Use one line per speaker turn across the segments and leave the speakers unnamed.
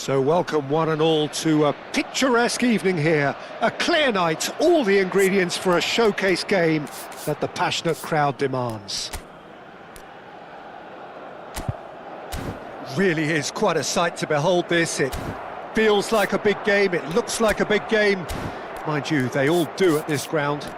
So welcome one and all to a picturesque evening here. A clear night, all the ingredients for a showcase game that the passionate crowd demands. Really is quite a sight to behold this. It feels like a big game, it looks like a big game. Mind you, they all do at this ground.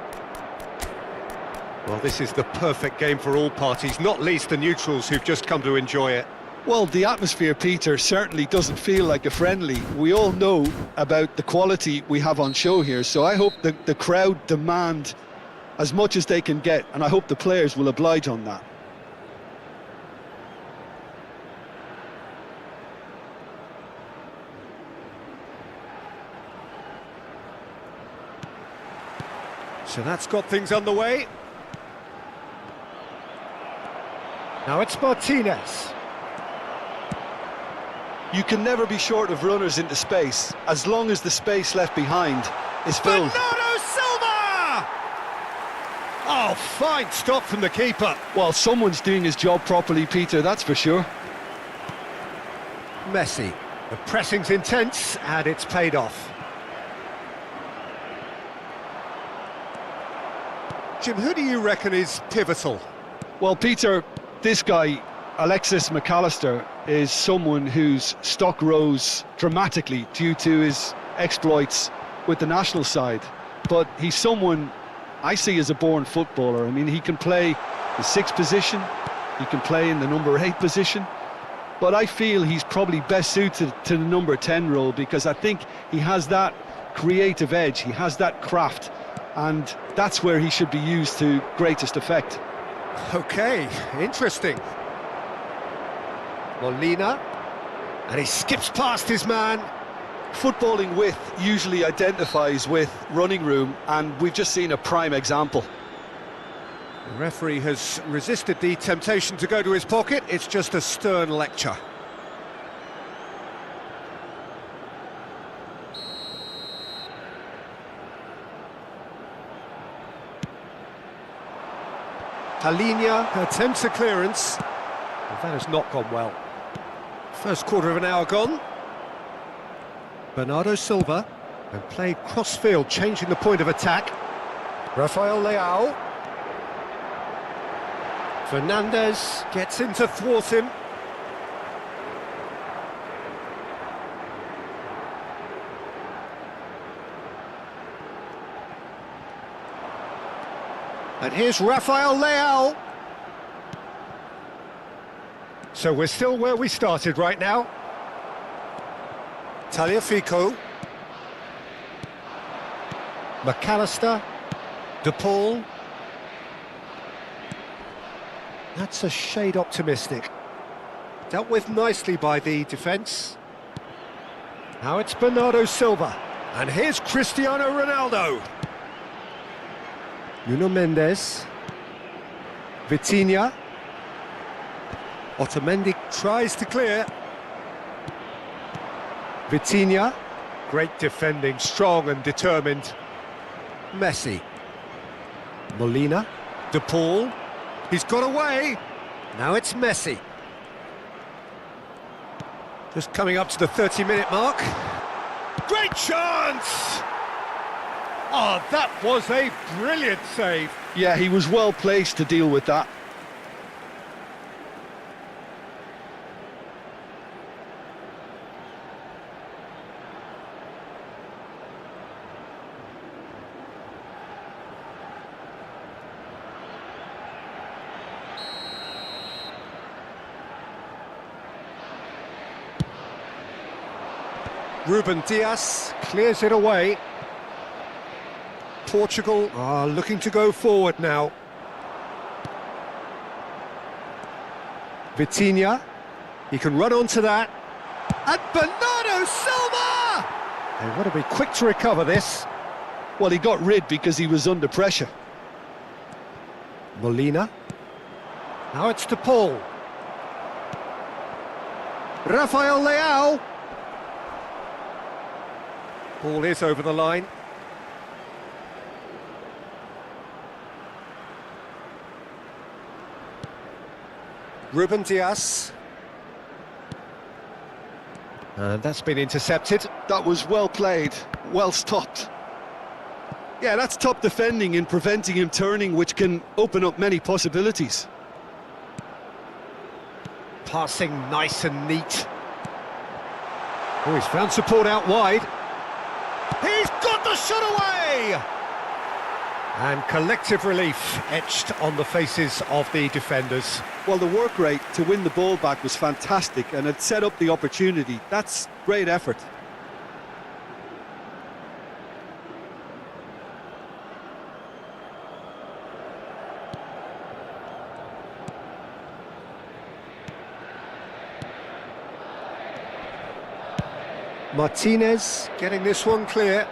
Well, this is the perfect game for all parties, not least the neutrals who've just come to enjoy it.
Well, the atmosphere, Peter, certainly doesn't feel like a friendly. We all know about the quality we have on show here, so I hope the crowd demand as much as they can get, and I hope the players will oblige on that.
So that's got things underway. Now it's Martinez.
You can never be short of runners into space, as long as the space left behind is filled.
Bernardo Silva! Oh, fine stop from the keeper.
Well, someone's doing his job properly, Peter, that's for sure.
Messi. The pressing's intense, and it's paid off. Jim, who do you reckon is pivotal?
Well, Peter, this guy, Alexis McAllister, is someone whose stock rose dramatically due to his exploits with the national side. But he's someone I see as a born footballer. I mean, he can play the 6th position, he can play in the number 8 position, but I feel he's probably best suited to the number 10 role because I think he has that creative edge, he has that craft, and that's where he should be used to greatest effect.
Okay, interesting. Molina, and he skips past his man.
Footballing width usually identifies with running room, and we've just seen a prime example.
The referee has resisted the temptation to go to his pocket. It's just a stern lecture. Halinha attempts a clearance. Well, that has not gone well. First quarter of an hour gone. Bernardo Silva, and played cross-field, changing the point of attack. Rafael Leao. Fernandez gets in to thwart him. And here's Rafael Leao. So we're still where we started right now. Tagliafico. McAllister. De Paul. That's a shade optimistic. Dealt with nicely by the defence. Now it's Bernardo Silva. And here's Cristiano Ronaldo. Nuno Mendes. Vitinha. Otamendi tries to clear. Vitinha. Great defending, strong and determined. Messi. Molina. De Paul. He's got away. Now it's Messi. Just coming up to the 30-minute mark. Great chance! Oh, that was a brilliant save.
Yeah, he was well placed to deal with that.
Ruben Dias clears it away. Portugal are looking to go forward now. Vitinha, he can run onto that. And Bernardo Silva! They want to be quick to recover this.
Well, he got rid because he was under pressure.
Molina. Now it's De Paul. Rafael Leao. Ball is over the line. Ruben Dias. And that's been intercepted.
That was well played, well stopped. Yeah, that's top defending in preventing him turning, which can open up many possibilities.
Passing nice and neat. Oh, he's found support out wide. He's got the shot away! And collective relief etched on the faces of the defenders.
Well, the work rate to win the ball back was fantastic, and it set up the opportunity. That's great effort.
Martinez getting this one clear.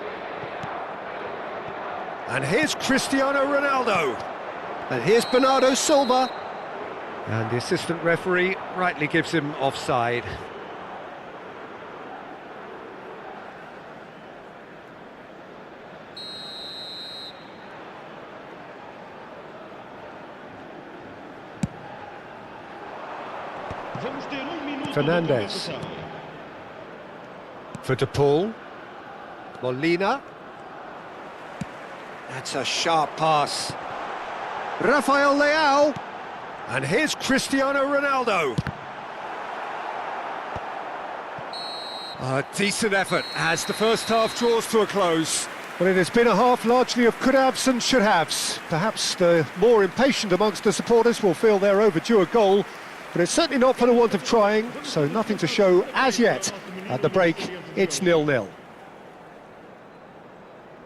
And here's Cristiano Ronaldo. And here's Bernardo Silva. And the assistant referee rightly gives him offside. Fernandez. For De Paul. Molina. That's a sharp pass. Rafael Leao. And here's Cristiano Ronaldo. A decent effort as the first half draws to a close. Well, it has been a half largely of could-haves and should-haves. Perhaps the more impatient amongst the supporters will feel they're overdue a goal, but it's certainly not for the want of trying, so nothing to show as yet. At the break, it's 0-0.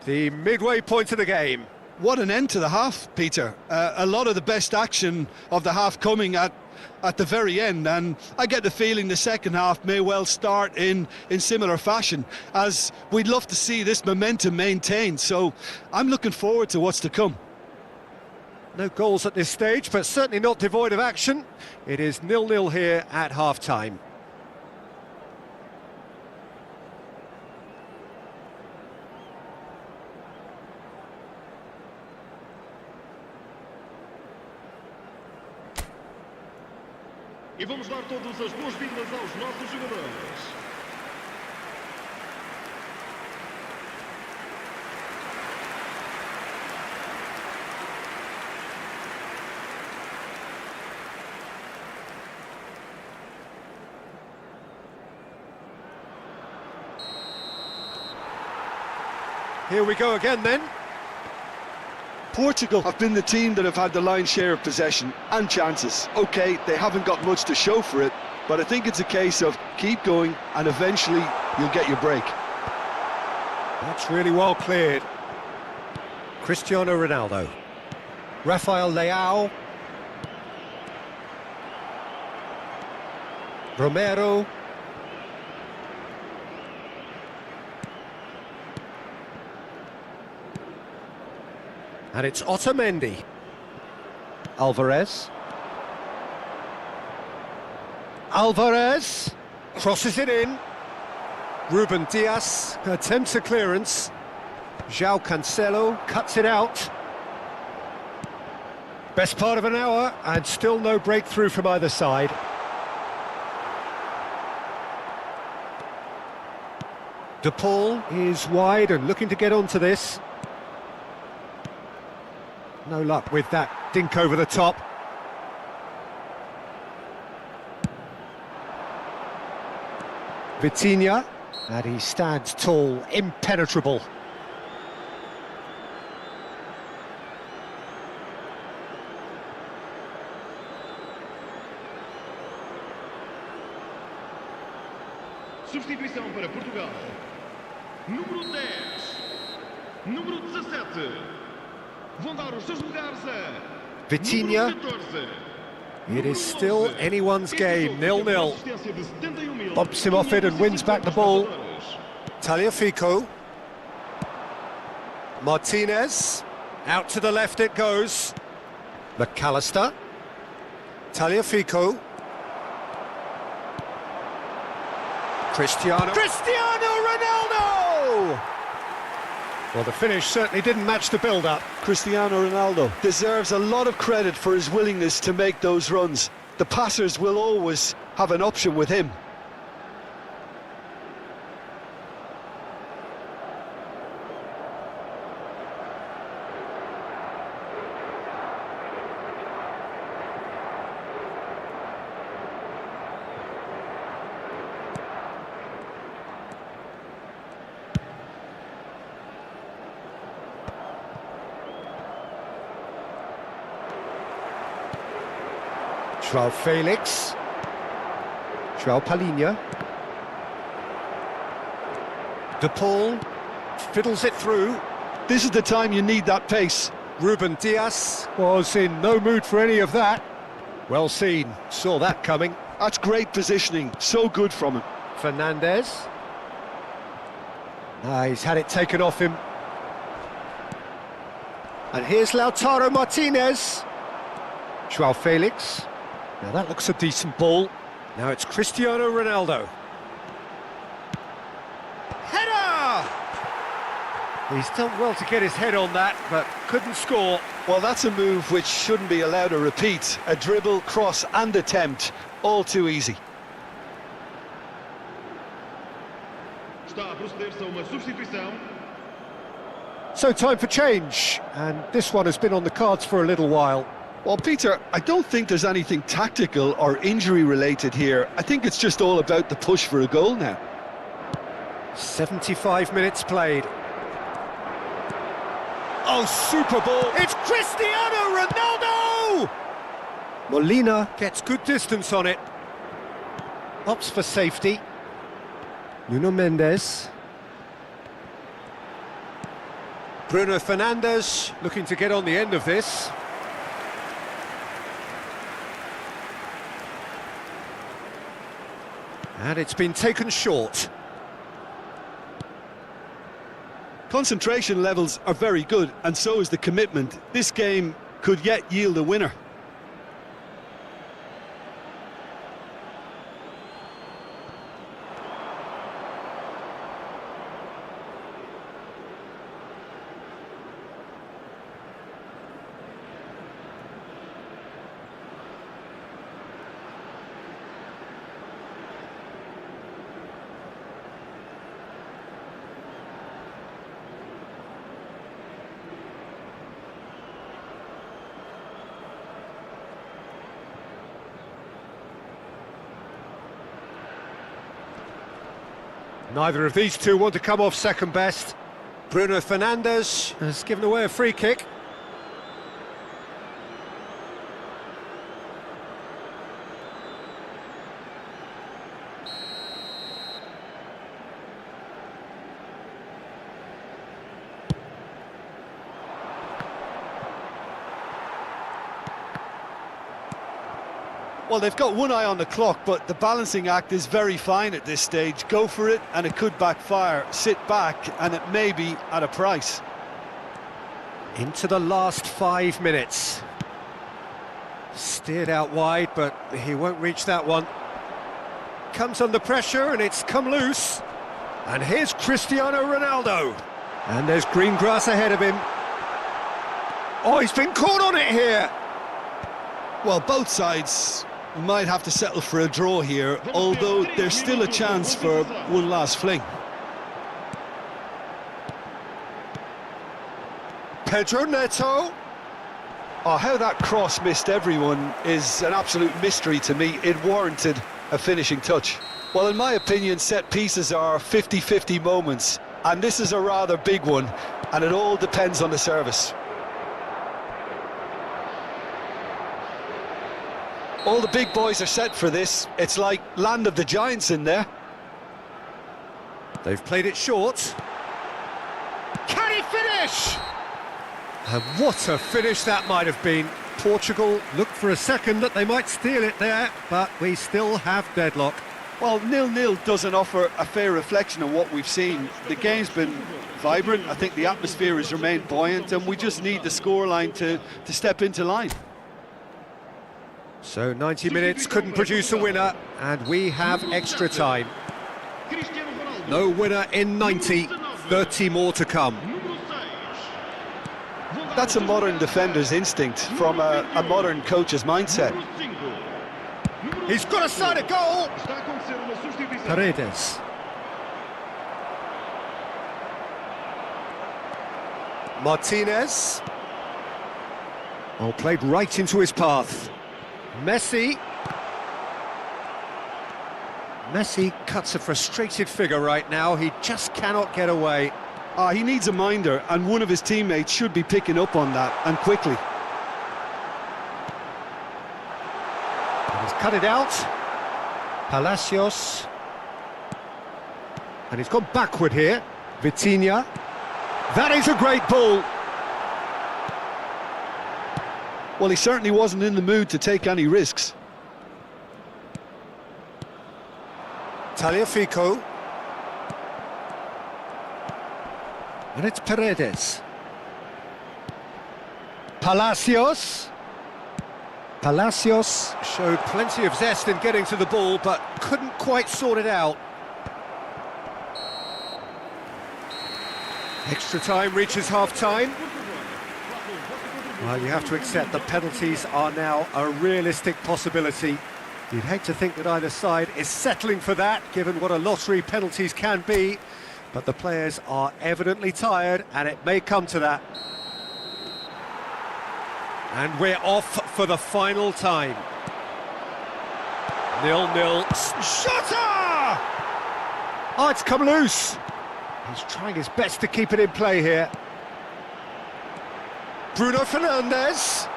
The midway point of the game.
What an end to the half, Peter. A lot of the best action of the half coming at the very end, and I get the feeling the second half may well start in similar fashion, as we'd love to see this momentum maintained, so I'm looking forward to what's to come.
No goals at this stage, but certainly not devoid of action. It is 0-0 here at half-time.
E vamos dar todas as boas-vindas aos nossos jogadores.
Here we go again then.
Portugal have been the team that have had the lion's share of possession and chances. OK, they haven't got much to show for it, but I think it's a case of keep going and eventually you'll get your break.
That's really well cleared. Cristiano Ronaldo. Rafael Leao. Romero. And it's Otamendi. Alvarez. Alvarez crosses it in. Ruben Dias attempts a clearance. João Cancelo cuts it out. Best part of an hour and still no breakthrough from either side. De Paul is wide and looking to get onto this. No luck with that dink over the top. Vitinha, and he stands tall, impenetrable.
Substituição para Portugal. Número 10. Número 17. Vão dar os seus lugares a
Vitinha. It is still anyone's game, 0-0. Bumps him off it and wins back the ball. Tagliafico. Martinez. Out to the left it goes. McAllister. Tagliafico. Cristiano Ronaldo! Well, the finish certainly didn't match the build-up.
Cristiano Ronaldo deserves a lot of credit for his willingness to make those runs. The passers will always have an option with him.
Joao Felix. Joao Palhinha. De Paul fiddles it through.
This is the time you need that pace.
Ruben Dias was in no mood for any of that. Well seen, saw that coming.
That's great positioning, so good from him.
Fernandez. He's had it taken off him. And here's Lautaro Martinez. Joao Felix. Now that looks a decent ball. Now it's Cristiano Ronaldo. Header! He's done well to get his head on that, but couldn't score.
Well, that's a move which shouldn't be allowed to repeat. A dribble, cross and attempt, all too easy.
Está a proceder-se a uma substituição.
So time for change, and this one has been on the cards for a little while.
Well, Peter, I don't think there's anything tactical or injury related here. I think it's just all about the push for a goal now.
75 minutes played. Oh, super ball! It's Cristiano Ronaldo! Molina gets good distance on it. Opts for safety. Nuno Mendes. Bruno Fernandes looking to get on the end of this. And it's been taken short.
Concentration levels are very good, and so is the commitment. This game could yet yield a winner.
Neither of these two want to come off second best. Bruno Fernandes has given away a free kick.
Well, they've got one eye on the clock, but the balancing act is very fine at this stage. Go for it, and it could backfire. Sit back, and it may be at a price.
Into the last 5 minutes. Steered out wide, but he won't reach that one. Comes under pressure, and it's come loose. And here's Cristiano Ronaldo. And there's green grass ahead of him. Oh, he's been caught on it here.
Well, both sides might have to settle for a draw here, although there's still a chance for one last fling.
Pedro Neto.
Oh, how that cross missed everyone is an absolute mystery to me. It warranted a finishing touch. Well, in my opinion, set pieces are 50-50 moments, and this is a rather big one, and it all depends on the service. All the big boys are set for this. It's like land of the giants in there.
They've played it short. Can he finish? And what a finish that might have been. Portugal looked for a second that they might steal it there, but we still have deadlock.
Well, 0-0 doesn't offer a fair reflection of what we've seen. The game's been vibrant. I think the atmosphere has remained buoyant, and we just need the scoreline to step into line.
So 90 minutes couldn't produce a winner, and we have extra time. No winner in 90, 30 more to come.
That's a modern defender's instinct from a modern coach's mindset.
He's got a side of goal. Paredes. Martinez. Oh, played right into his path. Messi. Messi cuts a frustrated figure right now. He just cannot get away.
He needs a minder, and one of his teammates should be picking up on that, and quickly.
cut it out. Palacios. And he's gone backward here. Vitinha. That is a great ball.
Well, he certainly wasn't in the mood to take any risks.
Tagliafico. And it's Paredes. Palacios. Palacios showed plenty of zest in getting to the ball, but couldn't quite sort it out. Extra time reaches half-time. Well, you have to accept that penalties are now a realistic possibility. You'd hate to think that either side is settling for that, given what a lottery penalties can be. But the players are evidently tired, and it may come to that. And we're off for the final time. 0-0. Shotter! Oh, it's come loose. He's trying his best to keep it in play here. Bruno Fernandes.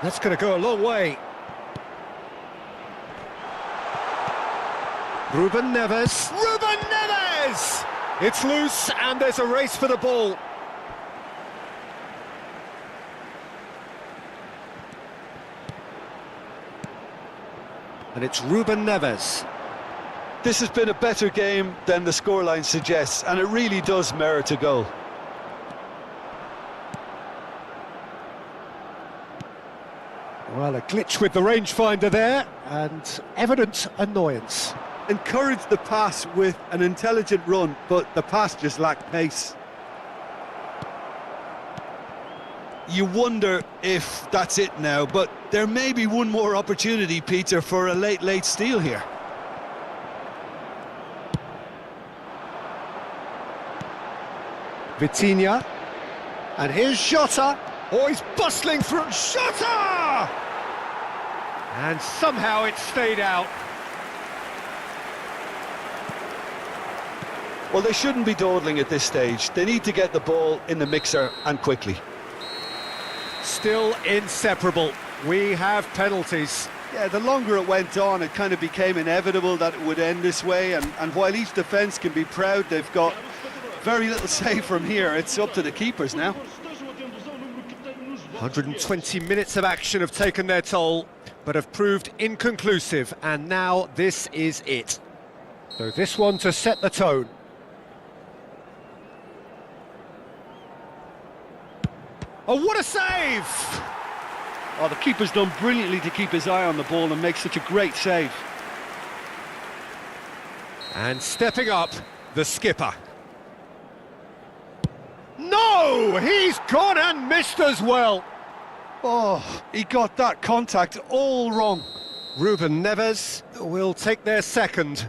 That's going to go a long way. Ruben Neves. Ruben Neves! It's loose and there's a race for the ball. And it's Ruben Neves.
This has been a better game than the scoreline suggests, and it really does merit a goal.
Well, a glitch with the rangefinder there, and evident annoyance.
Encouraged the pass with an intelligent run, but the pass just lacked pace. You wonder if that's it now, but there may be one more opportunity, Peter, for a late steal here.
Vitinha. And here's Jota. Oh, he's bustling through. Jota! And somehow it stayed out.
Well, they shouldn't be dawdling at this stage. They need to get the ball in the mixer, and quickly.
Still inseparable. We have penalties.
Yeah, the longer it went on, it kind of became inevitable that it would end this way, and while each defence can be proud, they've got very little say from here. It's up to the keepers now.
120 minutes of action have taken their toll, but have proved inconclusive, and now this is it. So this one to set the tone. Oh, what a save!
Oh, the keeper's done brilliantly to keep his eye on the ball and make such a great save.
And stepping up, the skipper. No! He's gone and missed as well!
Oh, he got that contact all wrong.
Ruben Neves will take their second.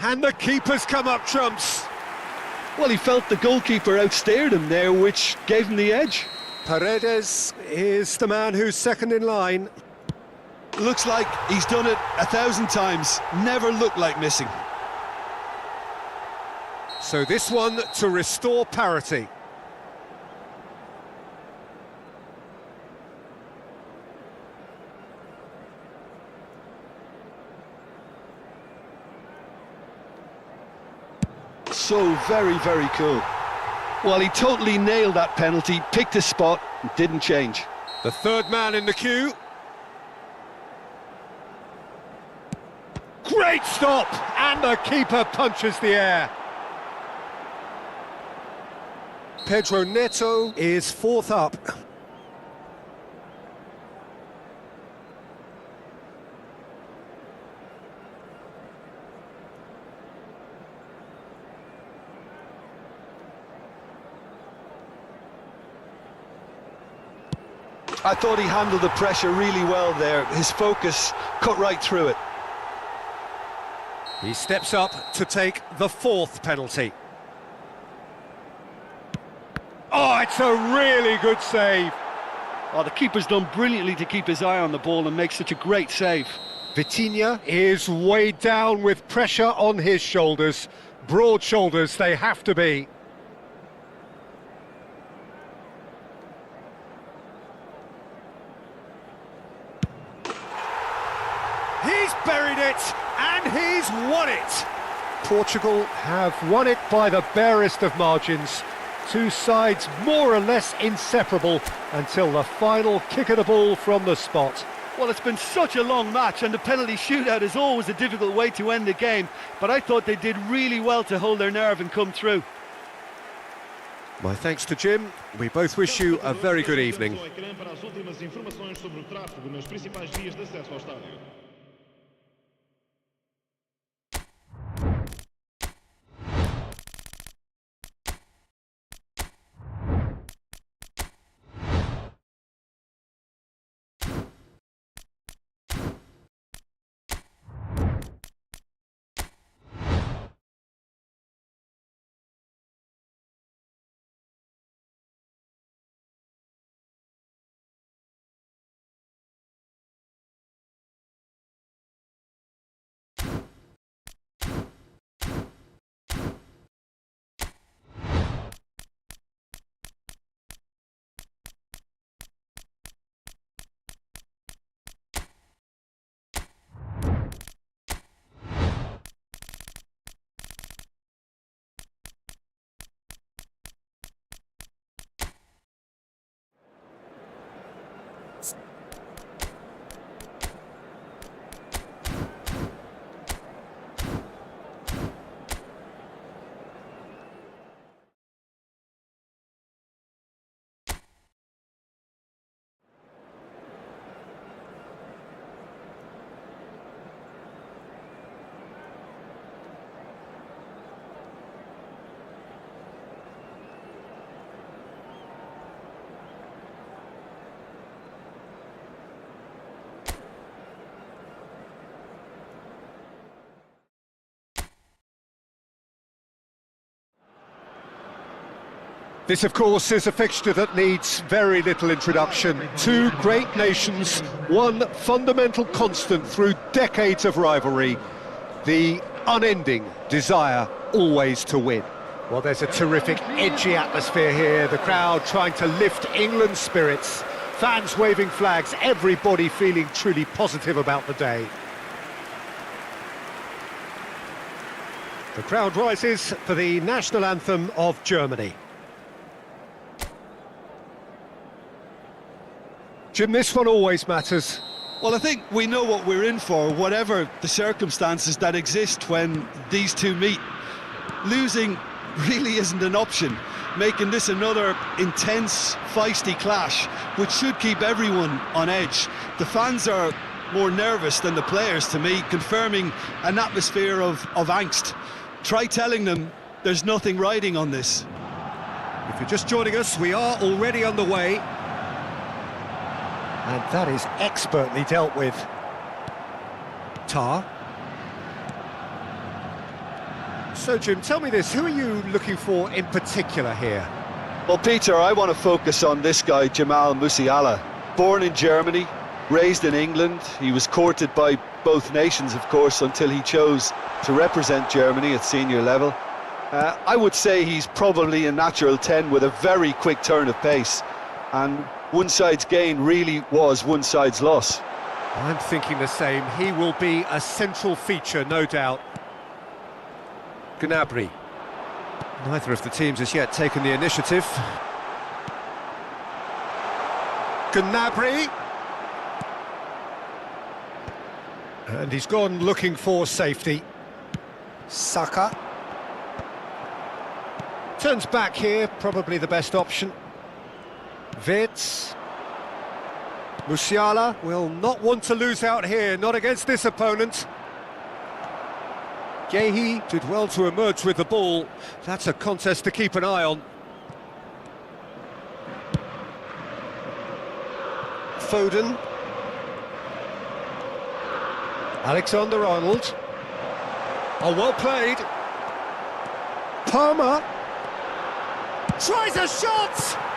And the keeper's come up trumps.
Well, he felt the goalkeeper outstared him there, which gave him the edge.
Paredes is the man who's second in line.
Looks like he's done it 1,000 times. Never looked like missing.
So this one to restore parity.
So very, very cool. Well, he totally nailed that penalty, picked his spot, and didn't change.
The third man in the queue. Great stop! And the keeper punches the air. Pedro Neto is fourth up.
I thought he handled the pressure really well there. His focus cut right through it.
He steps up to take the fourth penalty. Oh, it's a really good save.
Oh, the keeper's done brilliantly to keep his eye on the ball and make such a great save.
Vitinha is weighed down with pressure on his shoulders. Broad shoulders they have to be. And he's won it! Portugal have won it by the barest of margins. Two sides more or less inseparable until the final kick of the ball from the spot.
Well, it's been such a long match, and the penalty shootout is always a difficult way to end the game, but I thought they did really well to hold their nerve and come through.
My thanks to Jim. We both wish you a very good evening. This, of course, is a fixture that needs very little introduction. Two great nations, one fundamental constant through decades of rivalry, the unending desire always to win. Well, there's a terrific, edgy atmosphere here, the crowd trying to lift England's spirits, fans waving flags, everybody feeling truly positive about the day. The crowd rises for the national anthem of Germany. Jim, this one always matters.
Well, I think we know what we're in for, whatever the circumstances that exist when these two meet. Losing really isn't an option, making this another intense, feisty clash, which should keep everyone on edge. The fans are more nervous than the players, to me, confirming an atmosphere of angst. Try telling them there's nothing riding on this.
If you're just joining us, we are already underway. And that is expertly dealt with. Tar. So, Jim, tell me this, who are you looking for in particular here?
Well, Peter, I want to focus on this guy, Jamal Musiala. Born in Germany, raised in England. He was courted by both nations, of course, until he chose to represent Germany at senior level. I would say he's probably a natural 10 with a very quick turn of pace. And one side's gain really was one side's loss.
I'm thinking the same. He will be a central feature, no doubt. Gnabry. Neither of the teams has yet taken the initiative. Gnabry. And he's gone looking for safety. Saka. Turns back here, probably the best option. Wirtz. Musiala will not want to lose out here, not against this opponent. Gehi did well to emerge with the ball. That's a contest to keep an eye on. Foden. Alexander-Arnold. Oh, well played. Palmer. Tries a shot!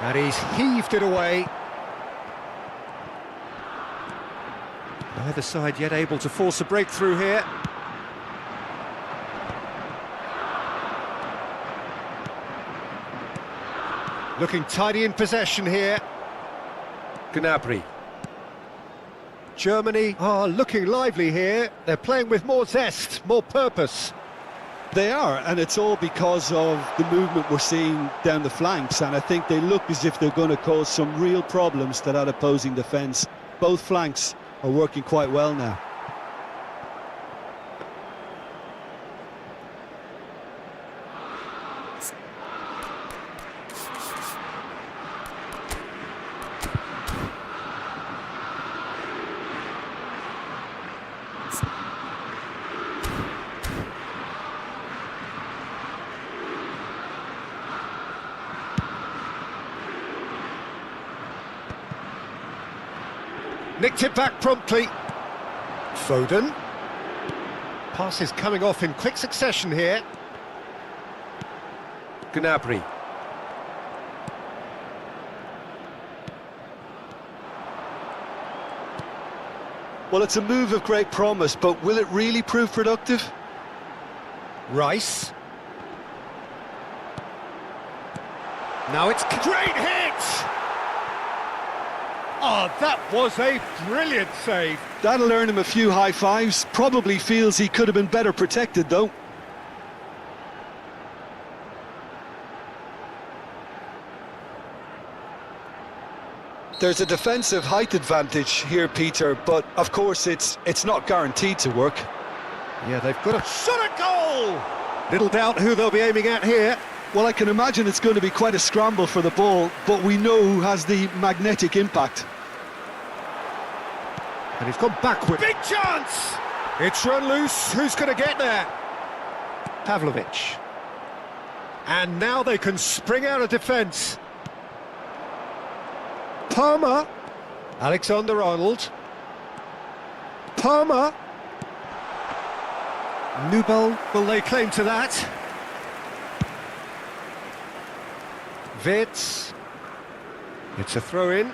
And he's heaved it away. Neither side yet able to force a breakthrough here. Looking tidy in possession here. Gnabry. Germany are looking lively here. They're playing with more zest, more purpose.
They are, and it's all because of the movement we're seeing down the flanks, and I think they look as if they're going to cause some real problems to that opposing defence. Both flanks are working quite well now.
Nicked it back promptly. Foden. Pass is coming off in quick succession here. Gnabry.
Well, it's a move of great promise, but will it really prove productive?
Rice. Now it's great hit! Oh, that was a brilliant save.
That'll earn him a few high fives. Probably feels he could have been better protected, though. There's a defensive height advantage here, Peter, but of course it's not guaranteed to work.
Yeah, they've got a shot at goal! Little doubt who they'll be aiming at here.
Well, I can imagine it's going to be quite a scramble for the ball, but we know who has the magnetic impact.
And he's gone backward. Big chance! It's run loose. Who's going to get there? Pavlovic. And now they can spring out of defence. Palmer. Alexander-Arnold. Palmer. Nubel will lay claim to that. Vitz. It's a throw-in.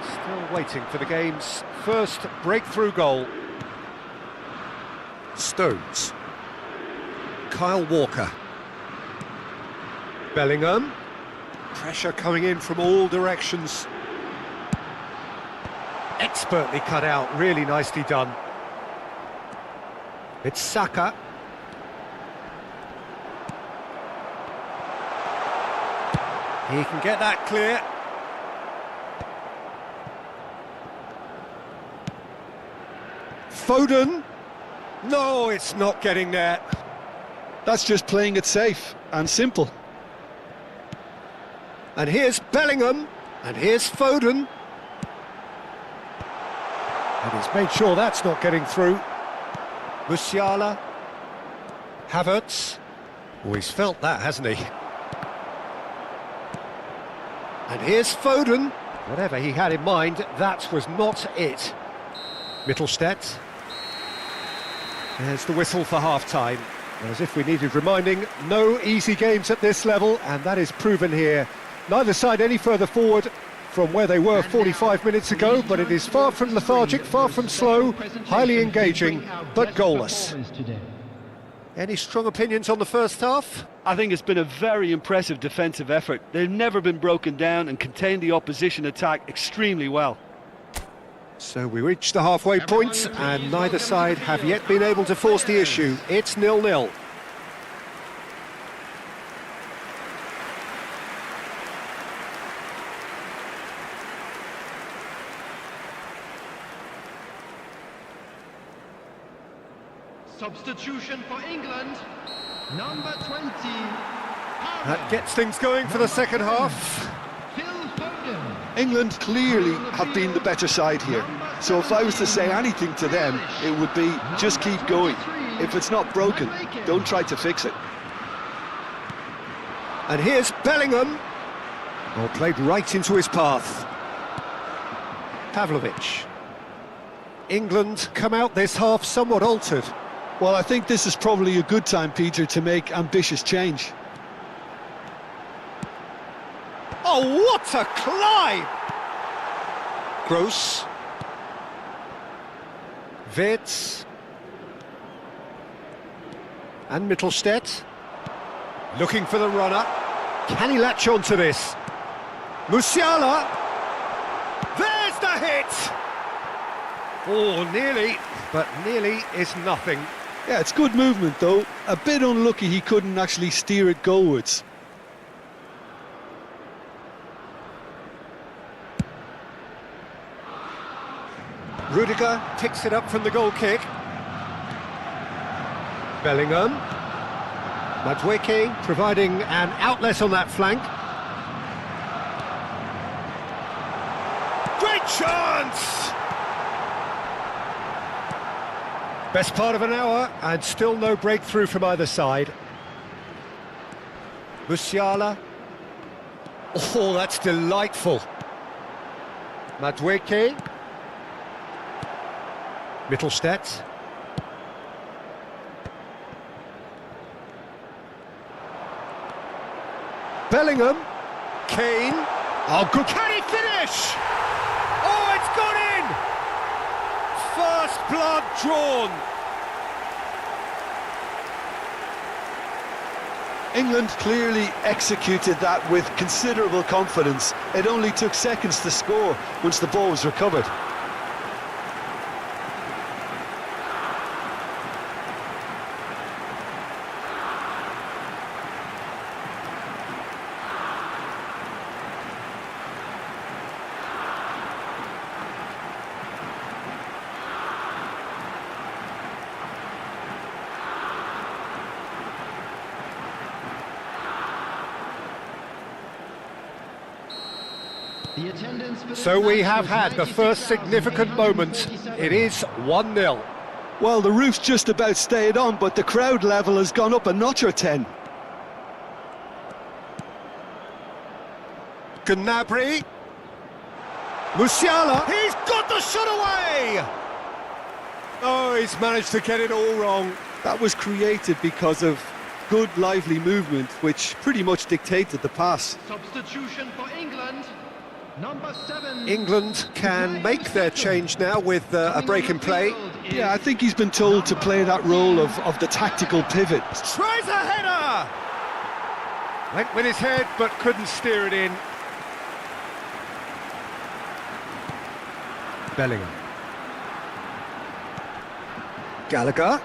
Still waiting for the game's first breakthrough goal. Stones. Kyle Walker. Bellingham. Pressure coming in from all directions. Expertly cut out, really nicely done. It's Saka. He can get that clear. Foden. No, it's not getting there.
That's just playing it safe and simple.
And here's Bellingham. And here's Foden. And he's made sure that's not getting through. Musiala. Havertz. Oh, he's felt that, hasn't he? And here's Foden. Whatever he had in mind, that was not it. Mittelstadt. There's the whistle for half-time. As if we needed reminding, no easy games at this level, and that is proven here. Neither side any further forward from where they were 45 minutes ago, but it is far from lethargic, far from slow, highly engaging, but goalless. Any strong opinions on the first half?
I think it's been a very impressive defensive effort. They've never been broken down and contained the opposition attack extremely well.
So we reach the halfway point, and neither side have yet been able to force the issue. It's 0-0.
Substitution for England, number 20.
That gets things going for the second half.
England clearly have been the better side here. So if I was to say anything to them, it would be just keep going. If it's not broken, don't try to fix it.
And here's Bellingham. Well, played right into his path. Pavlovic. England come out this half somewhat altered.
Well, I think this is probably a good time, Peter, to make ambitious change.
Oh, what a climb! Gross. Vitz. And Mittelstadt. Looking for the runner. Can he latch on to this? Musiala! There's the hit! Oh, nearly, but nearly is nothing.
Yeah, it's good movement though. A bit unlucky he couldn't actually steer it goalwards.
Rudiger picks it up from the goal kick. Bellingham. Madueke providing an outlet on that flank. Great chance! Best part of an hour, and still no breakthrough from either side. Musiala. Oh, that's delightful. Madueke. Mittelstadt. Bellingham. Kane. Oh, good. Can he finish? Oh, it's gone in! First blood drawn.
England clearly executed that with considerable confidence. It only took seconds to score once the ball was recovered.
So we have had the first significant moment. It is 1-0.
Well, the roof's just about stayed on, but the crowd level has gone up a notch or 10.
Gnabry. Musiala. He's got the shot away! Oh, he's managed to get it all wrong.
That was created because of good, lively movement, which pretty much dictated the pass.
Substitution for England. Number 7.
England can make their change now with a break in play.
Yeah, I think he's been told to play that role of the tactical pivot.
Tries a header! Went with his head, but couldn't steer it in. Bellingham. Gallagher.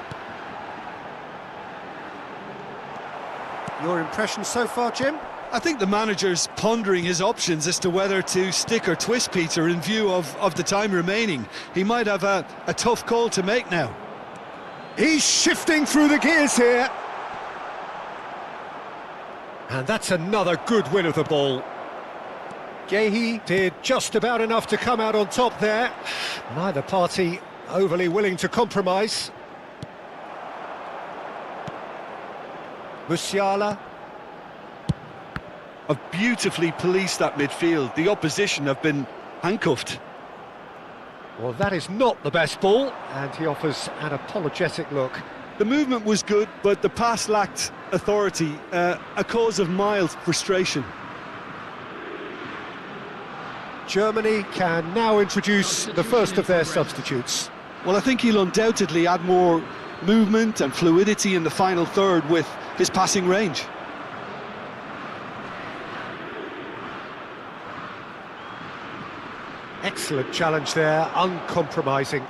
Your impression so far, Jim?
I think the manager's pondering his options as to whether to stick or twist Peter in view of the time remaining. He might have a tough call to make now.
He's shifting through the gears here. And that's another good win of the ball. Gehi did just about enough to come out on top there. Neither party overly willing to compromise. Musiala.
Have beautifully policed that midfield. The opposition have been handcuffed.
Well, that is not the best ball, and he offers an apologetic look.
The movement was good, but the pass lacked authority, a cause of mild frustration.
Germany can now introduce the first of their substitutes.
Well, I think he'll undoubtedly add more movement and fluidity in the final third with his passing range.
Excellent challenge there, uncompromising.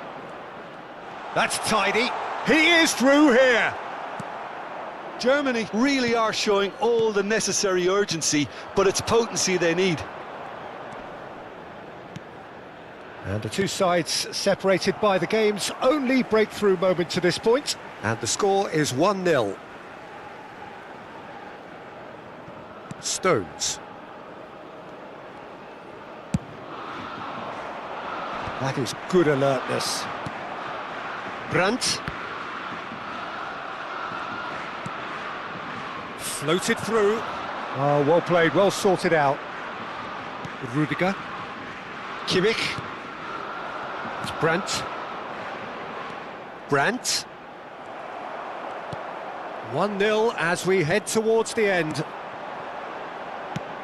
That's tidy. He is through here.
Germany really are showing all the necessary urgency, but it's potency they need.
And the two sides separated by the game's only breakthrough moment to this point. And the score is 1-0. Stones. That is good alertness. Brandt. Floated through. Oh, well played, well sorted out. Rudiger. Kimmich. It's Brandt. Brandt. 1-0 as we head towards the end.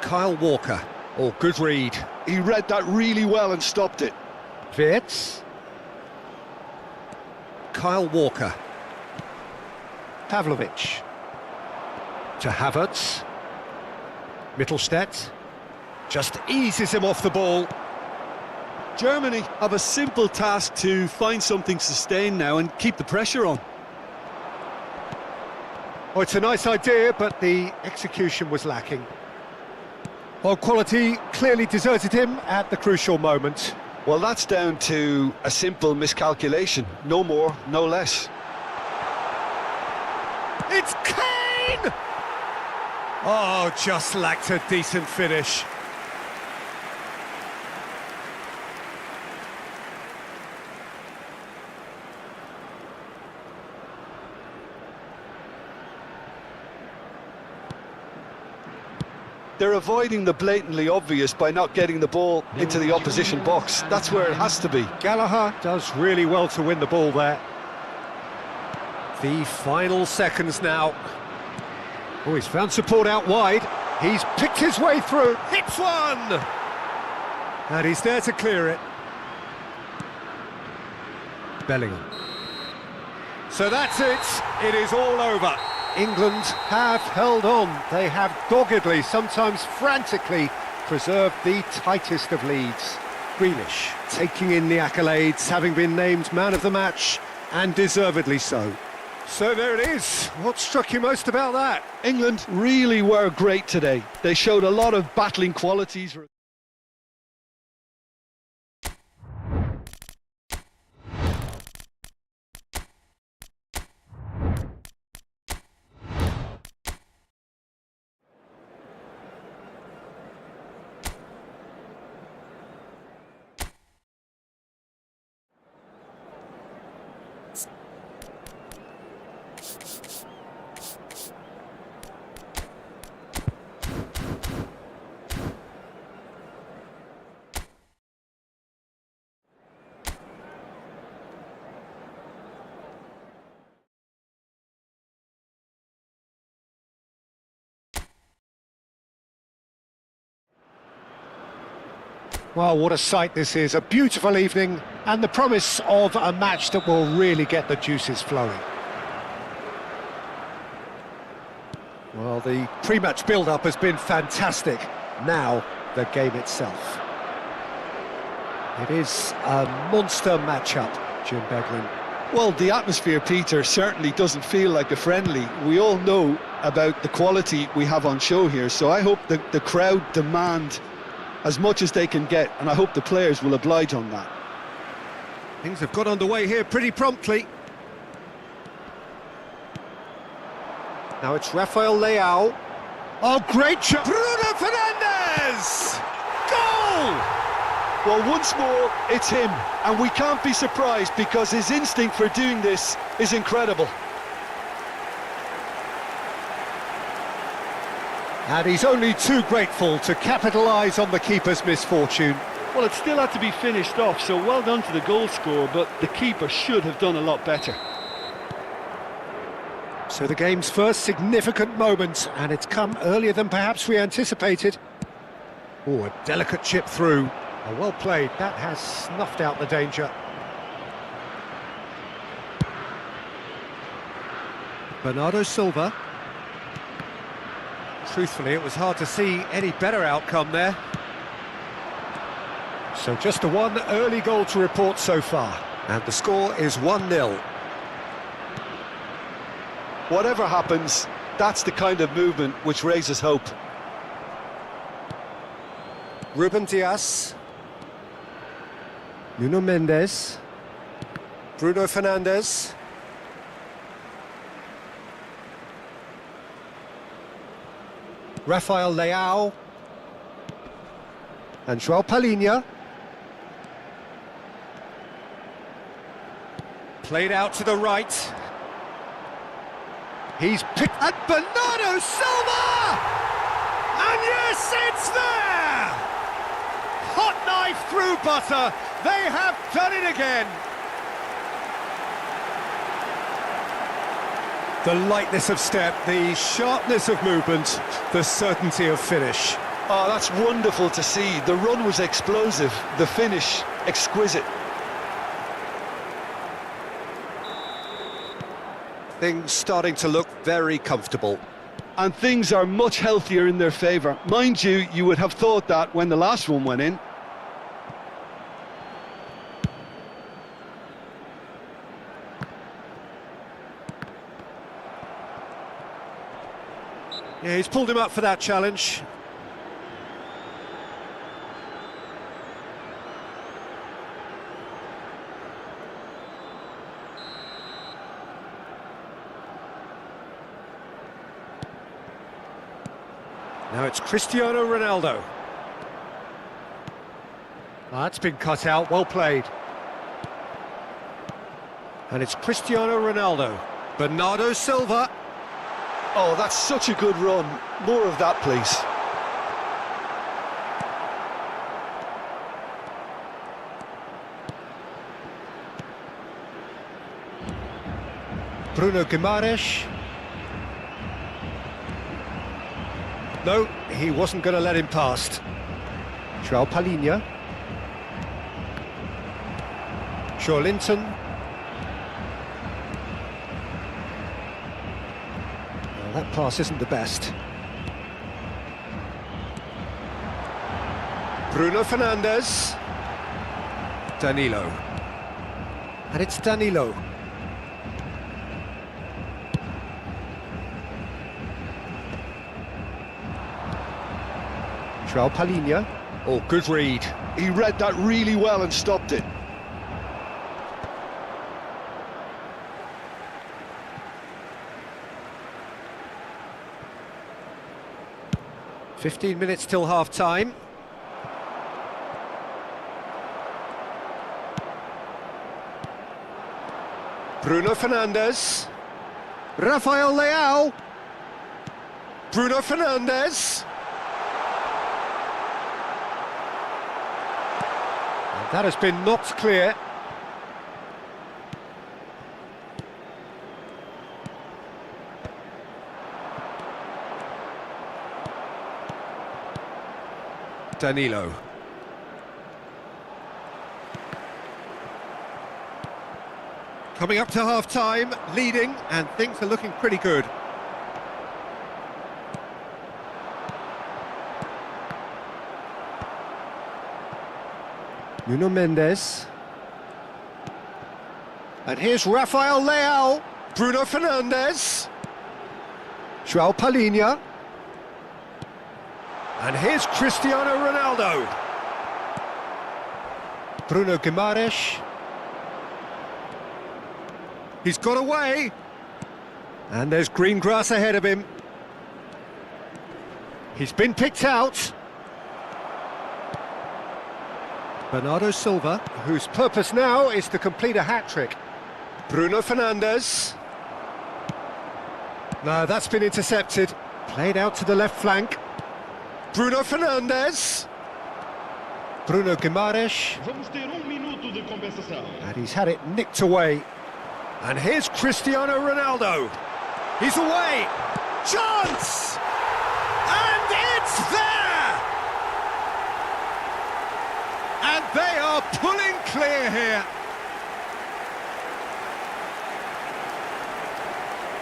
Kyle Walker. Oh, good read.
He read that really well and stopped it.
Wirtz. Kyle Walker. Pavlovic. To Havertz. Mittelstädt just eases him off the ball.
Germany have a simple task to find something sustained now and keep the pressure on.
Oh, it's a nice idea, but the execution was lacking. Well, quality clearly deserted him at the crucial moment.
Well, that's down to a simple miscalculation. No more, no less.
It's Kane! Oh, just lacked a decent finish.
They're avoiding the blatantly obvious by not getting the ball into the opposition box. That's where it has to be.
Gallagher does really well to win the ball there. The final seconds now. Oh, he's found support out wide. He's picked his way through. Hits one! And he's there to clear it. Bellingham. So that's it. It is all over. England have held on. They have doggedly, sometimes frantically, preserved the tightest of leads. Grealish taking in the accolades, having been named man of the match, and deservedly so. So there it is. What struck you most about that?
England really were great today. They showed a lot of battling qualities.
Well, what a sight this is. A beautiful evening and the promise of a match that will really get the juices flowing. Well, the pre-match build-up has been fantastic. Now, the game itself. It is a monster match-up, Jim Beglin.
Well, the atmosphere, Peter, certainly doesn't feel like a friendly. We all know about the quality we have on show here, so I hope the crowd demand as much as they can get, and I hope the players will oblige on that.
Things have got underway here pretty promptly. Now it's Rafael Leao. Oh, great shot! Bruno Fernandes! Goal!
Well, once more, it's him, and we can't be surprised because his instinct for doing this is incredible.
And he's only too grateful to capitalise on the keeper's misfortune.
Well, it still had to be finished off, so well done to the goal scorer, but the keeper should have done a lot better.
So the game's first significant moment, and it's come earlier than perhaps we anticipated. Oh, a delicate chip through. Oh, well played. That has snuffed out the danger. Bernardo Silva. Truthfully, it was hard to see any better outcome there. So just a one early goal to report so far. And the score is 1-0.
Whatever happens, that's the kind of movement which raises hope.
Ruben Dias. Nuno Mendes. Bruno Fernandes. Rafael Leao. And João Palhinha. Played out to the right. He's picked... And Bernardo Silva! And yes, it's there! Hot knife through butter. They have done it again. The lightness of step, the sharpness of movement, the certainty of finish.
Oh, that's wonderful to see. The run was explosive, the finish exquisite.
Things starting to look very comfortable.
and things are much healthier in their favour. Mind you, you would have thought that when the last one went in.
Yeah, he's pulled him up for that challenge. Now it's Cristiano Ronaldo. That's been cut out, well played. And it's Cristiano Ronaldo. Bernardo Silva.
Oh, that's such a good run. More of that, please.
Bruno Guimaraes. No, he wasn't going to let him past. João Palhinha. Linton. Well, that pass isn't the best. Bruno Fernandes. Danilo. And it's Danilo. João Palhinha. Oh, good read.
He read that really well and stopped it.
"15 minutes till half-time. Bruno Fernandes. Rafael Leao. Bruno Fernandes. And that has been knocked clear. Danilo. Coming up to half-time, leading, and things are looking pretty good. Nuno Mendes. And here's Rafael Leao. Bruno Fernandes. João Palhinha. And here's Cristiano Ronaldo. Bruno Guimaraes. He's got away. And there's green grass ahead of him. He's been picked out. Bernardo Silva, whose purpose now is to complete a hat-trick. Bruno Fernandes. No, that's been intercepted. Played out to the left flank. Bruno Fernandes. Bruno Guimaraes.
Vamos ter minuto de compensação.
And he's had it nicked away. And here's Cristiano Ronaldo. He's away. Chance! And it's there! And they are pulling clear here.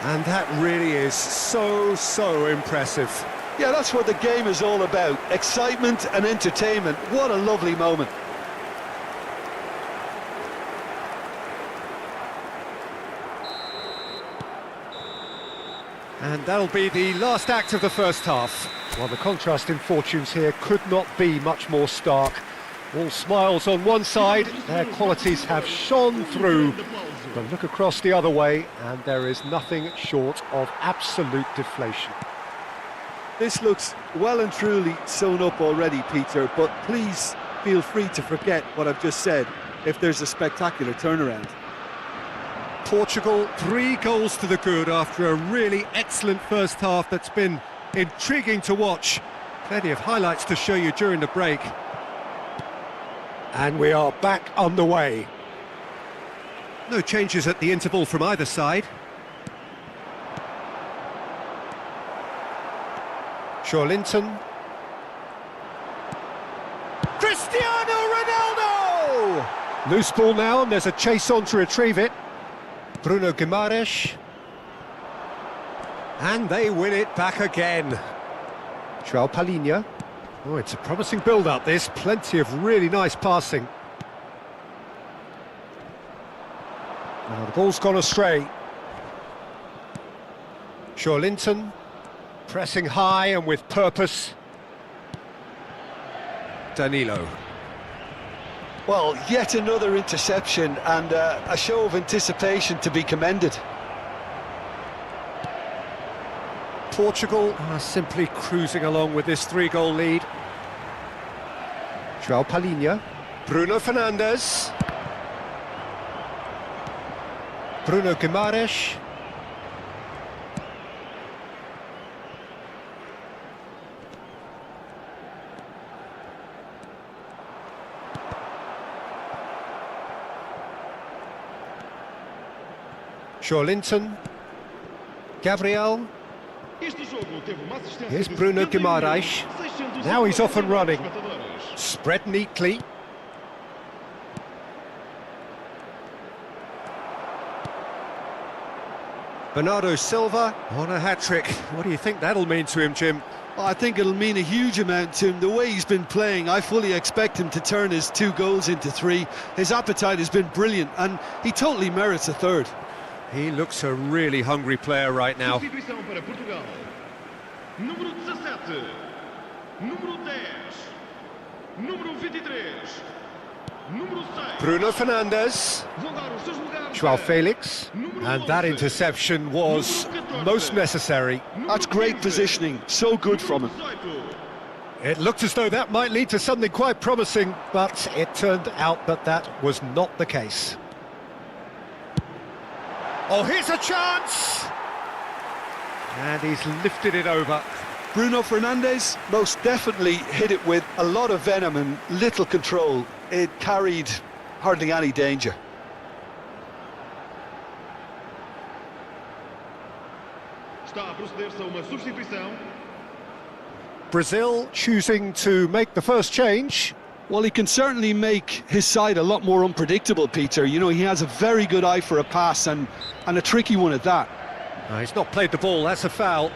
And that really is so impressive.
Yeah, that's what the game is all about. Excitement and entertainment. What a lovely moment.
And that'll be the last act of the first half. Well, the contrast in fortunes here could not be much more stark. All smiles on one side, their qualities have shone through. But look across the other way, and there is nothing short of absolute deflation.
This looks well and truly sewn up already, Peter, but please feel free to forget what I've just said if there's a spectacular turnaround.
Portugal, 3 goals to the good after a really excellent first half that's been intriguing to watch. Plenty of highlights to show you during the break. And we are back on the way. No changes at the interval from either side. Linton. Cristiano Ronaldo! Loose ball now, and there's a chase on to retrieve it. Bruno Guimaraes. And they win it back again. João Palhinha. Oh, it's a promising build-up, this. Plenty of really nice passing. Now the ball's gone astray. Linton, pressing high and with purpose. Danilo.
Well, yet another interception and a show of anticipation to be commended.
Portugal are simply cruising along with this 3-goal lead. João Palhinha. Bruno Fernandes. Bruno Guimaraes. Linton. Gabriel. Here's Bruno Guimaraes. Now he's off and running. Spread neatly. Bernardo Silva on a hat-trick. What do you think that'll mean to him, Jim?
I think it'll mean a huge amount to him. The way he's been playing, I fully expect him to turn his 2 goals into 3. His appetite has been brilliant, and he totally merits a third.
He looks a really hungry player right now.
Substituição para Portugal. Número 17. Número 10. Número 23. Número 6.
Bruno Fernandes.
Vão dar os seus lugares.
João Felix. And that interception was most necessary.
That's great positioning, so good from him.
It looked as though that might lead to something quite promising, but it turned out that that was not the case. Oh, here's a chance! And he's lifted it over.
Bruno Fernandes most definitely hit it with a lot of venom and little control. It carried hardly any danger.
Está a proceder-se a uma substituição.
Brazil choosing to make the first change.
Well, he can certainly make his side a lot more unpredictable, Peter. You know, he has a very good eye for a pass and a tricky one at that.
He's not played the ball, that's a foul.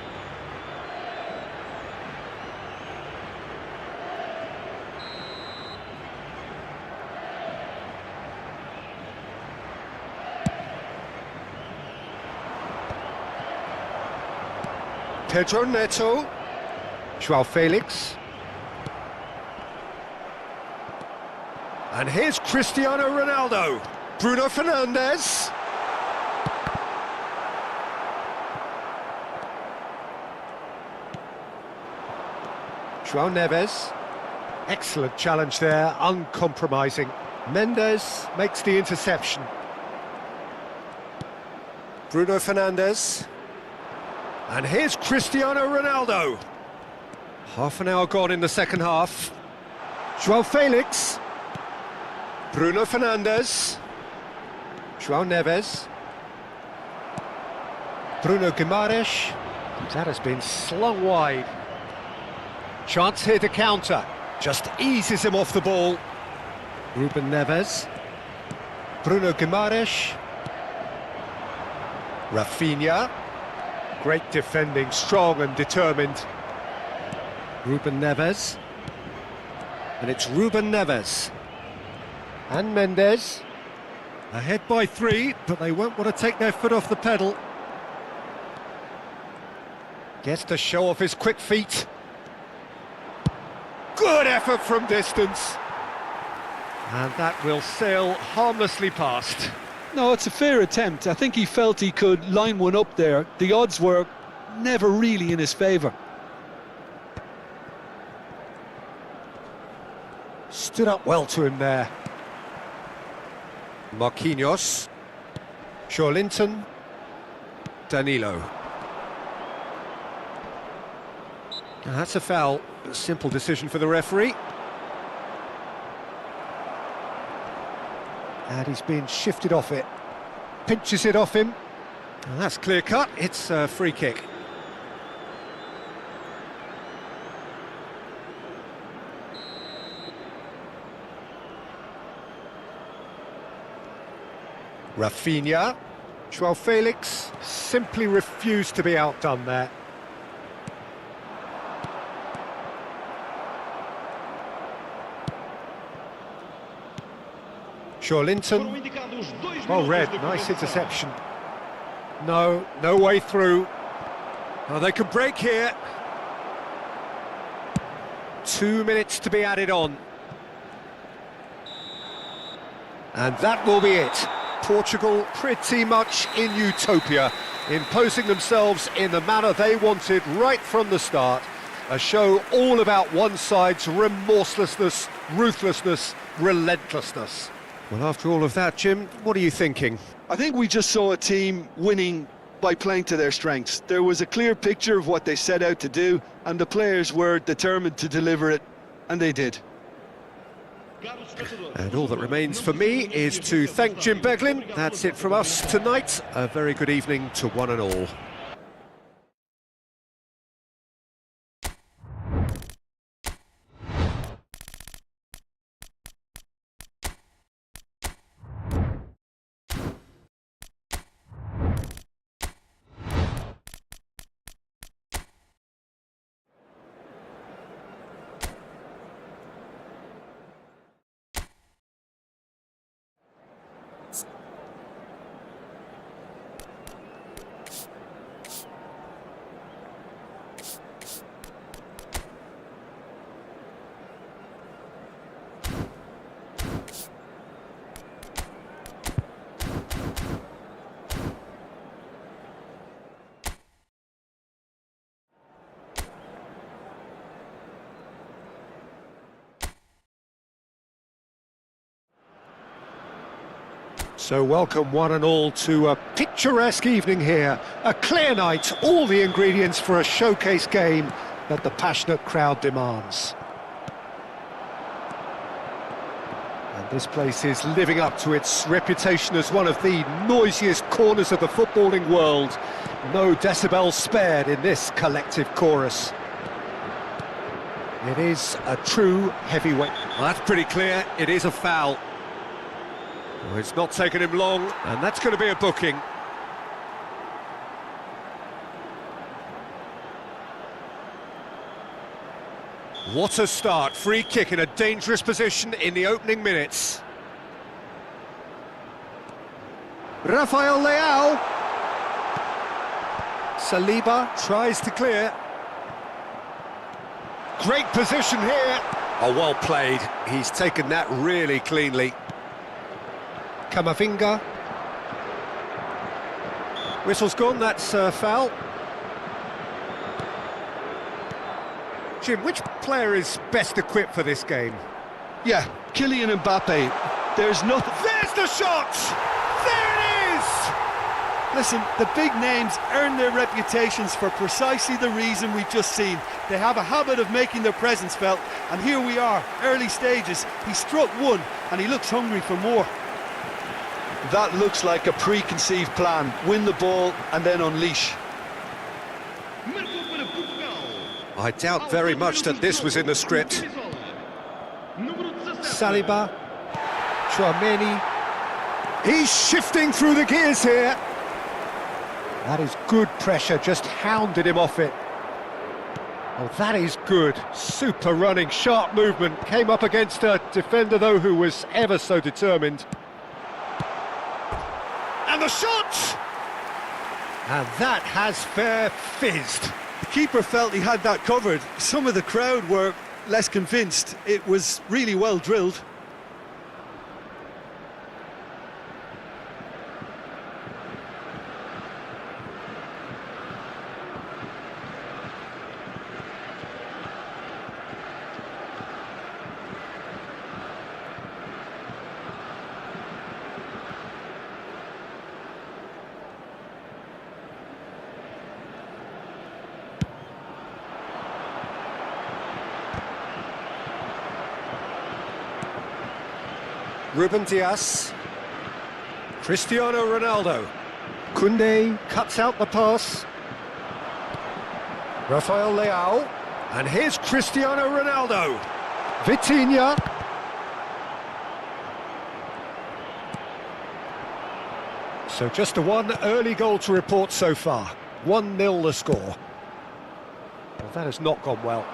Pedro Neto. João Felix. And here's Cristiano Ronaldo. Bruno Fernandes. João Neves. Excellent challenge there, uncompromising. Mendes makes the interception. Bruno Fernandes. And here's Cristiano Ronaldo. Half an hour gone in the second half. João Felix. Bruno Fernandes. João Neves. Bruno Guimaraes. That has been slung wide. Chance here to counter. Just eases him off the ball. Ruben Neves. Bruno Guimaraes. Rafinha. Great defending, strong and determined. Ruben Neves. And it's Ruben Neves. And Mendes. Ahead by 3, but they won't want to take their foot off the pedal. Gets to show off his quick feet. Good effort from distance. And that will sail harmlessly past.
No, it's a fair attempt. I think he felt he could line one up there. The odds were never really in his favour.
Stood up well to him there. Marquinhos. Linton. Danilo. Now that's a foul. A simple decision for the referee. And he's been shifted off it. Pinches it off him. And that's clear cut. It's a free kick. Rafinha. Joao Felix simply refused to be outdone there. Linton. Well read, nice interception. No way through. Oh, they can break here. 2 minutes to be added on. And that will be it. Portugal pretty much in utopia, imposing themselves in the manner they wanted right from the start. A show all about one side's remorselessness, ruthlessness, relentlessness. Well, after all of that, Jim, what are you thinking?
I think we just saw a team winning by playing to their strengths. There was a clear picture of what they set out to do, and the players were determined to deliver it, and they did.
And all that remains for me is to thank Jim Beglin. That's it from us tonight. A very good evening to one and all. So welcome one and all to a picturesque evening here. A clear night, all the ingredients for a showcase game that the passionate crowd demands. And this place is living up to its reputation as one of the noisiest corners of the footballing world. No decibels spared in this collective chorus. It is a true heavyweight. Well, that's pretty clear, it is a foul. Well, it's not taken him long, and that's going to be a booking. What a start, free kick in a dangerous position in the opening minutes. Rafael Leao. Saliba tries to clear. Great position here. Oh, well played. He's taken that really cleanly. Camavinga. Whistle's gone, that's foul. Jim, which player is best equipped for this game?
Yeah, Kylian Mbappe. There's nothing...
There's the shot! There it is!
Listen, the big names earn their reputations for precisely the reason we've just seen. They have a habit of making their presence felt, and here we are, early stages. He struck one, and he looks hungry for more.
That looks like a preconceived plan. Win the ball and then unleash.
I doubt very much that this was in the script. Saliba. Chouameni. He's shifting through the gears here. That is good pressure, just hounded him off it. Oh, that is good. Super running, sharp movement. Came up against a defender, though, who was ever so determined. And the shot! And that has fair fizzed.
The keeper felt he had that covered. Some of the crowd were less convinced. It was really well drilled.
Ruben Dias. Cristiano Ronaldo. Koundé cuts out the pass. Rafael Leao. And here's Cristiano Ronaldo. Vitinha. So just the one early goal to report so far. 1-0 the score. Well, that has not gone well.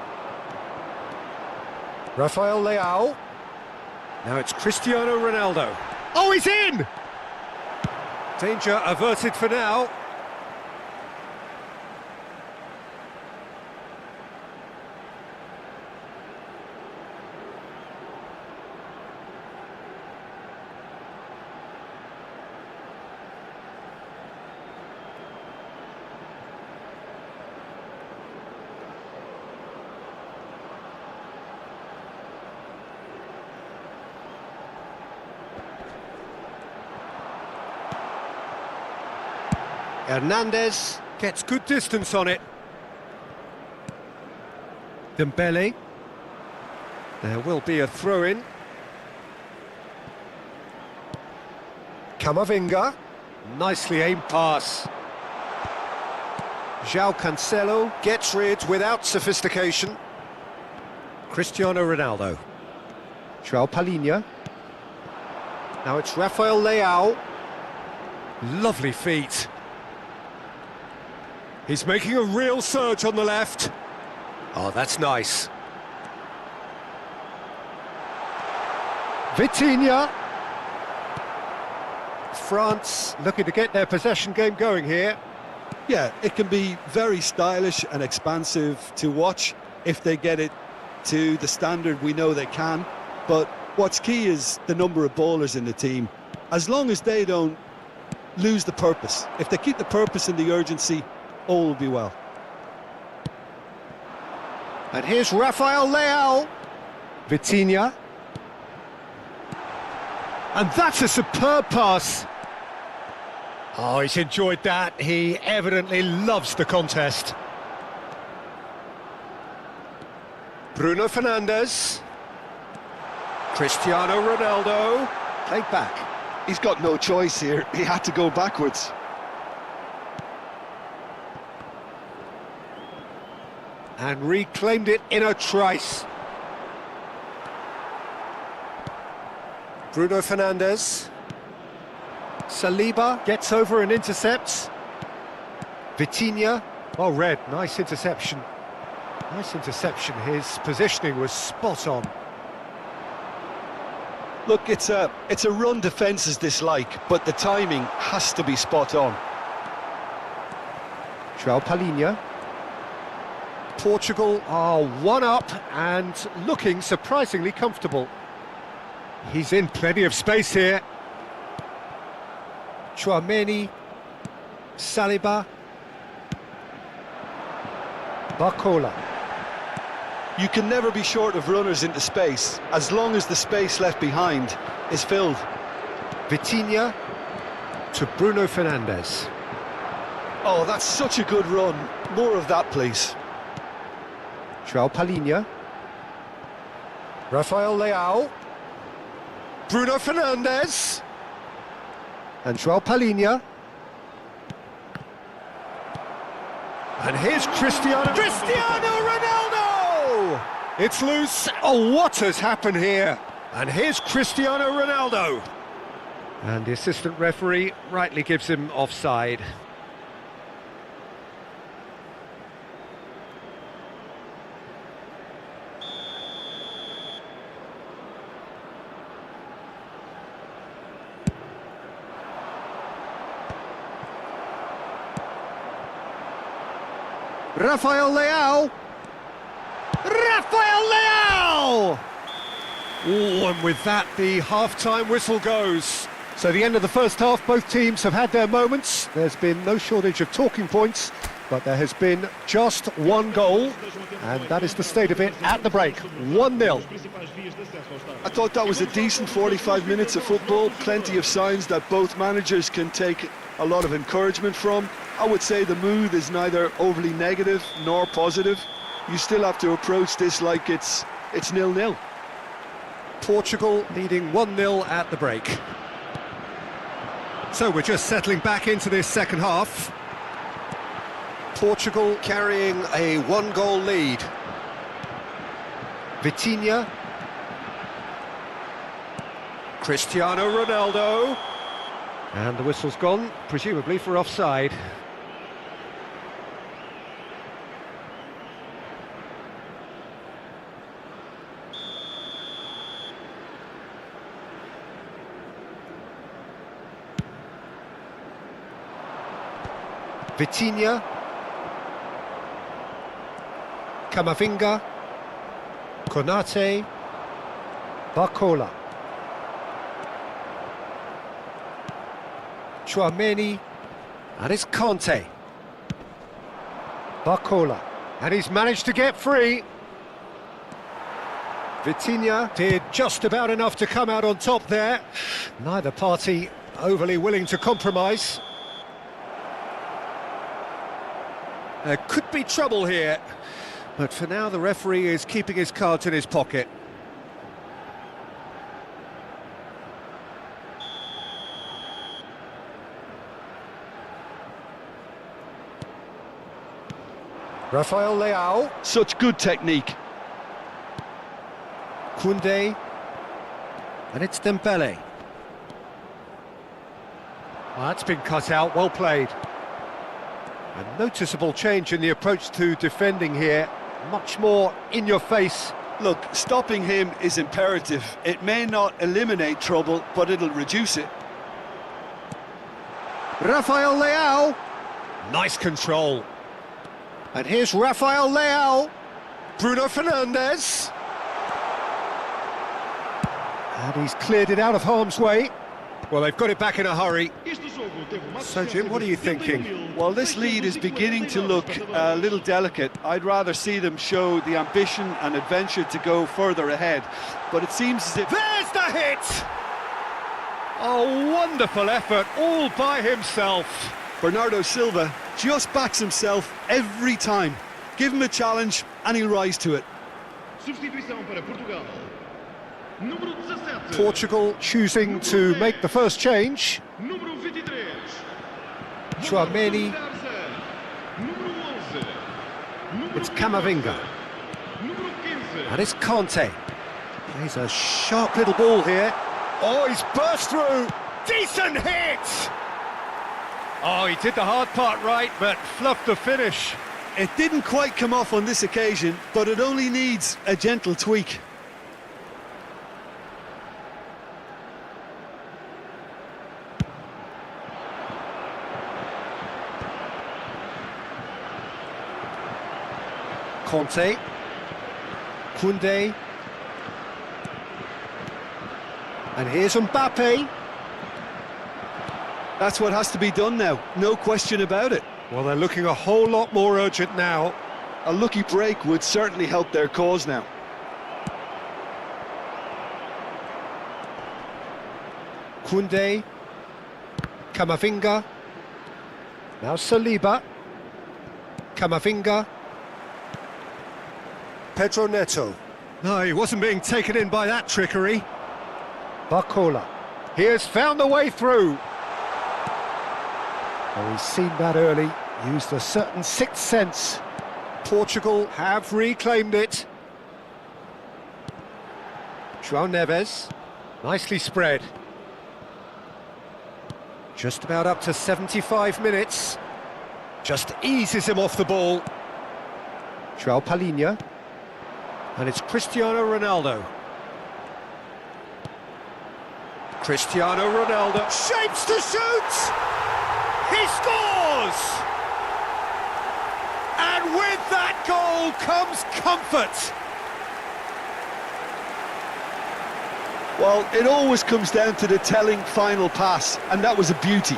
Rafael Leao. Now it's Cristiano Ronaldo. Oh, he's in! Danger averted for now. Hernandez gets good distance on it. Dembele. There will be a throw-in. Camavinga. Nicely aimed pass. João Cancelo gets rid without sophistication. Cristiano Ronaldo. João Palhinha. Now it's Rafael Leao. Lovely feet. He's making a real surge on the left. Oh, that's nice. Vitinha. France looking to get their possession game going here.
Yeah, it can be very stylish and expansive to watch if they get it to the standard we know they can. But what's key is the number of ballers in the team. As long as they don't lose the purpose, if they keep the purpose and the urgency, all will be well.
And here's Rafael Leao. Vitinha. And that's a superb pass. Oh, he's enjoyed that. He evidently loves the contest. Bruno Fernandes. Cristiano Ronaldo. Played back.
He's got no choice here. He had to go backwards.
And reclaimed it in a trice. Bruno Fernandes. Saliba gets over and intercepts. Vitinha. Oh, red, nice interception. Nice interception, his positioning was spot on.
Look, it's a run defence's dislike, but the timing has to be spot on.
João Palhinha. Portugal are one up and looking surprisingly comfortable. He's in plenty of space here. Tchouaméni. Saliba. Barcola.
You can never be short of runners into space, as long as the space left behind is filled.
Vitinha to Bruno Fernandes.
Oh, that's such a good run. More of that, please.
João Palhinha. Rafael Leao. Bruno Fernandes. And João Palhinha. And here's Cristiano Ronaldo! It's loose. Oh, what has happened here? And here's Cristiano Ronaldo. And the assistant referee rightly gives him offside. Rafael Leao! Rafael Leao! Oh, and with that, the half-time whistle goes. So the end of the first half, both teams have had their moments. There's been no shortage of talking points, but there has been just one goal, and that is the state of it at the break. 1-0.
I thought that was a decent 45 minutes of football. Plenty of signs that both managers can take a lot of encouragement from. I would say the mood is neither overly negative nor positive. You still have to approach this like it's 0-0.
Portugal leading 1-0 at the break. So we're just settling back into this second half. Portugal carrying a one-goal lead. Vitinha. Cristiano Ronaldo. And the whistle's gone, presumably for offside. Vitinha, Camavinga, Konate, Barcola, Chouameni, and it's Conte. Barcola, and he's managed to get free. Vitinha did just about enough to come out on top there. Neither party overly willing to compromise. There could be trouble here, but for now the referee is keeping his cards in his pocket. Rafael Leao.
Such good technique.
Koundé. And it's Dembele. Well, that's been cut out, well played. A noticeable change in the approach to defending here. Much more in your face.
Look, stopping him is imperative. It may not eliminate trouble, but it'll reduce it.
Rafael Leao. Nice control. And here's Rafael Leao. Bruno Fernandes. And he's cleared it out of harm's way. Well, they've got it back in a hurry. So, Jim, what are you thinking?
Well, this lead is beginning to look a little delicate. I'd rather see them show the ambition and adventure to go further ahead. But it seems as if...
There's the hit! A wonderful effort, all by himself.
Bernardo Silva just backs himself every time. Give him a challenge and he'll rise to it.
Substituição para Portugal. Número 17.
Portugal choosing to make the first change.
Número 23.
Chouameni.
Número 11.
It's Camavinga.
Número 15.
And it's Conte. Plays a sharp little ball here. Oh, he's burst through. Decent hit! Oh, he did the hard part right, but fluffed the finish.
It didn't quite come off on this occasion, but it only needs a gentle tweak.
Conte, Koundé, and here's Mbappe.
That's what has to be done now, no question about it.
Well, they're looking a whole lot more urgent now.
A lucky break would certainly help their cause now.
Koundé, Camavinga, now Saliba, Camavinga, Pedro Neto. No, he wasn't being taken in by that trickery. Barcola, he has found the way through. Oh, he's seen that early, used a certain sixth sense. Portugal have reclaimed it. João Neves, nicely spread. Just about up to 75 minutes. Just eases him off the ball. João Palhinha. And it's Cristiano Ronaldo. Cristiano Ronaldo shapes to shoot! He scores! And with that goal comes comfort.
Well, it always comes down to the telling final pass, and that was a beauty.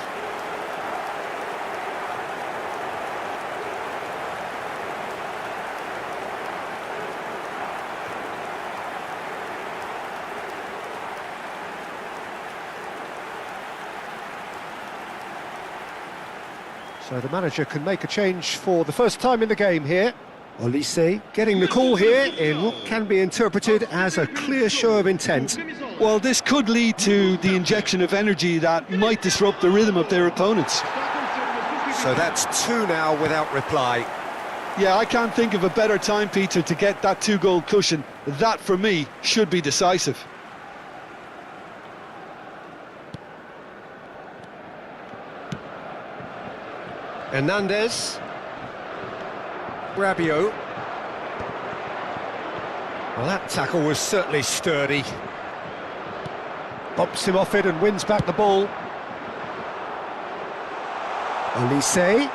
So the manager can make a change for the first time in the game here. Olise getting the call here in what can be interpreted as a clear show of intent.
Well, this could lead to the injection of energy that might disrupt the rhythm of their opponents.
So that's two now without reply.
Yeah, I can't think of a better time, Peter, to get that two-goal cushion. That, for me, should be decisive.
Hernandez. Rabiot. Well, that tackle was certainly sturdy. Bumps him off it and wins back the ball. Olise.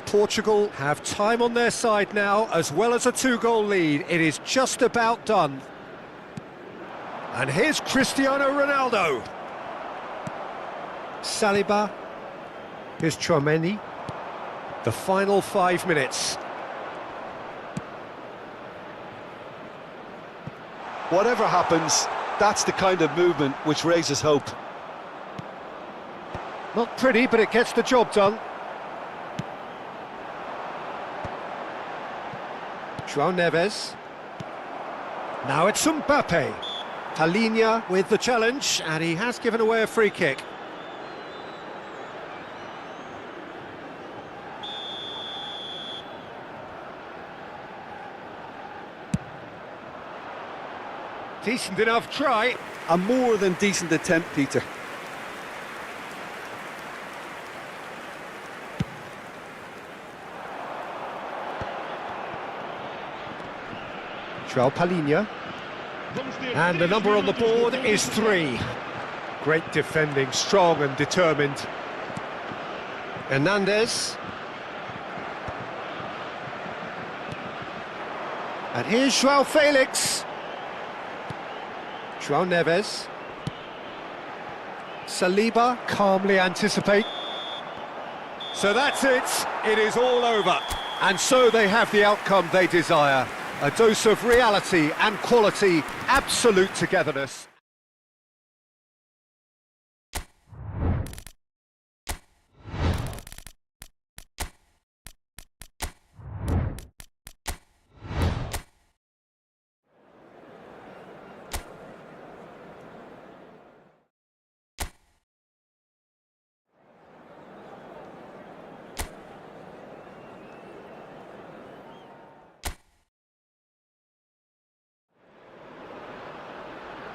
Portugal have time on their side now, as well as a 2-goal lead. It is just about done. And here's Cristiano Ronaldo. Saliba. Here's Tchouaméni. The final 5 minutes.
Whatever happens, that's the kind of movement which raises hope.
Not pretty, but it gets the job done. João Neves. Now it's Mbappe. Palhinha with the challenge, and he has given away a free kick. Decent enough try.
A more than decent attempt, Peter.
João Palhinha. And the number on the board is 3. Great defending, strong and determined. Hernandez. And here's João Felix. João Neves. Saliba calmly anticipate. So that's it. It is all over. And so they have the outcome they desire. A dose of reality and quality, absolute togetherness.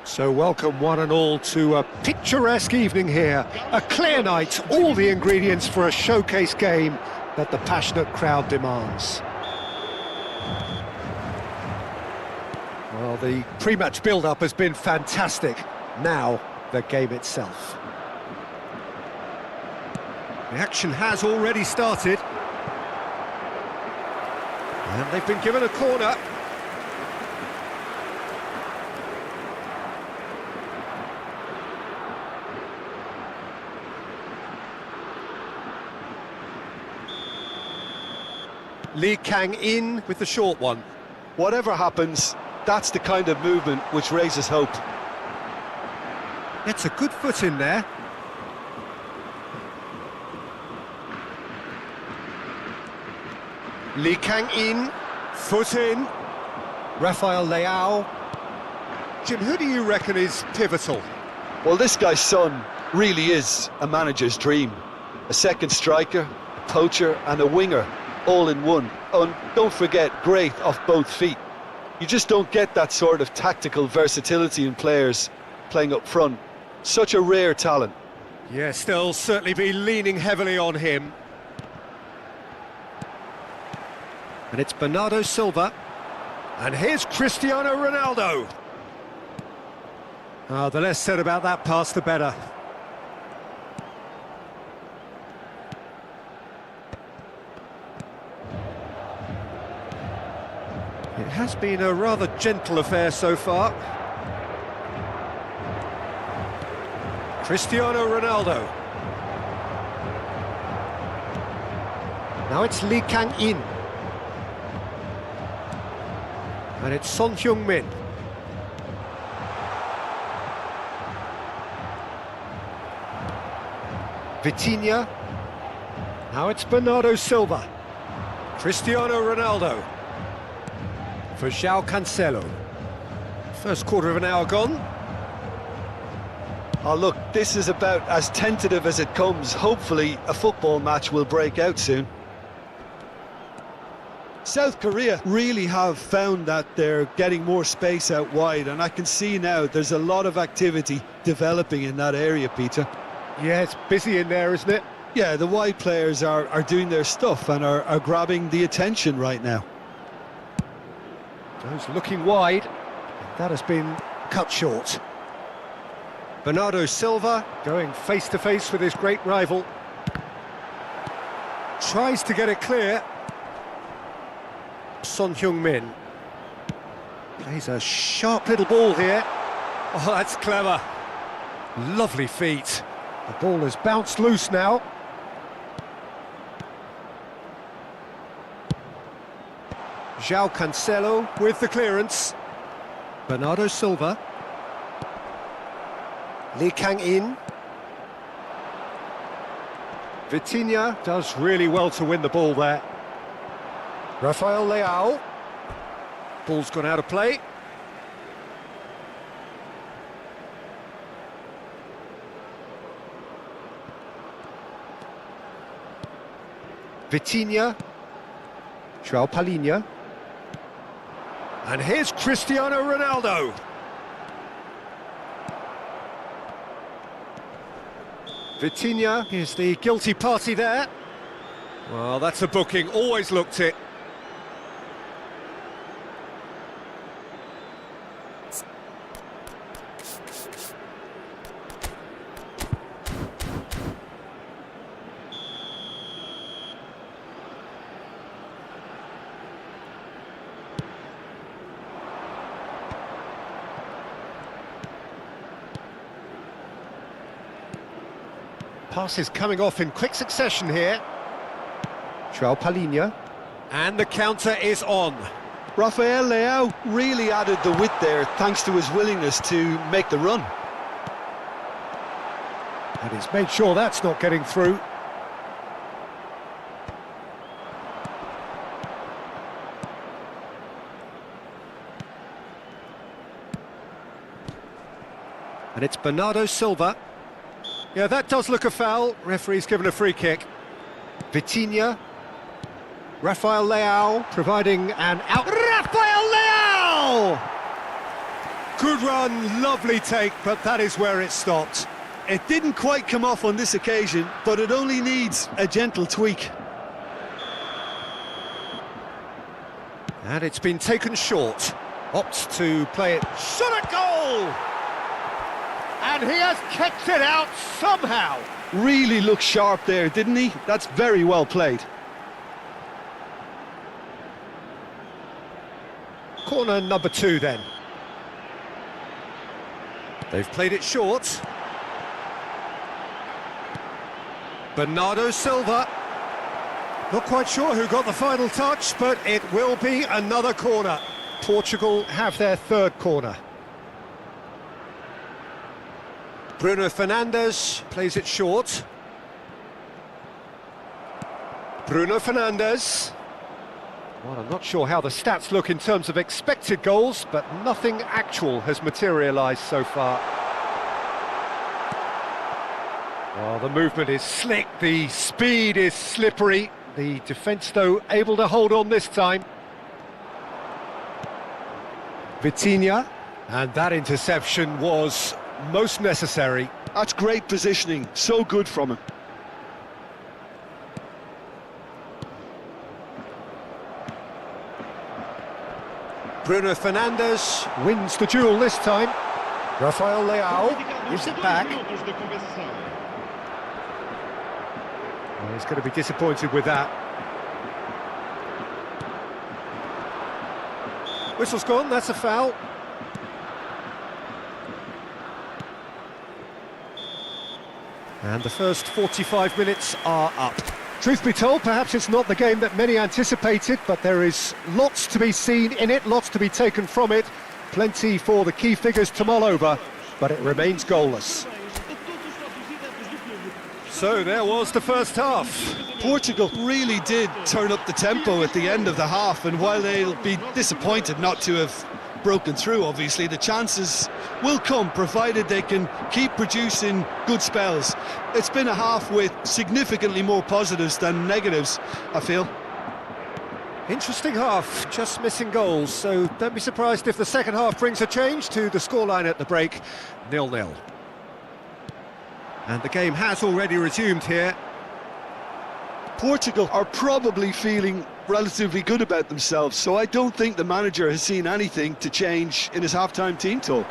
So welcome one and all to a picturesque evening here. A clear night, all the ingredients for a showcase game that the passionate crowd demands. Well, the pre-match build-up has been fantastic. Now, the game itself. The action has already started. And they've been given a corner. Lee Kang-in with the short one.
Whatever happens, that's the kind of movement which raises hope.
It's a good foot in there. Lee Kang-in, foot in. Rafael Leao. Jim, who do you reckon is pivotal?
Well, this guy's son really is a manager's dream. A second striker, a poacher and a winger, all in one. And don't forget, great off both feet. You just don't get that sort of tactical versatility in players playing up front. Such a rare talent.
Yes, they'll certainly be leaning heavily on him. And it's Bernardo Silva. And here's Cristiano Ronaldo. The less said about that pass, the better. It has been a rather gentle affair so far. Cristiano Ronaldo. Now it's Lee Kang-in. And it's Son Heung-min. Vitinha. Now it's Bernardo Silva. Cristiano Ronaldo. For João Cancelo. First quarter of an hour gone.
Oh look, this is about as tentative as it comes. Hopefully a football match will break out soon.
South Korea really have found that they're getting more space out wide, and I can see now there's a lot of activity developing in that area, Peter.
Yeah, it's busy in there, isn't it?
Yeah, the wide players are doing their stuff and are grabbing the attention right now.
Goes looking wide. That has been cut short. Bernardo Silva going face-to-face with his great rival. Tries to get it clear. Son Heung-min plays a sharp little ball here. Oh, that's clever. Lovely feet. The ball has bounced loose now. João Cancelo with the clearance. Bernardo Silva. Lee Kang-in. Vitinha does really well to win the ball there. Rafael Leao. Ball's gone out of play. Vitinha. João Palhinha. And here's Cristiano Ronaldo. Vitinha is the guilty party there. Well, that's a booking, always looked it. Passes coming off in quick succession here. João Palhinha. And the counter is on.
Rafael Leao really added the width there thanks to his willingness to make the run.
And he's made sure that's not getting through. And it's Bernardo Silva. Yeah, that does look a foul. Referee's given a free kick. Vitinha. Rafael Leao providing an out. Rafael Leao! Good run, lovely take, but that is where it stopped.
It didn't quite come off on this occasion, but it only needs a gentle tweak.
And it's been taken short. Opts to play it. Shot at goal! And he has kicked it out somehow.
Really looked sharp there, didn't he? That's very well played.
Corner number 2 then. They've played it short. Bernardo Silva. Not quite sure who got the final touch, but it will be another corner. Portugal have their third corner. Bruno Fernandes plays it short. Bruno Fernandes. Well, I'm not sure how the stats look in terms of expected goals, but nothing actual has materialised so far. Well, the movement is slick, the speed is slippery. The defence, though, able to hold on this time. Vitinha. And that interception was most necessary.
That's great positioning, so good from him.
Bruno Fernandes wins the duel this time. Rafael Leao gives it back. Well, he's going to be disappointed with that. Whistle's gone, that's a foul. And the first 45 minutes are up. Truth be told, perhaps it's not the game that many anticipated, but there is lots to be seen in it, lots to be taken from it. Plenty for the key figures to mull over, but it remains goalless. So there was the first half.
Portugal really did turn up the tempo at the end of the half, and while they'll be disappointed not to have broken through, obviously, the chances will come, provided they can keep producing good spells. It's been a half with significantly more positives than negatives, I feel.
Interesting half, just missing goals, so don't be surprised if the second half brings a change to the scoreline at the break, 0-0. And the game has already resumed here.
Portugal are probably feeling relatively good about themselves, so I don't think the manager has seen anything to change in his half-time team talk.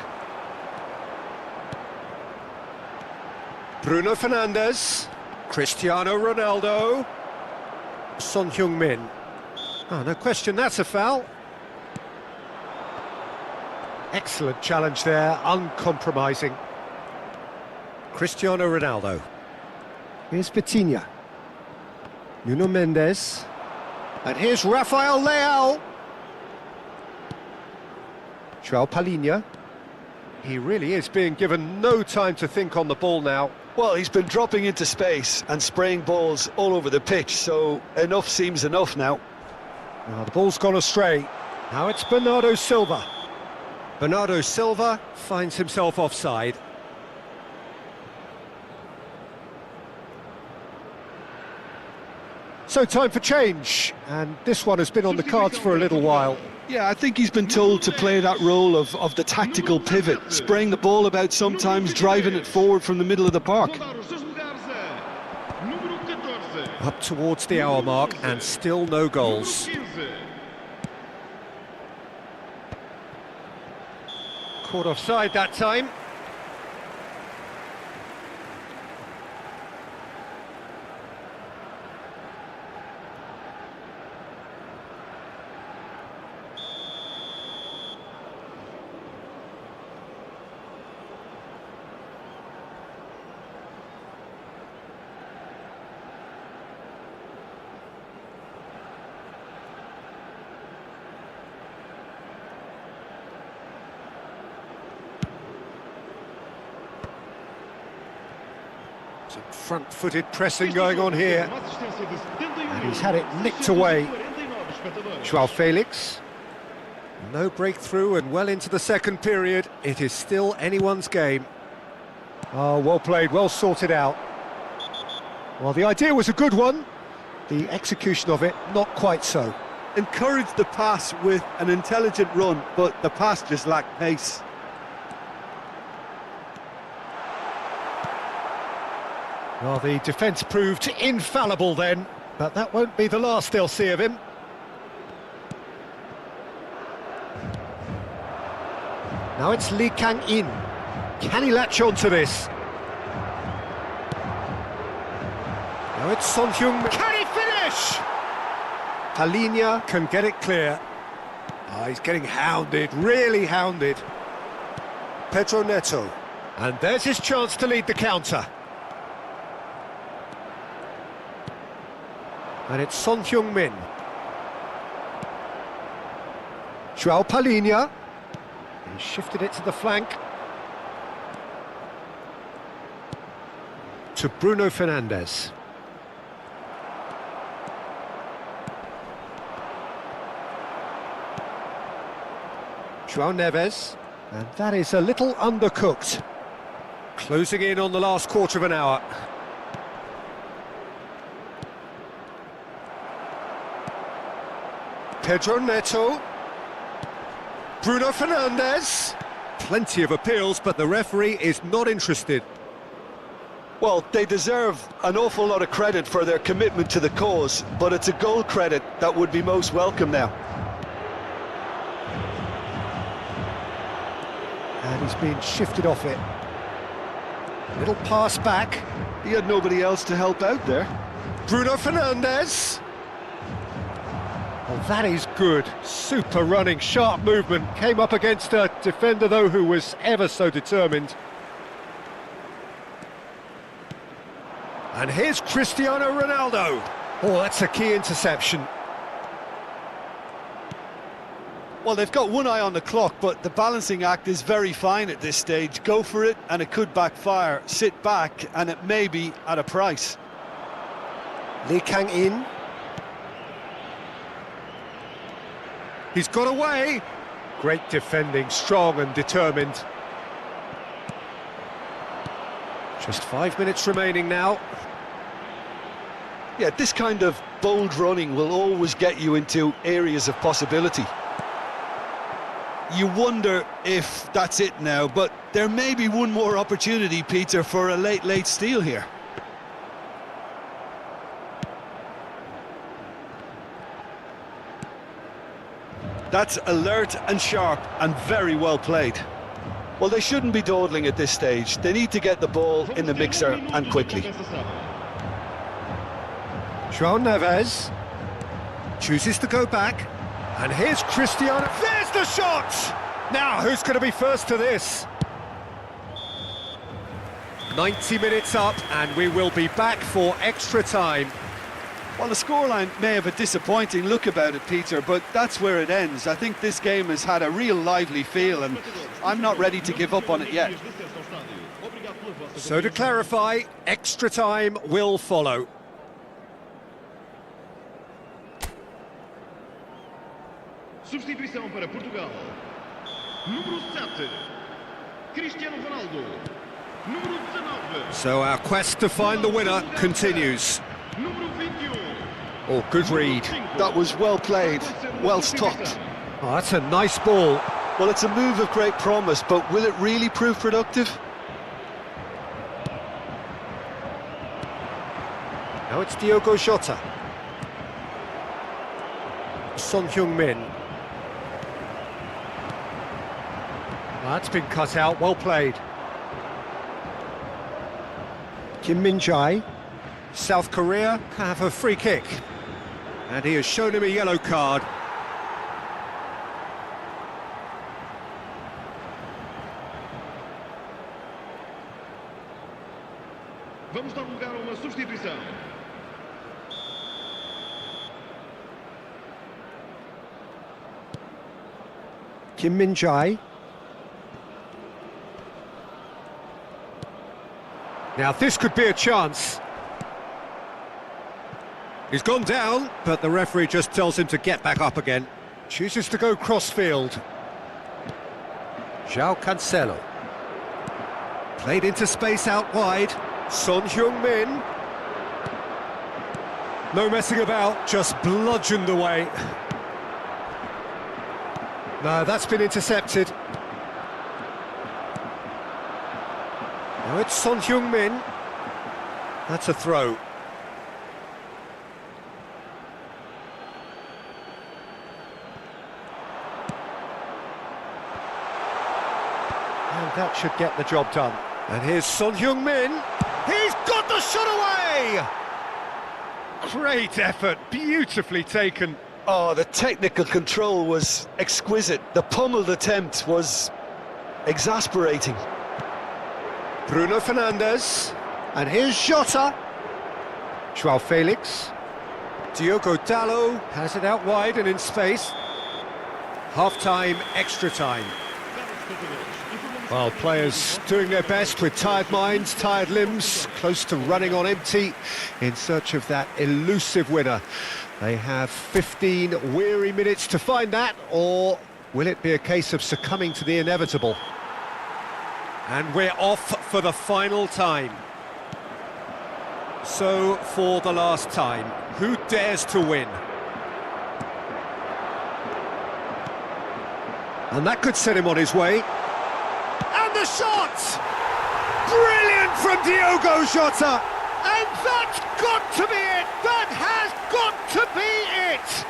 Bruno Fernandes, Cristiano Ronaldo, Son Heung-min. Oh, no question, that's a foul. Excellent challenge there, uncompromising. Cristiano Ronaldo. Here's Vitinha. Nuno Mendes. And here's Rafael Leao. João Palhinha. He really is being given no time to think on the ball now.
Well, he's been dropping into space and spraying balls all over the pitch, so enough seems enough now.
Well, the ball's gone astray. Now it's Bernardo Silva. Bernardo Silva finds himself offside. So time for change, and this one has been on the cards for a little while.
Yeah, I think he's been told to play that role of the tactical pivot, spraying the ball about sometimes, driving it forward from the middle of the park.
Up towards the hour mark, and still no goals. Caught offside that time. Some front-footed pressing going on here, and he's had it nicked away. João Felix, no breakthrough and well into the second period. It is still anyone's game. Oh, well played, well sorted out. Well, the idea was a good one, the execution of it not quite so.
Encouraged the pass with an intelligent run, but the pass just lacked pace.
Well, the defence proved infallible then, but that won't be the last they'll see of him. Now it's Lee Kang-in. Can he latch on to this? Now it's Son Heung-min. Can he finish? Palhinha can get it clear. Oh, he's getting hounded, really hounded. Pedro Neto. And there's his chance to lead the counter. And it's Son Heung-min. João Palhinha. He shifted it to the flank. To Bruno Fernandes. João Neves. And that is a little undercooked. Closing in on the last quarter of an hour. Pedro Neto. Bruno Fernandes. Plenty of appeals, but the referee is not interested.
Well, they deserve an awful lot of credit for their commitment to the cause, but it's a goal credit that would be most welcome now.
And he's been shifted off it. Little pass back.
He had nobody else to help out there.
Bruno Fernandes. Oh, that is good. Super running, sharp movement. Came up against a defender, though, who was ever so determined. And here's Cristiano Ronaldo. Oh, that's a key interception.
Well, they've got one eye on the clock, but the balancing act is very fine at this stage. Go for it, and it could backfire. Sit back, and it may be at a price.
Lee Kang-in. He's got away. Great defending, strong and determined. Just 5 minutes remaining now.
Yeah, this kind of bold running will always get you into areas of possibility. You wonder if that's it now, but there may be one more opportunity, Peter, for a late steal here. That's alert and sharp and very well played. Well, they shouldn't be dawdling at this stage. They need to get the ball in the mixer and quickly.
João Neves chooses to go back, and here's Cristiano. There's the shot! Now, who's going to be first to this? 90 minutes up, and we will be back for extra time.
Well, the scoreline may have a disappointing look about it, Peter, but that's where it ends. I think this game has had a real lively feel, and I'm not ready to give up on it yet.
So to clarify, extra time will follow.
Substituição para Portugal. Número 7, Cristiano Ronaldo. Número 19.
So our quest to find the winner continues.
Número 21.
Oh, good read.
That was well played, well stopped.
Oh, that's a nice ball.
Well, it's a move of great promise, but will it really prove productive?
Now it's Diogo Jota. Son Heung-min. That's been cut out, well played. Kim Min-jae. South Korea have a free kick. And he has shown him a yellow card.
Vamos dar lugar a uma substituição.
Kim Min-jae. Now this could be a chance. He's gone down, but the referee just tells him to get back up again. Chooses to go cross-field. João Cancelo. Played into space out wide. Son Heung-min. No messing about, just bludgeoned away. No, that's been intercepted. Now it's Son Heung-min. That's a throw. And that should get the job done. And here's Son Heung-min. He's got the shot away! Great effort, beautifully taken.
Oh, the technical control was exquisite. The pummeled attempt was exasperating.
Bruno Fernandes. And here's Jota. João Felix. Diogo Dalot has it out wide and in space. Half-time, extra time. Well, players doing their best with tired minds, tired limbs, close to running on empty in search of that elusive winner. They have 15 weary minutes to find that, or will it be a case of succumbing to the inevitable? And we're off for the final time. So, for the last time, who dares to win? And that could set him on his way. And the shot! Brilliant from Diogo Jota! And that's got to be it! That has got to be it!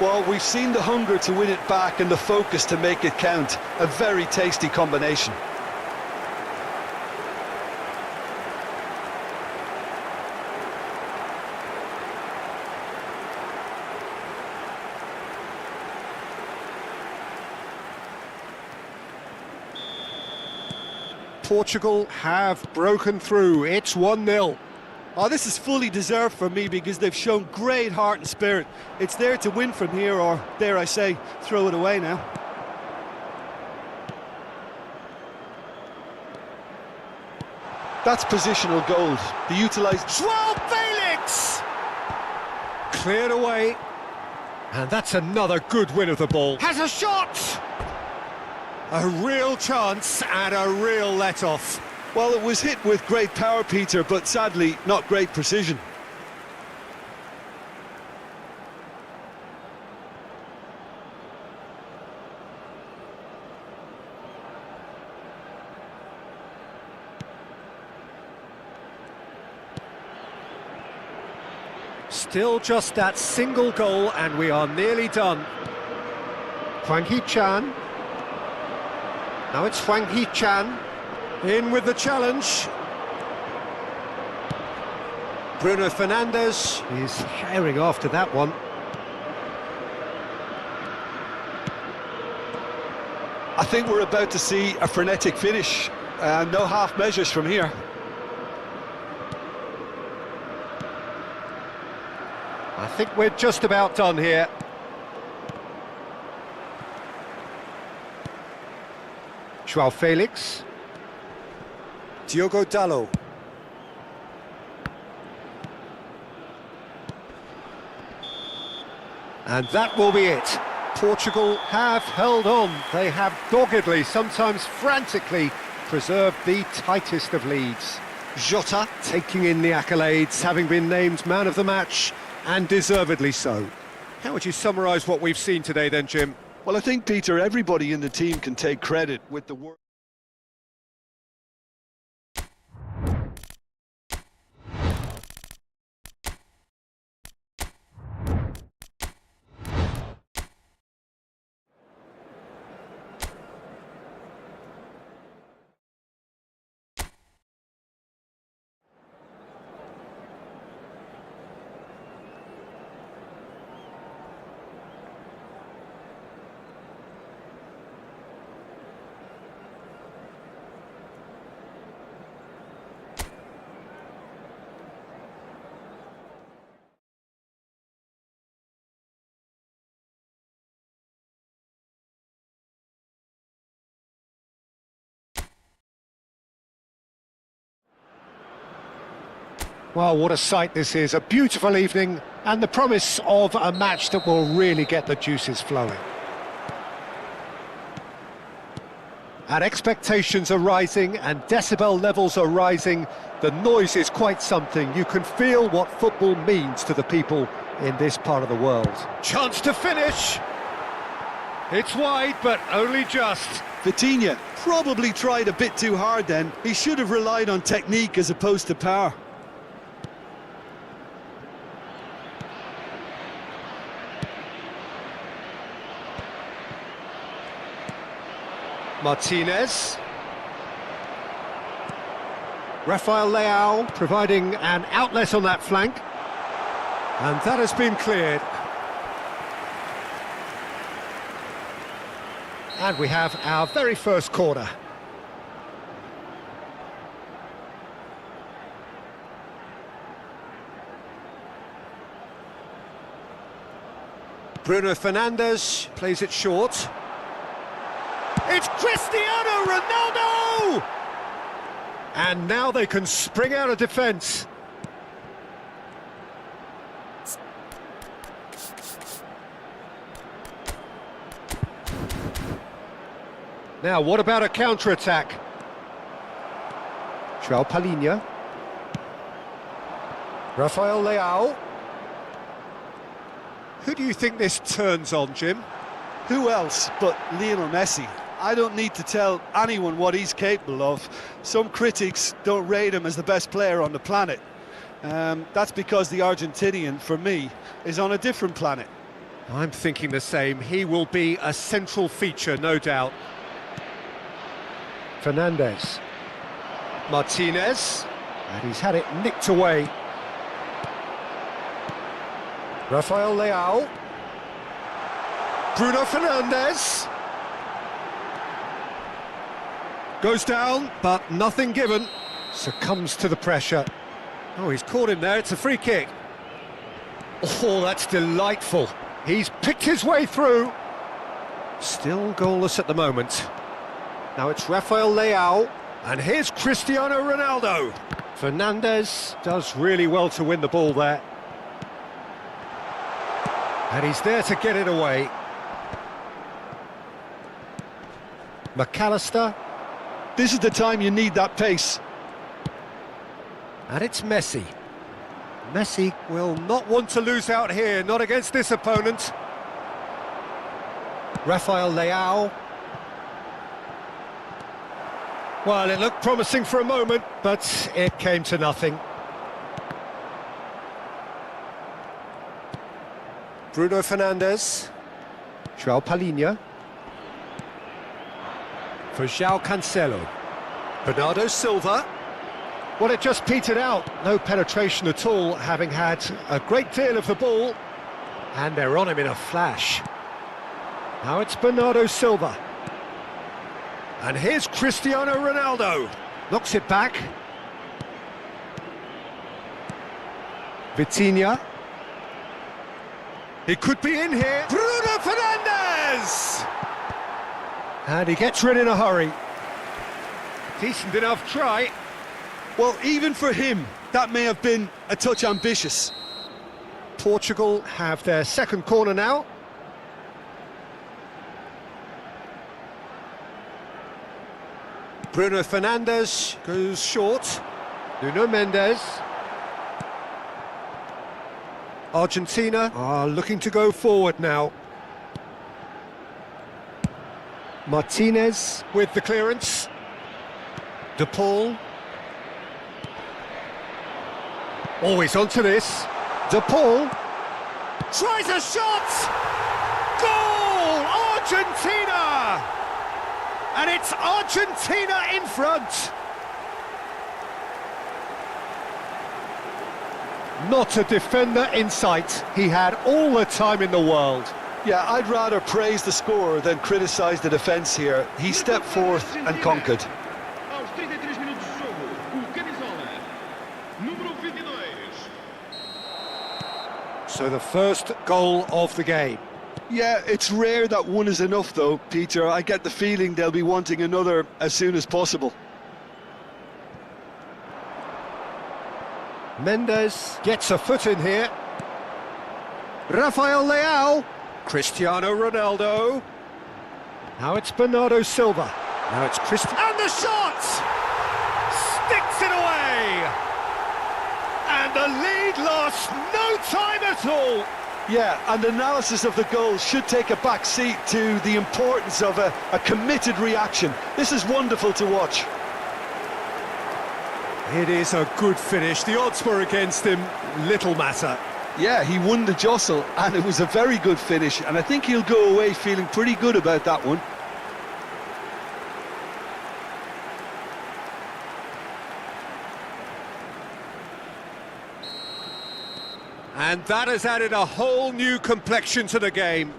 Well, we've seen the hunger to win it back and the focus to make it count. A very tasty combination.
Portugal have broken through. It's 1-0.
Oh, this is fully deserved for me because they've shown great heart and spirit. It's there to win from here, or dare I say, throw it away now.
That's positional gold. The utilised...
João Felix! Cleared away. And that's another good win of the ball. Has a shot! A real chance and a real let-off.
Well, it was hit with great power, Peter, but sadly not great precision.
Still just that single goal and we are nearly done. Hwang Hee-chan. Now it's Hwang Hee-chan in with the challenge. Bruno Fernandes is herring after that one.
I think we're about to see a frenetic finish. No half measures from here.
I think we're just about done here. Joao Felix. Diogo Dalot. And that will be it. Portugal have held on. They have doggedly, sometimes frantically, preserved the tightest of leads. Jota taking in the accolades, having been named man of the match, and deservedly so. How would you summarise what we've seen today then, Jim?
Well, I think, Peter, everybody in the team can take credit with the work.
Well, what a sight this is. A beautiful evening and the promise of a match that will really get the juices flowing. And expectations are rising and decibel levels are rising. The noise is quite something. You can feel what football means to the people in this part of the world. Chance to finish. It's wide, but only just.
Vitinha probably tried a bit too hard then. He should have relied on technique as opposed to power.
Martinez. Rafael Leao providing an outlet on that flank. And that has been cleared. And we have our very first corner. Bruno Fernandes plays it short. It's Cristiano Ronaldo! And now they can spring out of defence. Now, what about a counter-attack? João Palhinha. Rafael Leao. Who do you think this turns on, Jim?
Who else but Lionel Messi? I don't need to tell anyone what he's capable of. Some critics don't rate him as the best player on the planet. That's because the Argentinian, for me, is on a different planet.
I'm thinking the same. He will be a central feature, no doubt. Fernandes. Martinez. And he's had it nicked away. Rafael Leao. Bruno Fernandes. Goes down, but nothing given. Succumbs to the pressure. Oh, he's caught him there. It's a free kick. Oh, that's delightful. He's picked his way through. Still goalless at the moment. Now it's Rafael Leao. And here's Cristiano Ronaldo. Fernandes does really well to win the ball there. And he's there to get it away. McAllister.
This is the time you need that pace.
And it's Messi. Messi will not want to lose out here, not against this opponent. Rafael Leao. Well, it looked promising for a moment, but it came to nothing. Bruno Fernandes. João Palhinha. For João Cancelo. Bernardo Silva. Well, it just petered out. No penetration at all, having had a great deal of the ball. And they're on him in a flash. Now it's Bernardo Silva. And here's Cristiano Ronaldo. Knocks it back. Vitinha. He could be in here. Bruno Fernandes! And he gets rid in a hurry. Decent enough try.
Well, even for him, that may have been a touch ambitious.
Portugal have their second corner now. Bruno Fernandes goes short. Nuno Mendes. Argentina are looking to go forward now. Martinez with the clearance. De Paul. Always onto this. De Paul tries a shot! Goal! Argentina! And it's Argentina in front! Not a defender in sight. He had all the time in the world.
Yeah, I'd rather praise the scorer than criticise the defence here. He stepped forth and conquered.
Aos 33 minutos de jogo, o camisola número 22.
So the first goal of the game.
Yeah, it's rare that one is enough though, Peter. I get the feeling they'll be wanting another as soon as possible.
Mendes gets a foot in here. Rafael Leao. Cristiano Ronaldo. Now it's Bernardo Silva. Now it's Cristiano. And the shot! Sticks it away! And the lead lost no time at all.
Yeah, and analysis of the goal should take a back seat to the importance of a committed reaction. This is wonderful to watch.
It is a good finish. The odds were against him. Little matter.
Yeah, he won the jostle, and it was a very good finish, and I think he'll go away feeling pretty good about that one.
And that has added a whole new complexion to the game.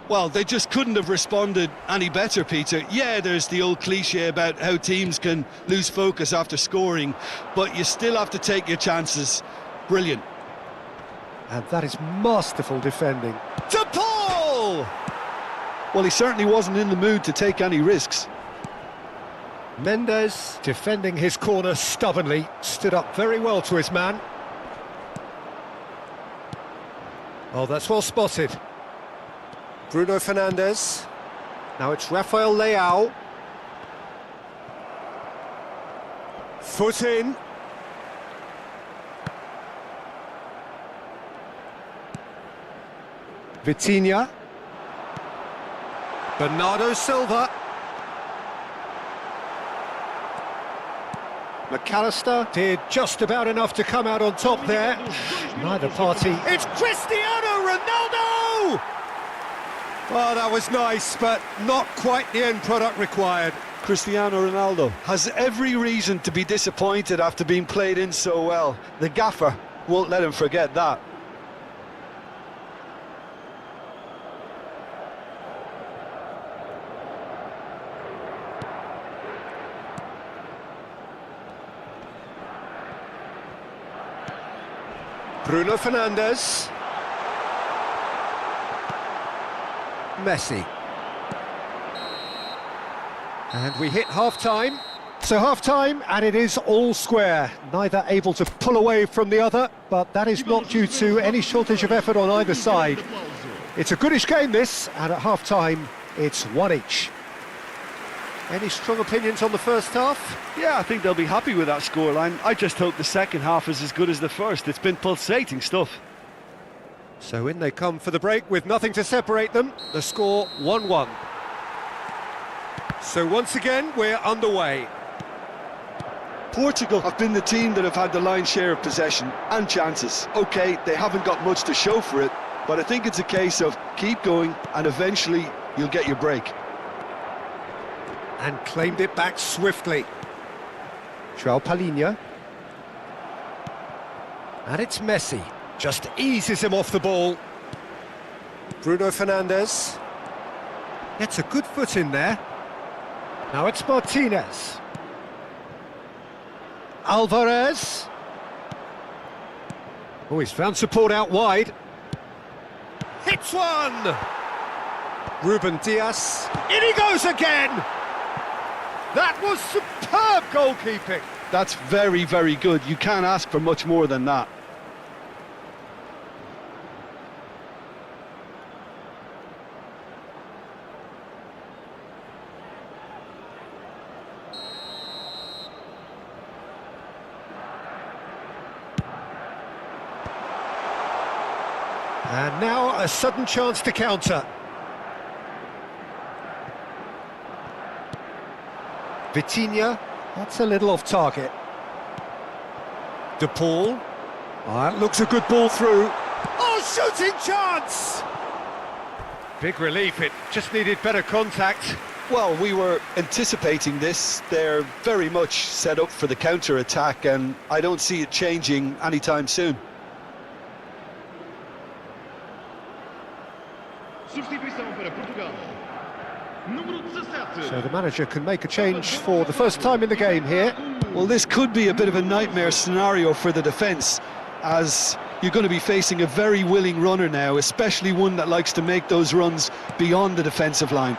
Well, they just couldn't have responded any better, Peter. Yeah, there's the old cliche about how teams can lose focus after scoring, but you still have to take your chances. Brilliant.
And that is masterful defending. De Paul!
Well, he certainly wasn't in the mood to take any risks.
Mendes defending his corner stubbornly, stood up very well to his man. Oh, that's well spotted. Bruno Fernandes. Now it's Rafael Leao. Foot in. Vitinha. Bernardo Silva. McAllister did just about enough to come out on top there. Neither party. It's Cristiano Ronaldo! Oh, that was nice, but not quite the end product required.
Cristiano Ronaldo has every reason to be disappointed after being played in so well. The gaffer won't let him forget that.
Bruno Fernandes. Messi. And we hit half-time. So half-time, and it is all square. Neither able to pull away from the other, but that is not due to any shortage of effort on either side. It's a goodish game, this, and at half-time, it's one each. Any strong opinions on the first half?
Yeah, I think they'll be happy with that scoreline. I just hope the second half is as good as the first. It's been pulsating stuff.
So in they come for the break with nothing to separate them. The score 1-1. So once again, we're underway.
Portugal have been the team that have had the lion's share of possession and chances. OK, they haven't got much to show for it, but I think it's a case of keep going and eventually you'll get your break.
And claimed it back swiftly. João Palhinha. And it's Messi. Just eases him off the ball. Bruno Fernandes. Gets a good foot in there. Now it's Martinez. Alvarez. Oh, he's found support out wide. Hits one! Ruben Dias. In he goes again! That was superb goalkeeping.
That's very, very good. You can't ask for much more than that.
And now a sudden chance to counter. Vitinha, that's a little off target. De Paul. Oh, that looks a good ball through. Oh, shooting chance! Big relief, it just needed better contact.
Well, we were anticipating this. They're very much set up for the counter-attack, and I don't see it changing anytime soon.
Substituição para Portugal. Número 17.
So the manager can make a change for the first time in the game here.
Well, this could be a bit of a nightmare scenario for the defence, as you're going to be facing a very willing runner now, especially one that likes to make those runs beyond the defensive line.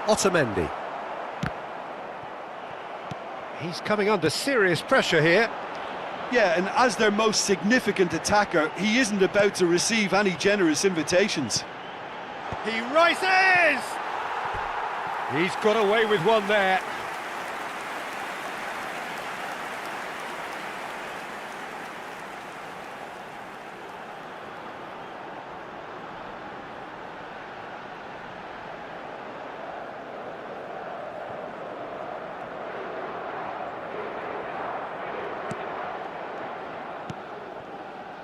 Otamendi. He's coming under serious pressure here.
Yeah, and as their most significant attacker, he isn't about to receive any generous invitations.
He rises! He's got away with one there.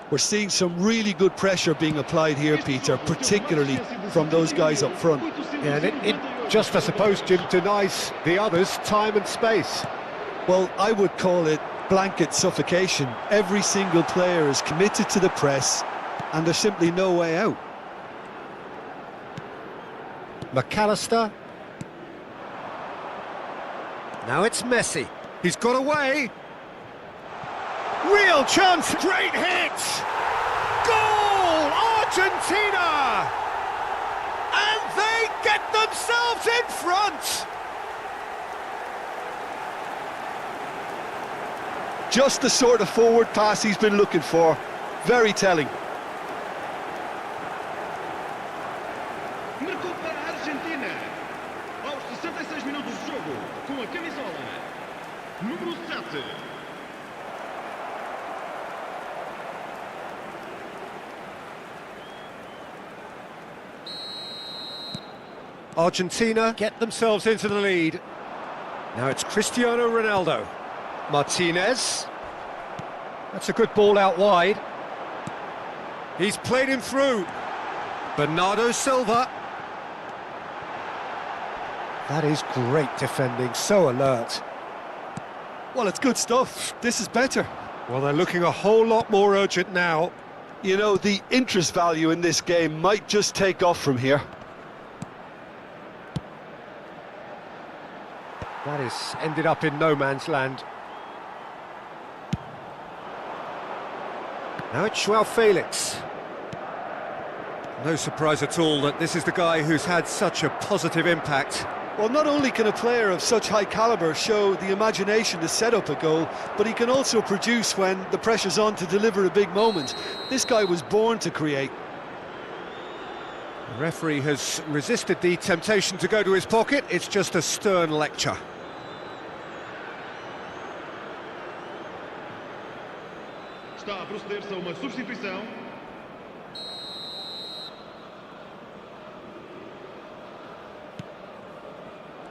We're seeing some really good pressure being applied here, Peter, particularly from those guys up front.
Yeah, and it just, I suppose, Jim, denies the others time and space.
Well, I would call it blanket suffocation. Every single player is committed to the press, and there's simply no way out.
McAllister. Now it's Messi. He's got away. Real chance, great hit! Goal! Argentina! And they get themselves in front!
Just the sort of forward pass he's been looking for. Very telling.
Marcou para a Argentina. Aos 66 minutos de jogo, com a camisola número 7.
Argentina get themselves into the lead. Now it's Cristiano Ronaldo. Martinez. That's a good ball out wide. He's played him through. Bernardo Silva. That is great defending, so alert.
Well, it's good stuff. This is better.
Well, they're looking a whole lot more urgent now.
You know, the interest value in this game might just take off from here.
That has ended up in no man's land. Now it's João Felix. No surprise at all that this is the guy who's had such a positive impact.
Well, not only can a player of such high calibre show the imagination to set up a goal, but he can also produce when the pressure's on to deliver a big moment. This guy was born to create.
The referee has resisted the temptation to go to his pocket. It's just a stern lecture.
Está a proceder-se a uma substituição.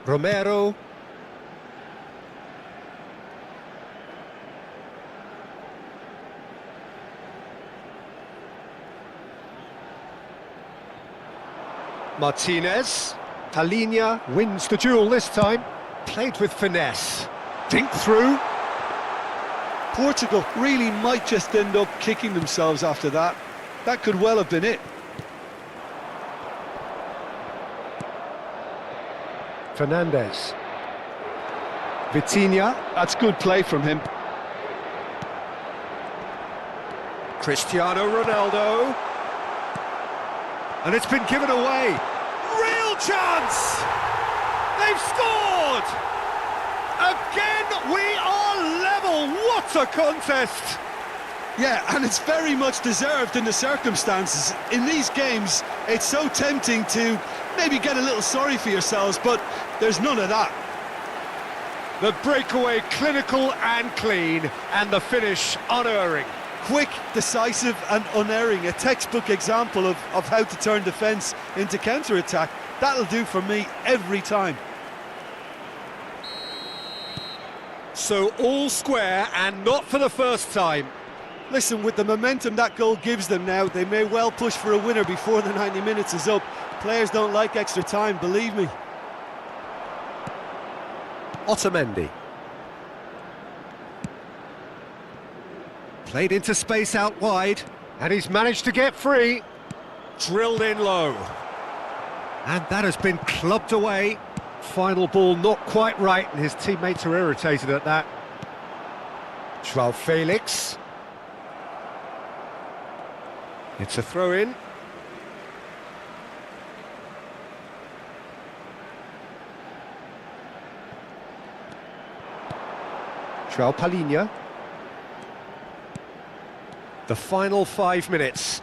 Romero. Martinez. Palhinha wins the duel this time. Played with finesse. Dink through.
Portugal really might just end up kicking themselves after that. That could well have been it.
Fernandes. Vitinha.
That's good play from him.
Cristiano Ronaldo. And it's been given away. Real chance! They've scored! Again, we are level. What a contest!
Yeah, and it's very much deserved in the circumstances. In these games, it's so tempting to maybe get a little sorry for yourselves, but there's none of that.
The breakaway clinical and clean, and the finish unerring.
Quick, decisive and unerring. A textbook example of how to turn defence into counter-attack. That'll do for me every time.
So all square, and not for the first time.
Listen, with the momentum that goal gives them now, they may well push for a winner before the 90 minutes is up. Players don't like extra time, believe me.
Otamendi. Played into space out wide, and he's managed to get free. Drilled in low. And that has been clubbed away. Final ball not quite right, and his teammates are irritated at that. João Felix. It's a throw-in. João Palhinha. The final 5 minutes.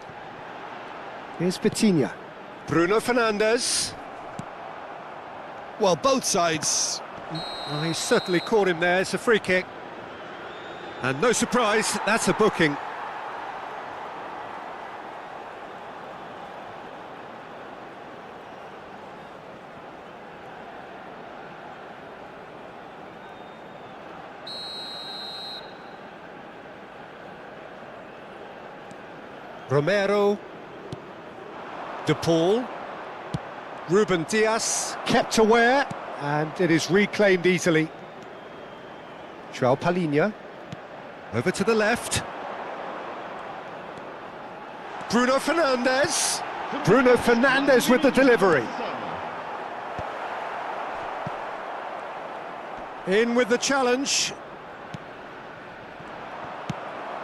Here's Vitinha. Bruno Fernandes.
Well, both sides.
Oh, he certainly caught him there. It's a free kick. And no surprise, that's a booking. Romero. De Paul. Ruben Dias kept aware, and it is reclaimed easily. João Palhinha. Over to the left. Bruno Fernandes. Bruno Fernandes with the delivery. In with the challenge.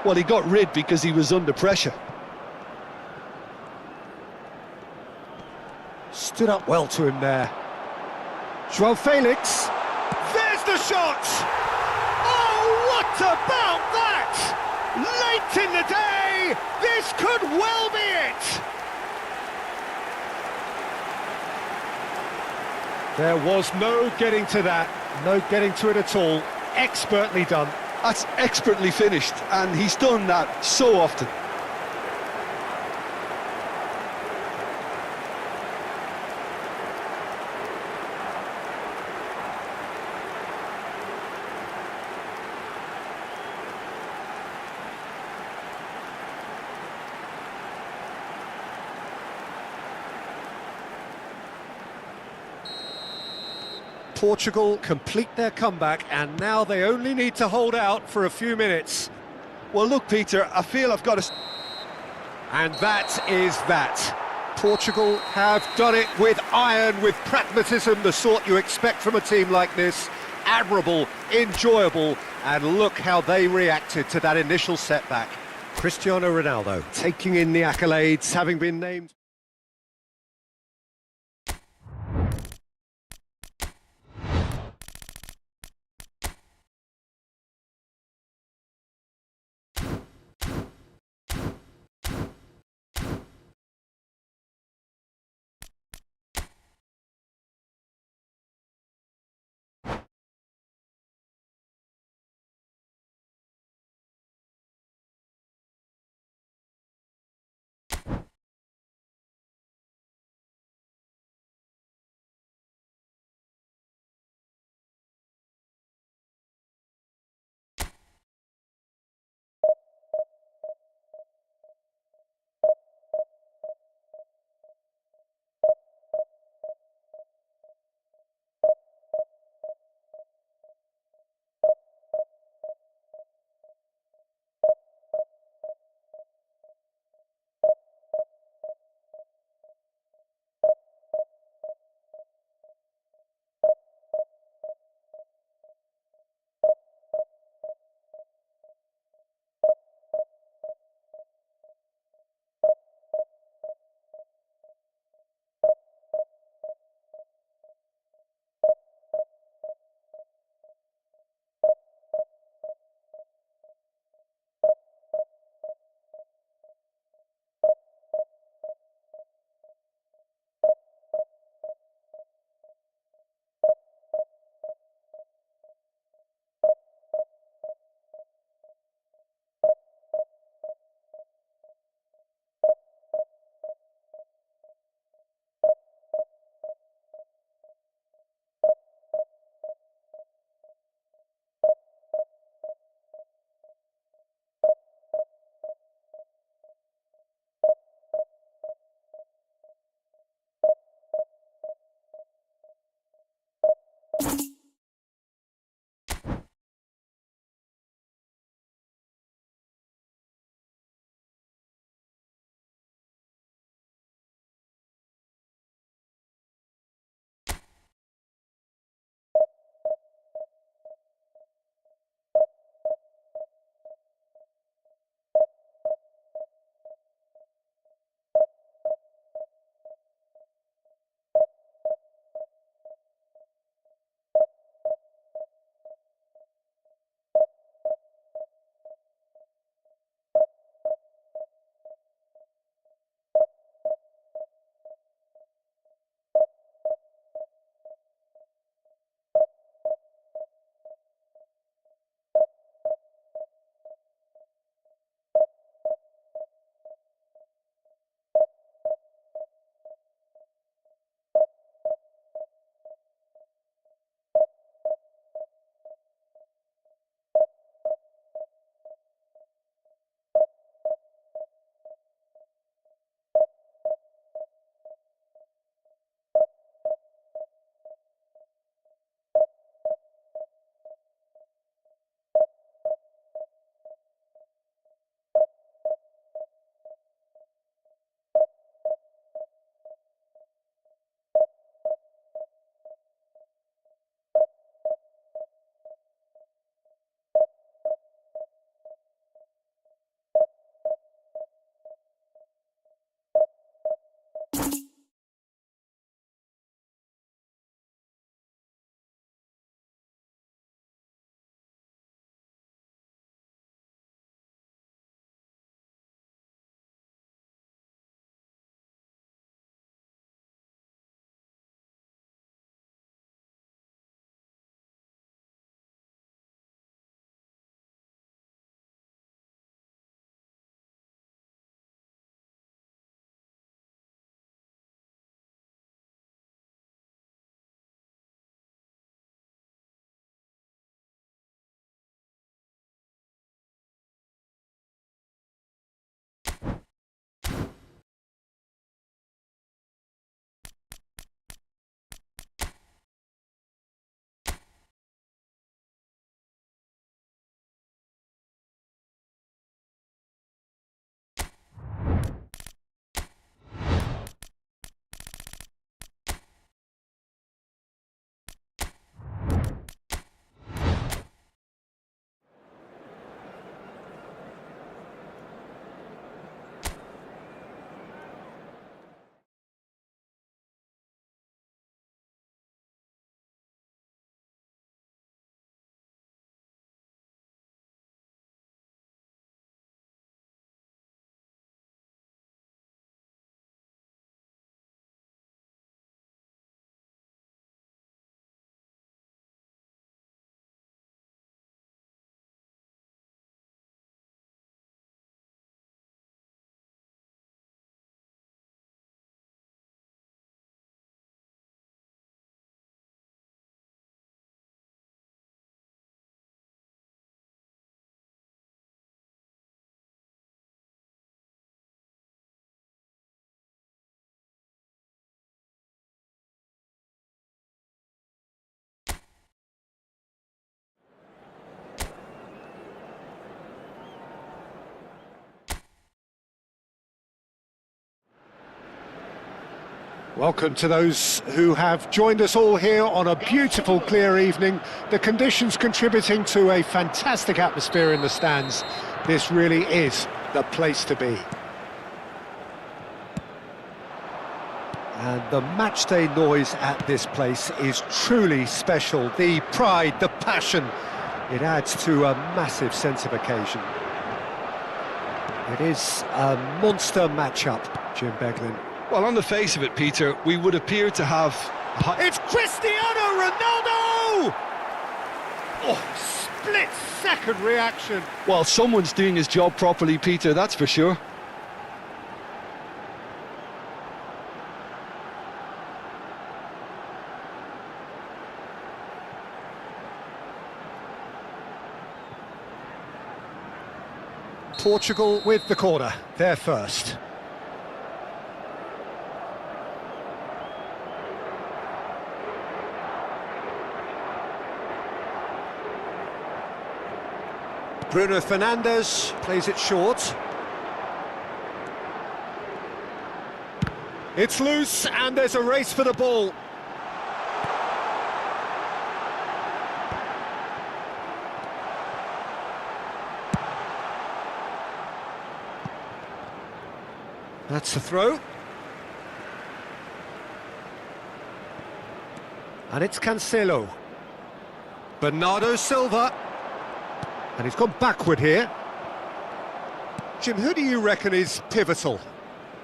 Well, he got rid because he was under pressure.
Stood up well to him there. João Felix. There's the shot! Oh, what about that? Late in the day, this could well be it! There was no getting to that, no getting to it at all. Expertly done.
That's expertly finished, and he's done that so often.
Portugal complete their comeback, and now they only need to hold out for a few minutes.
Well, look, Peter, I feel I've got to...
And that is that. Portugal have done it with iron, with pragmatism, the sort you expect from a team like this. Admirable, enjoyable, and look how they reacted to that initial setback. Cristiano Ronaldo taking in the accolades, having been named Welcome to those who have joined us all here on a beautiful, clear evening. The conditions contributing to a fantastic atmosphere in the stands. This really is the place to be. And the matchday noise at this place is truly special. The pride, the passion, it adds to a massive sense of occasion. It is a monster matchup, Jim Beglin.
Well, on the face of it, Peter, we would appear to have...
It's Cristiano Ronaldo! Oh, split-second reaction.
Well, someone's doing his job properly, Peter, that's for sure.
Portugal with the corner, they're first. Bruno Fernandes plays it short. It's loose and there's a race for the ball. That's the throw. And it's Cancelo. Bernardo Silva. And he's gone backward here. Jim, who do you reckon is pivotal?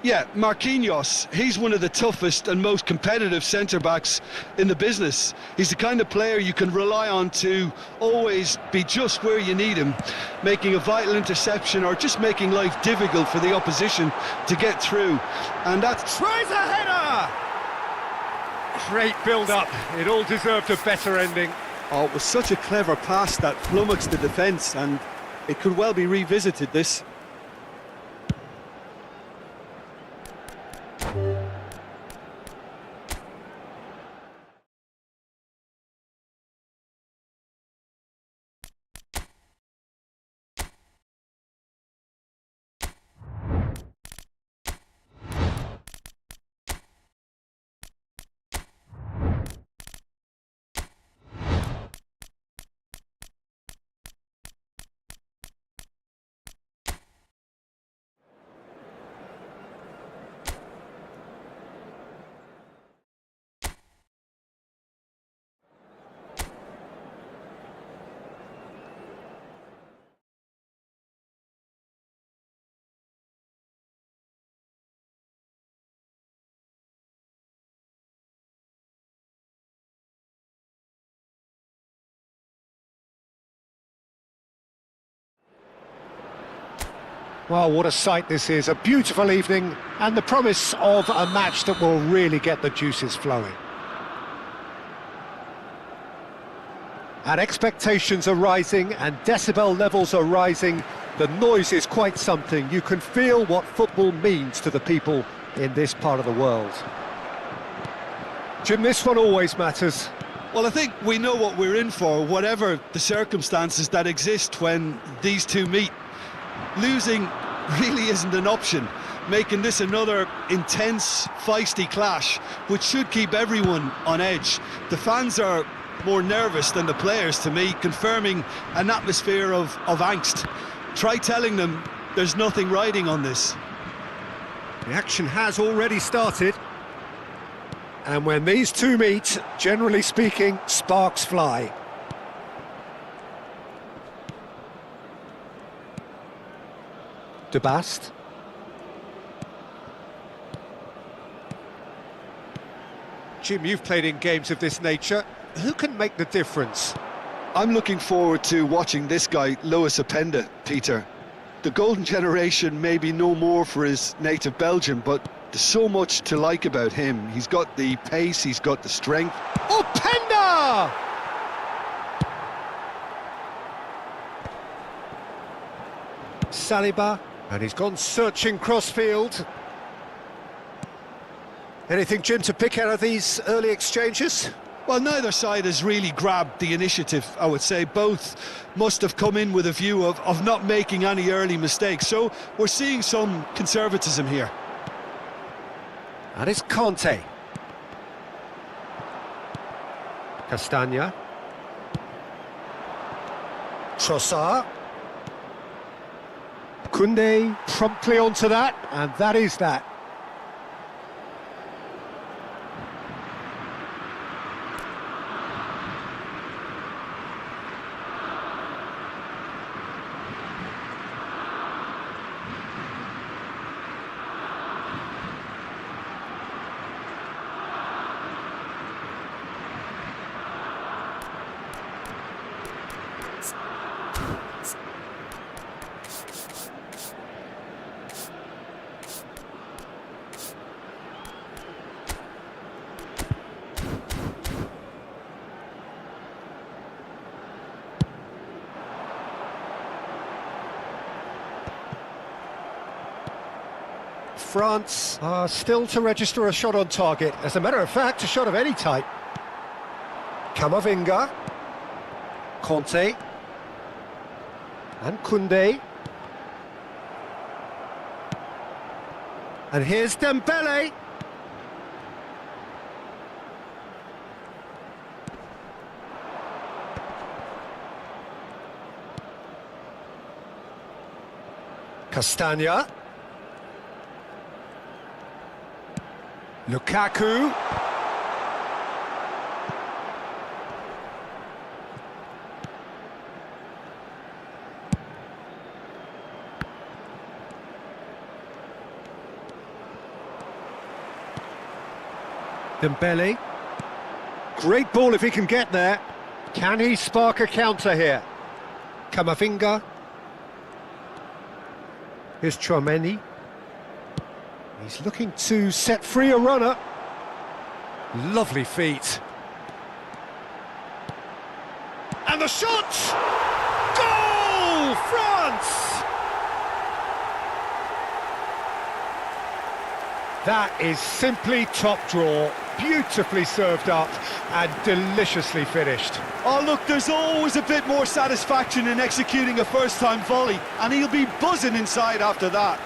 Yeah, Marquinhos, he's one of the toughest and most competitive centre-backs in the business. He's the kind of player you can rely on to always be just where you need him, making a vital interception or just making life difficult for the opposition to get through. And that's...
Tries a header! Great build-up. It all deserved a better ending.
Oh, it was such a clever pass that flummoxed the defence, and it could well be revisited, this.
Well, what a sight this is, a beautiful evening and the promise of a match that will really get the juices flowing. And expectations are rising and decibel levels are rising. The noise is quite something. You can feel what football means to the people in this part of the world. Jim, this one always matters.
Well, I think we know what we're in for, whatever the circumstances that exist when these two meet. Losing really isn't an option, making this another intense, feisty clash, which should keep everyone on edge. The fans are more nervous than the players, to me, confirming an atmosphere of angst. Try telling them there's nothing riding on this.
The action has already started. And when these two meet, generally speaking, sparks fly. De Bast. Jim, you've played in games of this nature. Who can make the difference?
I'm looking forward to watching this guy, Lois Openda, Peter. The golden generation may be no more for his native Belgium, but there's so much to like about him. He's got the pace, he's got the strength.
Openda! Saliba. And he's gone searching crossfield. Anything, Jim, to pick out of these early exchanges?
Well, neither side has really grabbed the initiative, I would say. Both must have come in with a view of not making any early mistakes. So we're seeing some conservatism here.
And it's Conte. Castagna. Trossard. Koundé promptly onto that, and that is that. France are still to register a shot on target. As a matter of fact, a shot of any type. Camavinga. Conte. And Koundé. And here's Dembele. Castagna. Lukaku. Dembele. Great ball if he can get there. Can he spark a counter here? Camavinga. Here's Tchouaméni. He's looking to set free a runner. Lovely feet. And the shot! Goal! France! That is simply top draw. Beautifully served up and deliciously finished.
Oh look, there's always a bit more satisfaction in executing a first-time volley, and he'll be buzzing inside after that.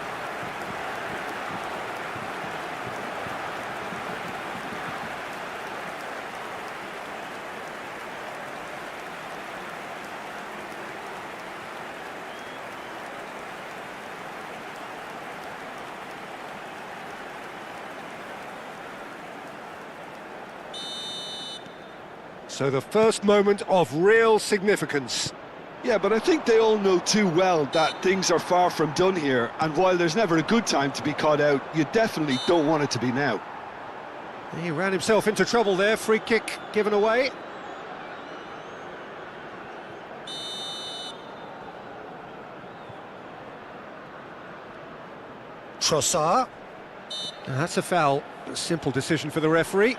So the first moment of real significance.
Yeah, but I think they all know too well that things are far from done here, and while there's never a good time to be caught out, you definitely don't want it to be now.
He ran himself into trouble there, free kick given away. Trossard. That's a foul, a simple decision for the referee.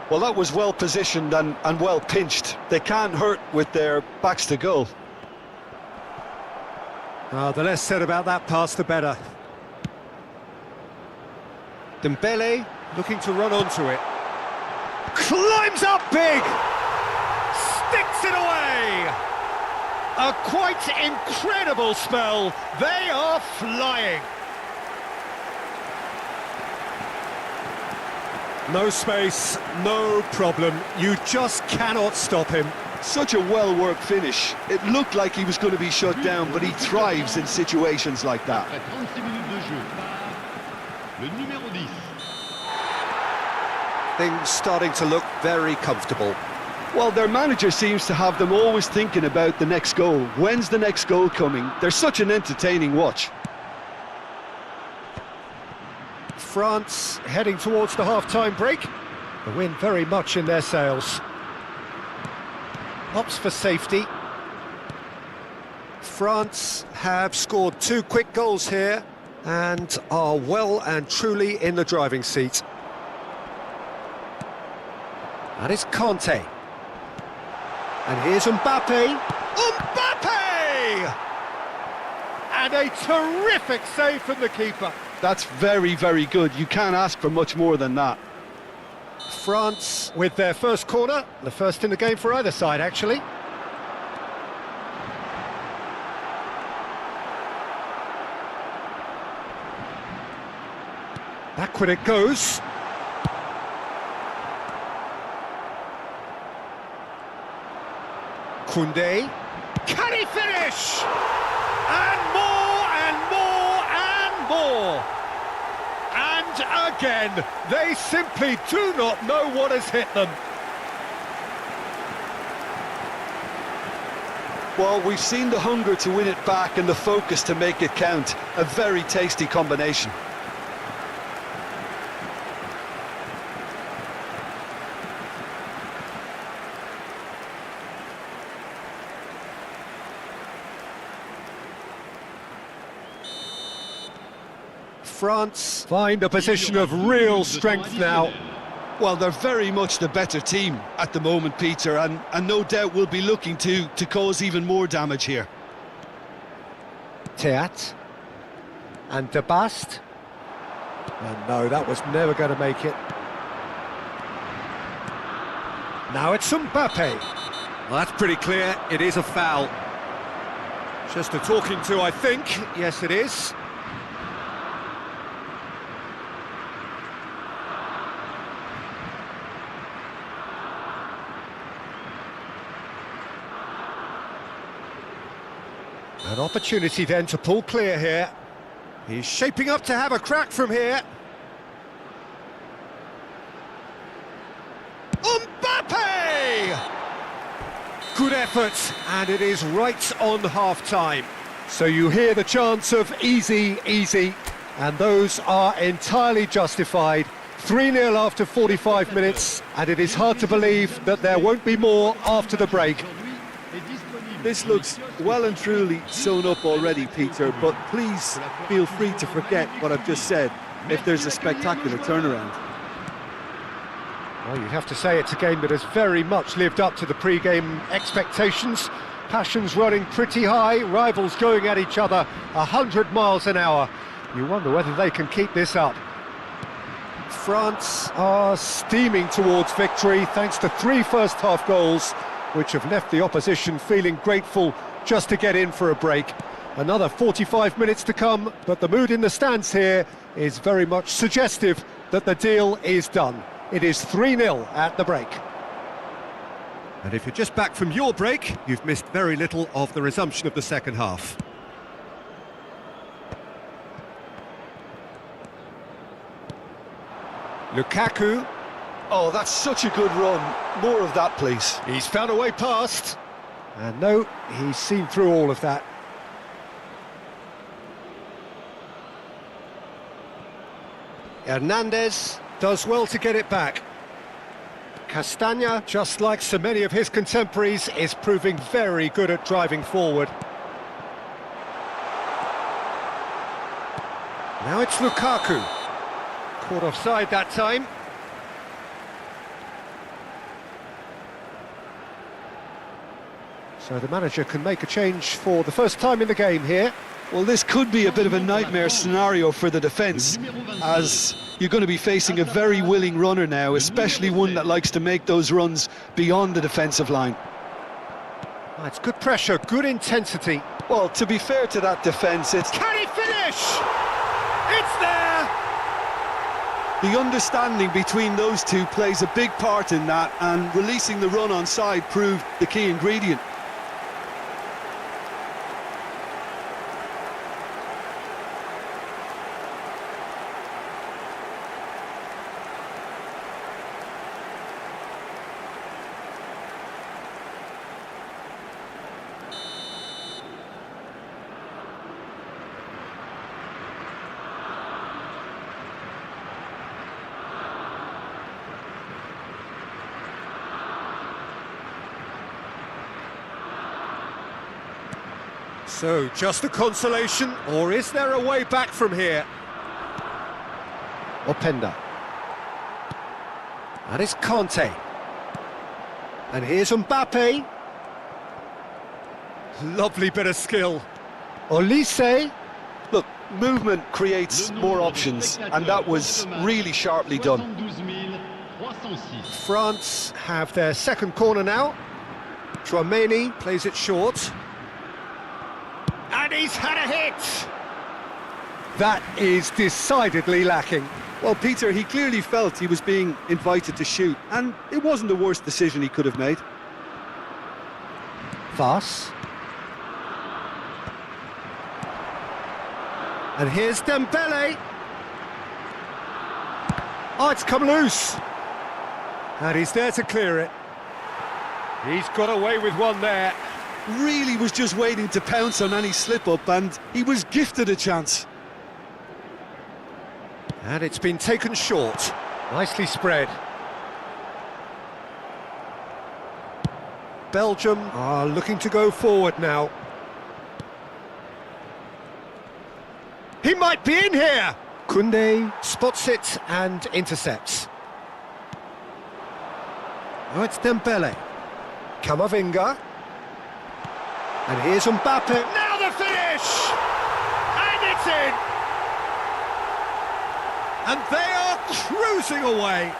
Well, that was well positioned and well pinched. They can't hurt with their backs to goal.
The less said about that pass, the better. Dembele looking to run onto it. Climbs up big! Sticks it away! A quite incredible spell. They are flying. No space, no problem. You just cannot stop him.
Such a well-worked finish. It looked like he was going to be shut down, but he thrives in situations like that.
Après 36 minutes de jeu par le numéro 10.
Things starting to look very comfortable.
Well, their manager seems to have them always thinking about the next goal. When's the next goal coming? They're such an entertaining watch.
France heading towards the half-time break. The wind very much in their sails. Opts for safety. France have scored 2 quick goals here and are well and truly in the driving seat. That is Conte. And here's Mbappe. Mbappe! And a terrific save from the keeper.
That's very, very good. You can't ask for much more than that.
France with their first corner, the first in the game for either side, actually. Backward it goes. Koundé. Can he finish? And more and more and more. And again, they simply do not know what has hit them.
Well, we've seen the hunger to win it back and the focus to make it count. A very tasty combination.
France find a position of real strength now.
Well, they're very much the better team at the moment, Peter, and no doubt will be looking to cause even more damage here.
Theat. And De Bast. And no, that was never going to make it. Now it's Mbappe. Well, that's pretty clear. It is a foul. Just a talking to, I think. Yes, it is. An opportunity then to pull clear here. He's shaping up to have a crack from here. Mbappe! Good effort, and it is right on half-time. So you hear the chants of easy, easy, and those are entirely justified. 3-0 after 45 minutes, and it is hard to believe that there won't be more after the break.
This looks well and truly sewn up already, Peter, but please feel free to forget what I've just said if there's a spectacular turnaround.
Well, you'd have to say it's a game that has very much lived up to the pre-game expectations. Passions running pretty high, rivals going at each other 100 miles an hour. You wonder whether they can keep this up. France are steaming towards victory thanks to 3 first-half goals, which have left the opposition feeling grateful just to get in for a break. Another 45 minutes to come, but the mood in the stands here is very much suggestive that the deal is done. It is 3-0 at the break. And if you're just back from your break, you've missed very little of the resumption of the second half. Lukaku.
Oh, that's such a good run. More of that, please.
He's found a way past. And no, he's seen through all of that. Hernandez does well to get it back. Castagna, just like so many of his contemporaries, is proving very good at driving forward. Now it's Lukaku. Caught offside that time. So the manager can make a change for the first time in the game here.
Well, this could be a bit of a nightmare scenario for the defence, as you're going to be facing a very willing runner now, especially one that likes to make those runs beyond the defensive line.
Oh, it's good pressure, good intensity.
Well, to be fair to that defence, it's...
Can he finish? It's there!
The understanding between those two plays a big part in that, and releasing the run on side proved the key ingredient.
So, just a consolation, or is there a way back from here? Openda. And it's Kanté. And here's Mbappe. Lovely bit of skill. Olise.
Look, movement creates more options, and that was really sharply done.
306.
France have their second corner now. Chouameni plays it short. And he's had a hit! That is decidedly lacking.
Well, Peter, he clearly felt he was being invited to shoot, and it wasn't the worst decision he could have made.
Vass. And here's Dembele. Oh, it's come loose. And he's there to clear it. He's got away with one there.
Really was just waiting to pounce on any slip-up, and he was gifted a chance.
And it's been taken short. Nicely spread. Belgium are looking to go forward now. He might be in here! Koundé spots it and intercepts. Oh, it's Dembele. Camavinga. And here's Mbappe. Now the finish! And it's in! And they are cruising away.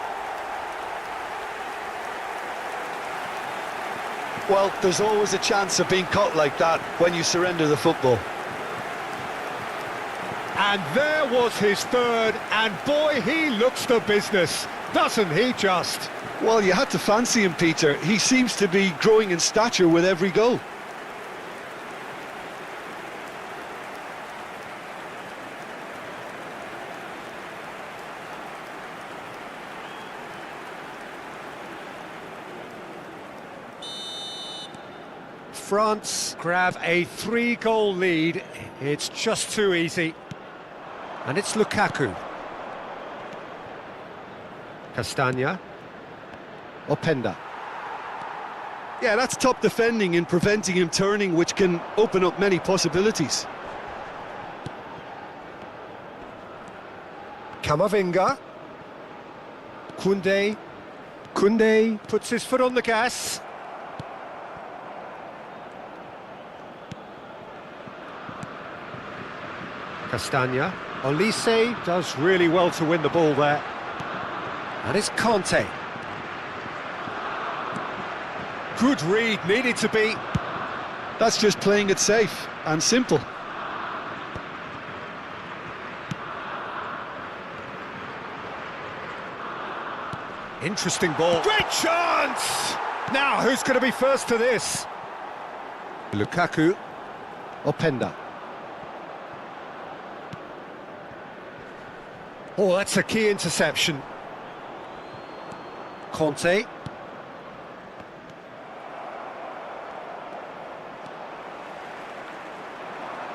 Well, there's always a chance of being caught like that when you surrender the football.
And there was his third, and boy, he looks the business, doesn't he just?
Well, you had to fancy him, Peter. He seems to be growing in stature with every goal.
France grab a 3-goal lead. It's just too easy. And it's Lukaku. Castagna. Openda.
Yeah, that's top defending and preventing him turning, which can open up many possibilities.
Camavinga. Koundé. Koundé puts his foot on the gas. Castagna. Olise does really well to win the ball there. And it's Conte. Good read, needed to be.
That's just playing it safe and simple.
Interesting ball. Great chance! Now, who's going to be first to this? Lukaku. Openda. Oh, that's a key interception. Conte.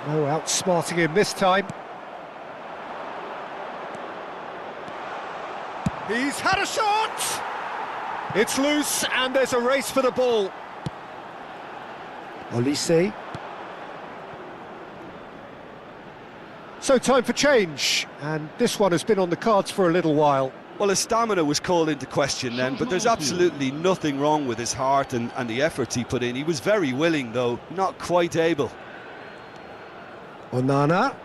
No outsmarting him this time. He's had a shot! It's loose and there's a race for the ball. Olise. So time for change, and this one has been on the cards for a little while.
Well, his stamina was called into question then, but there's absolutely nothing wrong with his heart and the efforts he put in. He was very willing, though, not quite able.
Onana.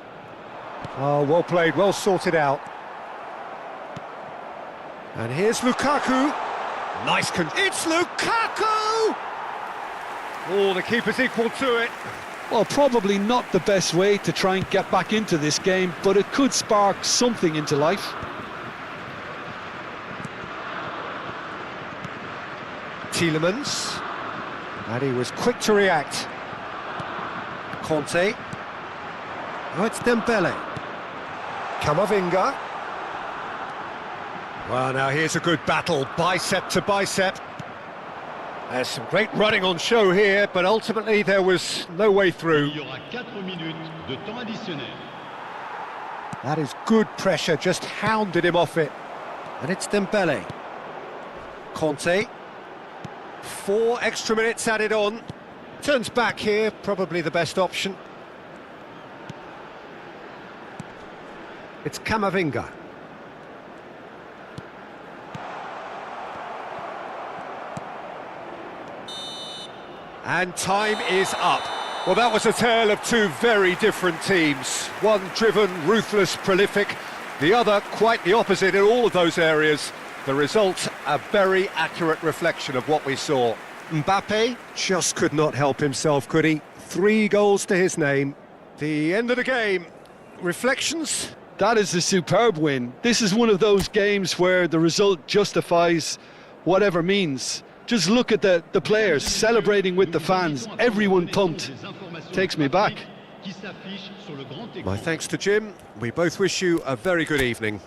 Oh, well played, well sorted out. And here's Lukaku. Nice It's Lukaku! Oh, the keeper's equal to it.
Well, probably not the best way to try and get back into this game, but it could spark something into life.
Tielemans. And he was quick to react. Conte. Oh, it's Dembele. Camavinga. Well, now here's a good battle, bicep to bicep. There's some great running on show here, but ultimately there was no way through.
Il y aura 4 minutes de temps additionnel.
That is good pressure, just hounded him off it. And it's Dembele. Conte. 4 extra minutes added on. Turns back here, probably the best option. It's Camavinga. And time is up. Well, that was a tale of two very different teams. One driven, ruthless, prolific. The other quite the opposite in all of those areas. The result, a very accurate reflection of what we saw. Mbappe just could not help himself, could he? 3 goals to his name. The end of the game. Reflections?
That is a superb win. This is one of those games where the result justifies whatever means. Just look at the players celebrating with the fans, everyone pumped. Takes me back.
My thanks to Jim. We both wish you a very good evening.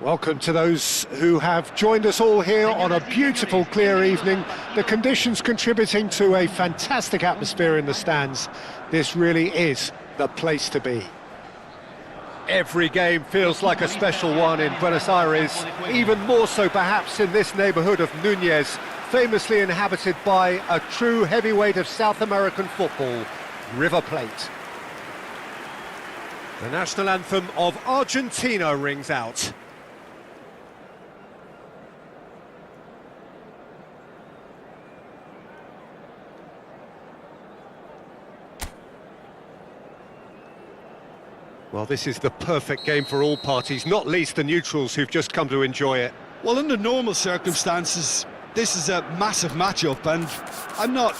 Welcome to those who have joined us all here on a beautiful, clear evening. The conditions contributing to a fantastic atmosphere in the stands. This really is the place to be. Every game feels like a special one in Buenos Aires, even more so perhaps in this neighbourhood of Núñez, famously inhabited by a true heavyweight of South American football, River Plate. The national anthem of Argentina rings out. Well, this is the perfect game for all parties, not least the neutrals who've just come to enjoy it.
Well, under normal circumstances, this is a massive matchup, and I'm not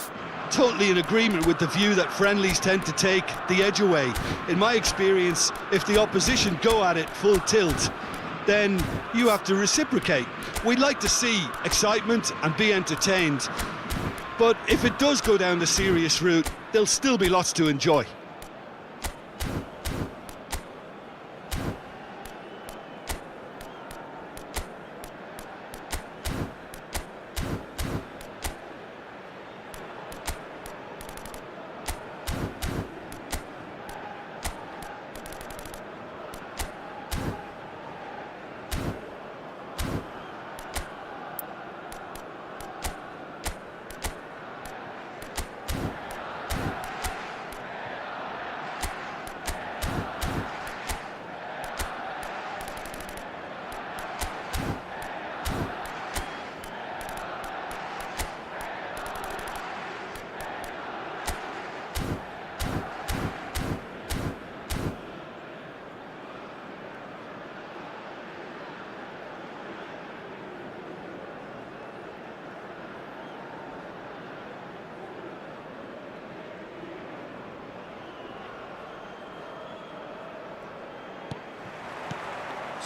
totally in agreement with the view that friendlies tend to take the edge away. In my experience, if the opposition go at it full tilt, then you have to reciprocate. We'd like to see excitement and be entertained, but if it does go down the serious route, there'll still be lots to enjoy.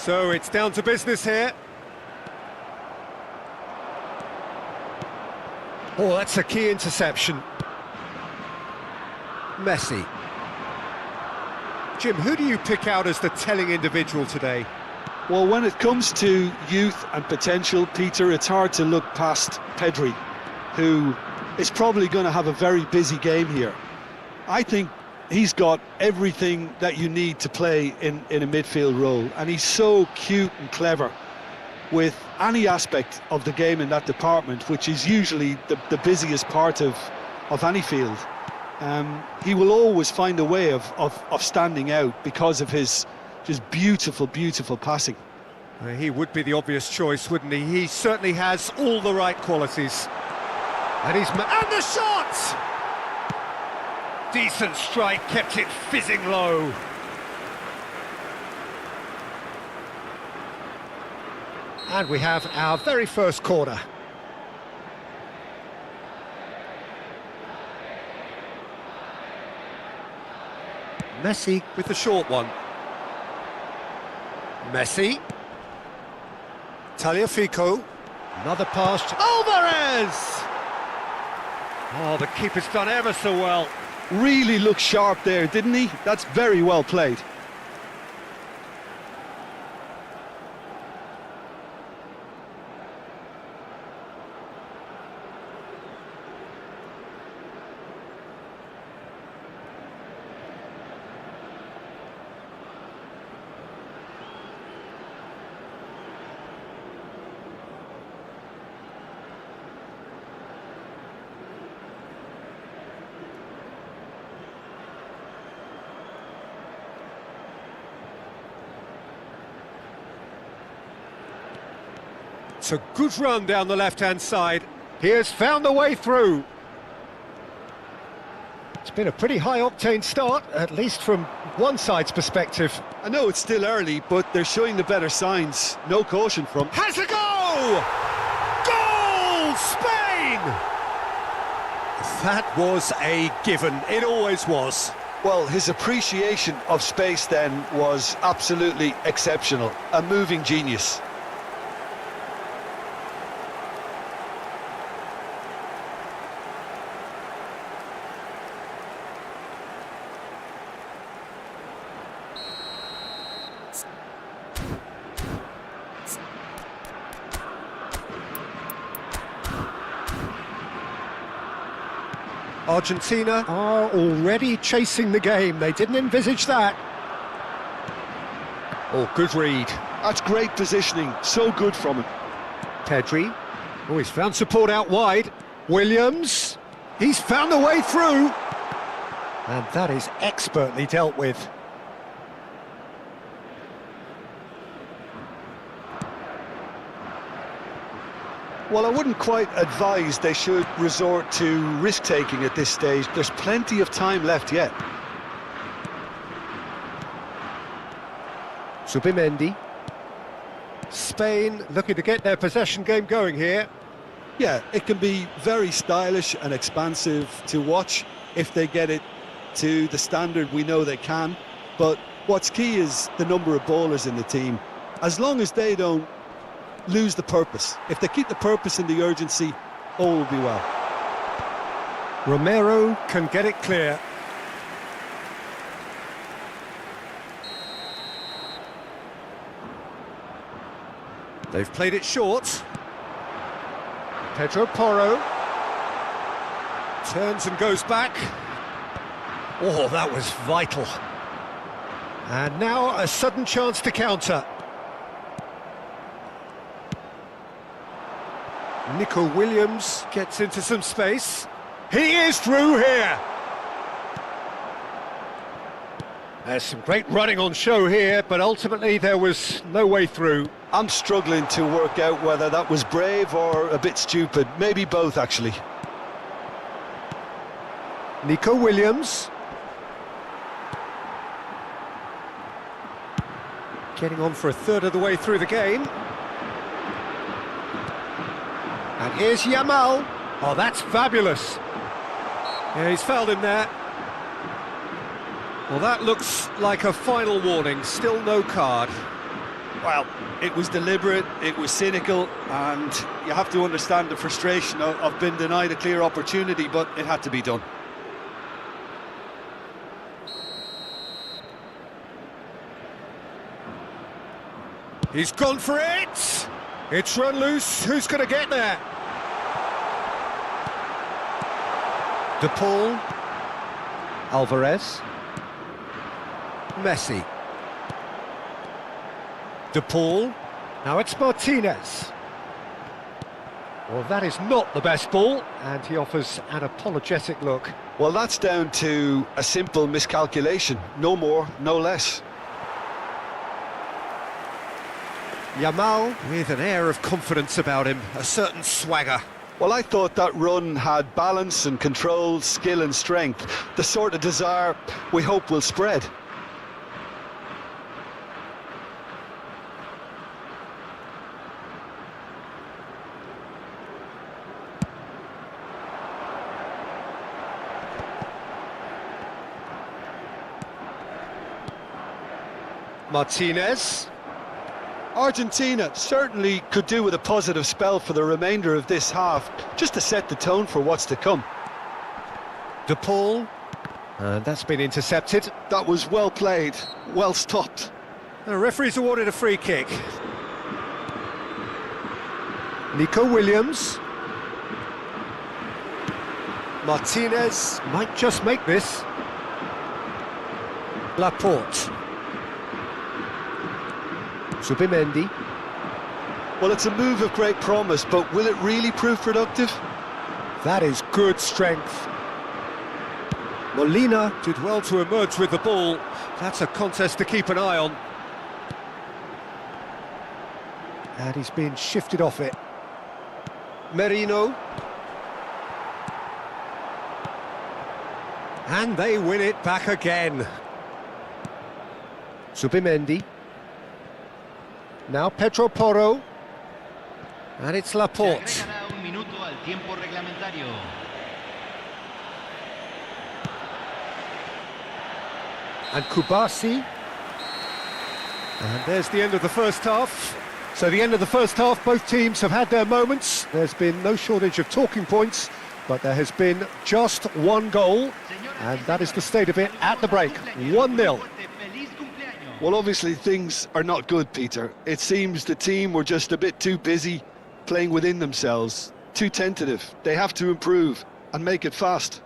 So it's down to business here. Oh, that's a key interception. Messi. Jim, who do you pick out as the telling individual today?
Well, when it comes to youth and potential, Peter, it's hard to look past Pedri, who is probably going to have a very busy game here. I think he's got everything that you need to play in a midfield role, and he's so cute and clever with any aspect of the game in that department, which is usually the busiest part of any field. He will always find a way of standing out because of his just beautiful passing.
He would be the obvious choice, wouldn't he? He certainly has all the right qualities. And the shot! Decent strike, kept it fizzing low. And we have our very first corner. Messi with the short one. Messi. Tagliafico. Another pass to Alvarez! Oh, the keeper's done ever so well.
Really looked sharp there, didn't he? That's very well played.
It's a good run down the left-hand side. He has found a way through. It's been a pretty high-octane start, at least from one side's perspective.
I know it's still early, but they're showing the better signs. No caution from...
Has a goal! Goal! Spain! That was a given. It always was.
Well, his appreciation of space then was absolutely exceptional. A moving genius.
Argentina are already chasing the game. They didn't envisage that. Oh, good read.
That's great positioning, so good from him.
Pedri. Oh, he's found support out wide. Williams. He's found the way through. And that is expertly dealt with.
Well, I wouldn't quite advise they should resort to risk-taking at this stage. There's plenty of time left yet.
Zubimendi. Spain looking to get their possession game going here.
Yeah, it can be very stylish and expansive to watch if they get it to the standard we know they can. But what's key is the number of ballers in the team. As long as they don't lose the purpose, if they keep the purpose and the urgency, all will be well.
Romero can get it clear. They've played it short. Pedro Porro turns and goes back. Oh, that was vital. And now a sudden chance to counter. Nico Williams gets into some space. He is through here. There's some great running on show here, but ultimately there was no way through.
I'm struggling to work out whether that was brave or a bit stupid. Maybe both, actually.
Nico Williams. Getting on for a third of the way through the game. And here's Yamal. Oh, that's fabulous. Yeah, he's fouled him there. Well, that looks like a final warning. Still no card.
Well, it was deliberate, it was cynical, and you have to understand the frustration of being denied a clear opportunity, but it had to be done.
He's gone for it! It's run loose, who's going to get there? De Paul. Alvarez. Messi. De Paul. Now it's Martinez. Well, that is not the best ball, and he offers an apologetic look.
Well, that's down to a simple miscalculation. No more, no less.
Yamal with an air of confidence about him, a certain swagger.
Well, I thought that run had balance and control, skill and strength. The sort of desire we hope will spread.
Martinez.
Argentina certainly could do with a positive spell for the remainder of this half, just to set the tone for what's to come.
De Paul. And that's been intercepted.
That was well played, well stopped.
The referee's awarded a free kick. Nico Williams. Martinez might just make this. Laporte. Zubimendi.
Well, it's a move of great promise, but will it really prove productive?
That is good strength. Molina did well to emerge with the ball. That's a contest to keep an eye on. And he's been shifted off it. Merino. And they win it back again. Zubimendi. Now Pedro Porro. And it's Laporte. And Kubasi. And there's the end of the first half. So the end of the first half, both teams have had their moments. There's been no shortage of talking points, but there has been just one goal, and that is the state of it at the break. 1-0.
Well, obviously things are not good, Peter. It seems the team were just a bit too busy playing within themselves, too tentative. They have to improve and make it fast.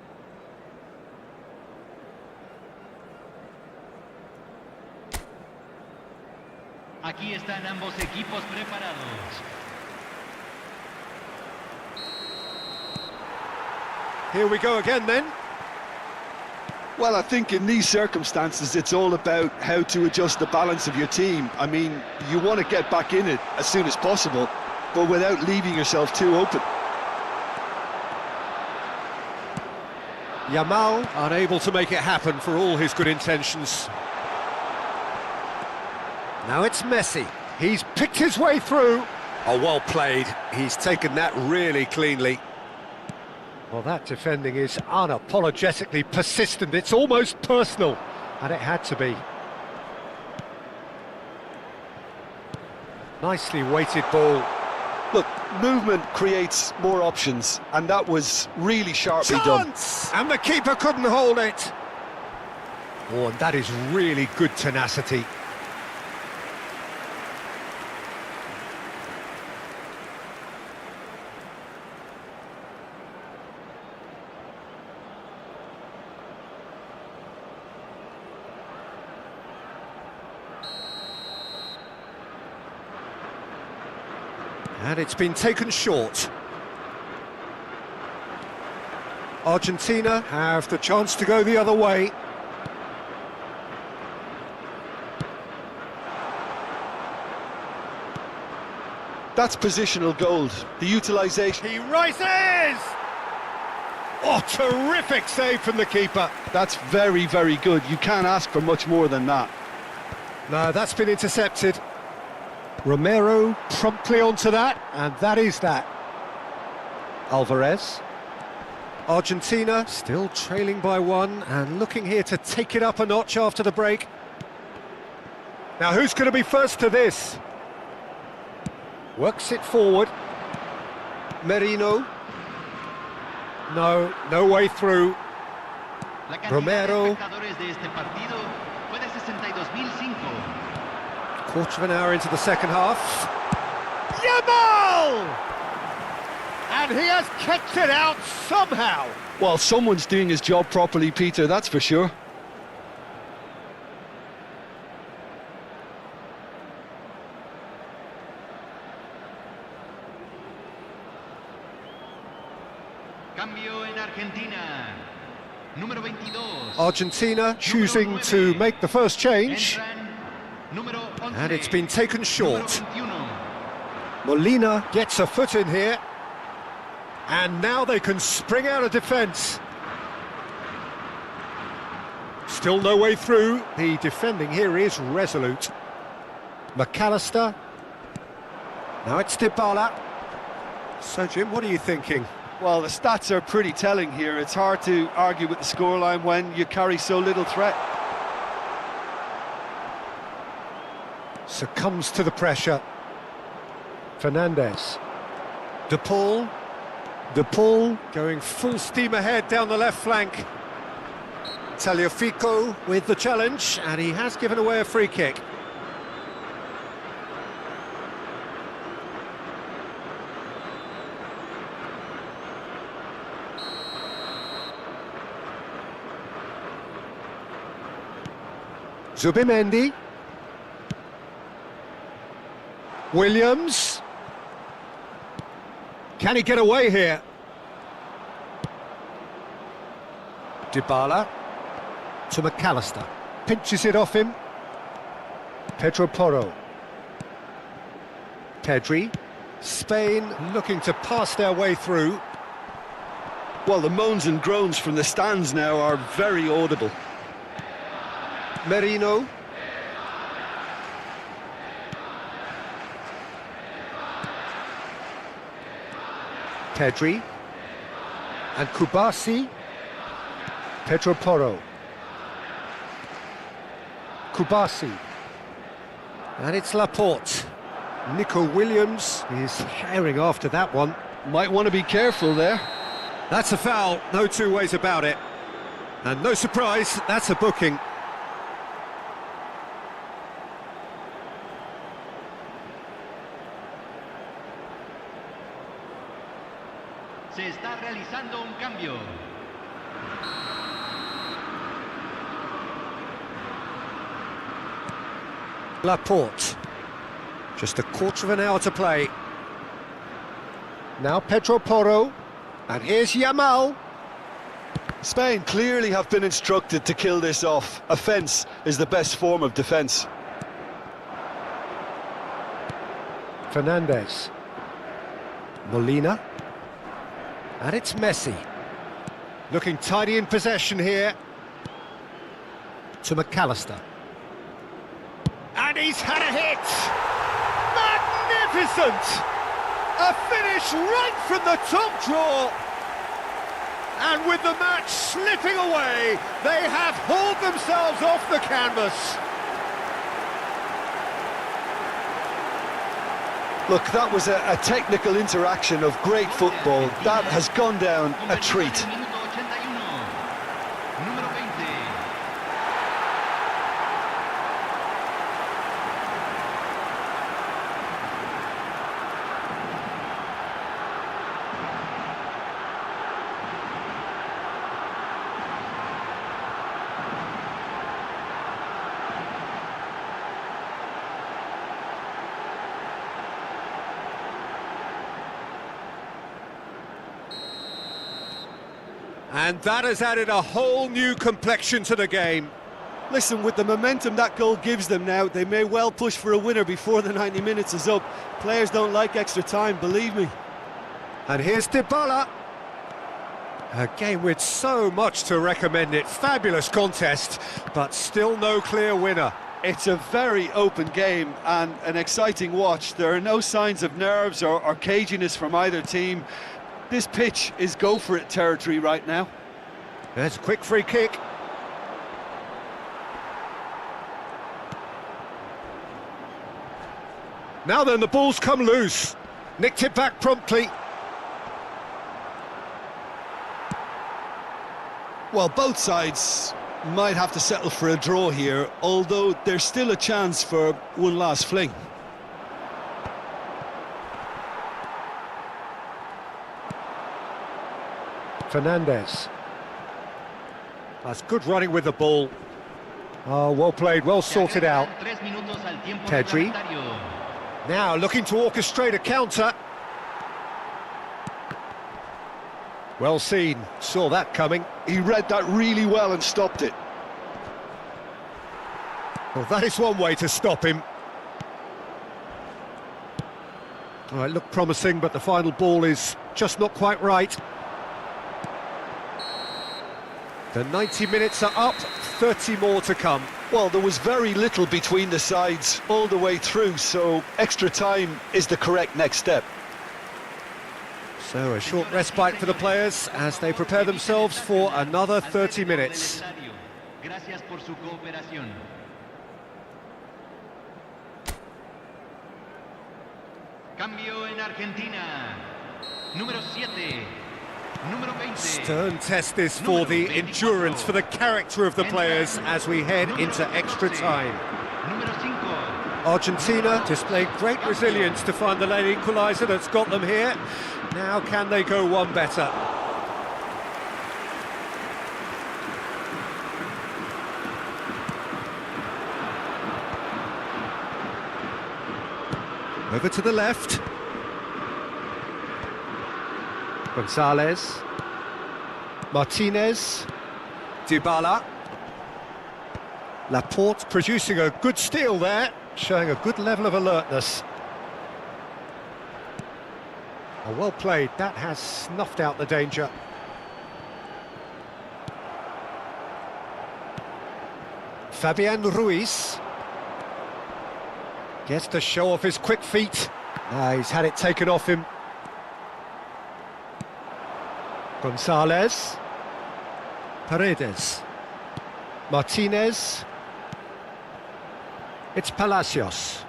Aquí están ambos equipos preparados.
Here we go again then.
Well, I think in these circumstances, it's all about how to adjust the balance of your team. I mean, you want to get back in it as soon as possible, but without leaving yourself too open.
Yamal unable to make it happen for all his good intentions. Now it's Messi. He's picked his way through. Oh, well played. He's taken that really cleanly. Well, that defending is unapologetically persistent. It's almost personal, and it had to be. Nicely weighted ball.
Look, movement creates more options, and that was really sharply done.
And the keeper couldn't hold it. Oh, and that is really good tenacity. And it's been taken short. Argentina have the chance to go the other way.
That's positional gold. The utilisation.
He rises! Oh, terrific save from the keeper.
That's very, very good. You can't ask for much more than that.
No, that's been intercepted. Romero promptly onto that, and that is that. Alvarez. Argentina still trailing by one and looking here to take it up a notch after the break. Now who's going to be first to this? Works it forward. Merino. No way through. Romero. Quarter of an hour into the second half. Yamal! And he has kicked it out somehow.
Well, someone's doing his job properly, Peter, that's for sure.
Cambio en Argentina. Número 22.
Argentina choosing to make the first change. And it's been taken short. Molina gets a foot in here. And now they can spring out of defence. Still no way through. The defending here is resolute. McAllister. Now it's Dybala. So, Jim, what are you thinking?
Well, the stats are pretty telling here. It's hard to argue with the scoreline when you carry so little threat.
Succumbs to the pressure. Fernandez. De Paul going full steam ahead down the left flank. Tagliafico with the challenge, and he has given away a free kick. Zubimendi. Williams. Can he get away here? Dybala to McAllister. Pinches it off him. Pedro Porro. Pedri. Spain looking to pass their way through.
Well, the moans and groans from the stands now are very audible.
Merino. Pedri. And Kubasi. Pedro Porro. Kubasi. And it's Laporte. Nico Williams is herring after that one.
Might want to be careful there.
That's a foul, no two ways about it. And no surprise, that's a booking.
Se está realizando un cambio.
Laporte. Just a quarter of an hour to play. Now Pedro Porro, and here's Yamal.
Spain clearly have been instructed to kill this off. Offence is the best form of defence.
Fernandez. Molina. And it's Messi. Looking tidy in possession here. To McAllister. And he's had a hit! Magnificent! A finish right from the top draw! And with the match slipping away, they have hauled themselves off the canvas.
Look, that was a technical interaction of great football. That has gone down a treat.
And that has added a whole new complexion to the game.
Listen, with the momentum that goal gives them now, they may well push for a winner before the 90 minutes is up. Players don't like extra time, believe me.
And here's Dybala. A game with so much to recommend it. Fabulous contest, but still no clear winner.
It's a very open game and an exciting watch. There are no signs of nerves or caginess from either team. This pitch is go-for-it territory right now.
There's a quick free kick. Now then, the ball's come loose. Nicked it back promptly.
Well, both sides might have to settle for a draw here, although there's still a chance for one last fling.
Fernandez. That's good running with the ball. Oh, well played, well sorted out. Pedri. Now looking to orchestrate a counter. Well seen, saw that coming.
He read that really well and stopped it.
Well, that is one way to stop him. Well, it looked promising, but the final ball is just not quite right. The 90 minutes are up, 30 more to come.
Well, there was very little between the sides all the way through, so extra time is the correct next step.
So a short respite for the players as they prepare themselves for another 30 minutes.
Cambio en Argentina. Número 7.
Stern test this for the endurance, for the character of the players as we head into extra time. Argentina displayed great resilience to find the late equaliser that's got them here. Now can they go one better? Over to the left. Gonzalez, Martinez, Dybala, Laporte producing a good steal there, showing a good level of alertness. Oh, well played, that has snuffed out the danger. Fabian Ruiz gets to show off his quick feet. He's had it taken off him. Gonzalez, Paredes, Martinez, it's Palacios.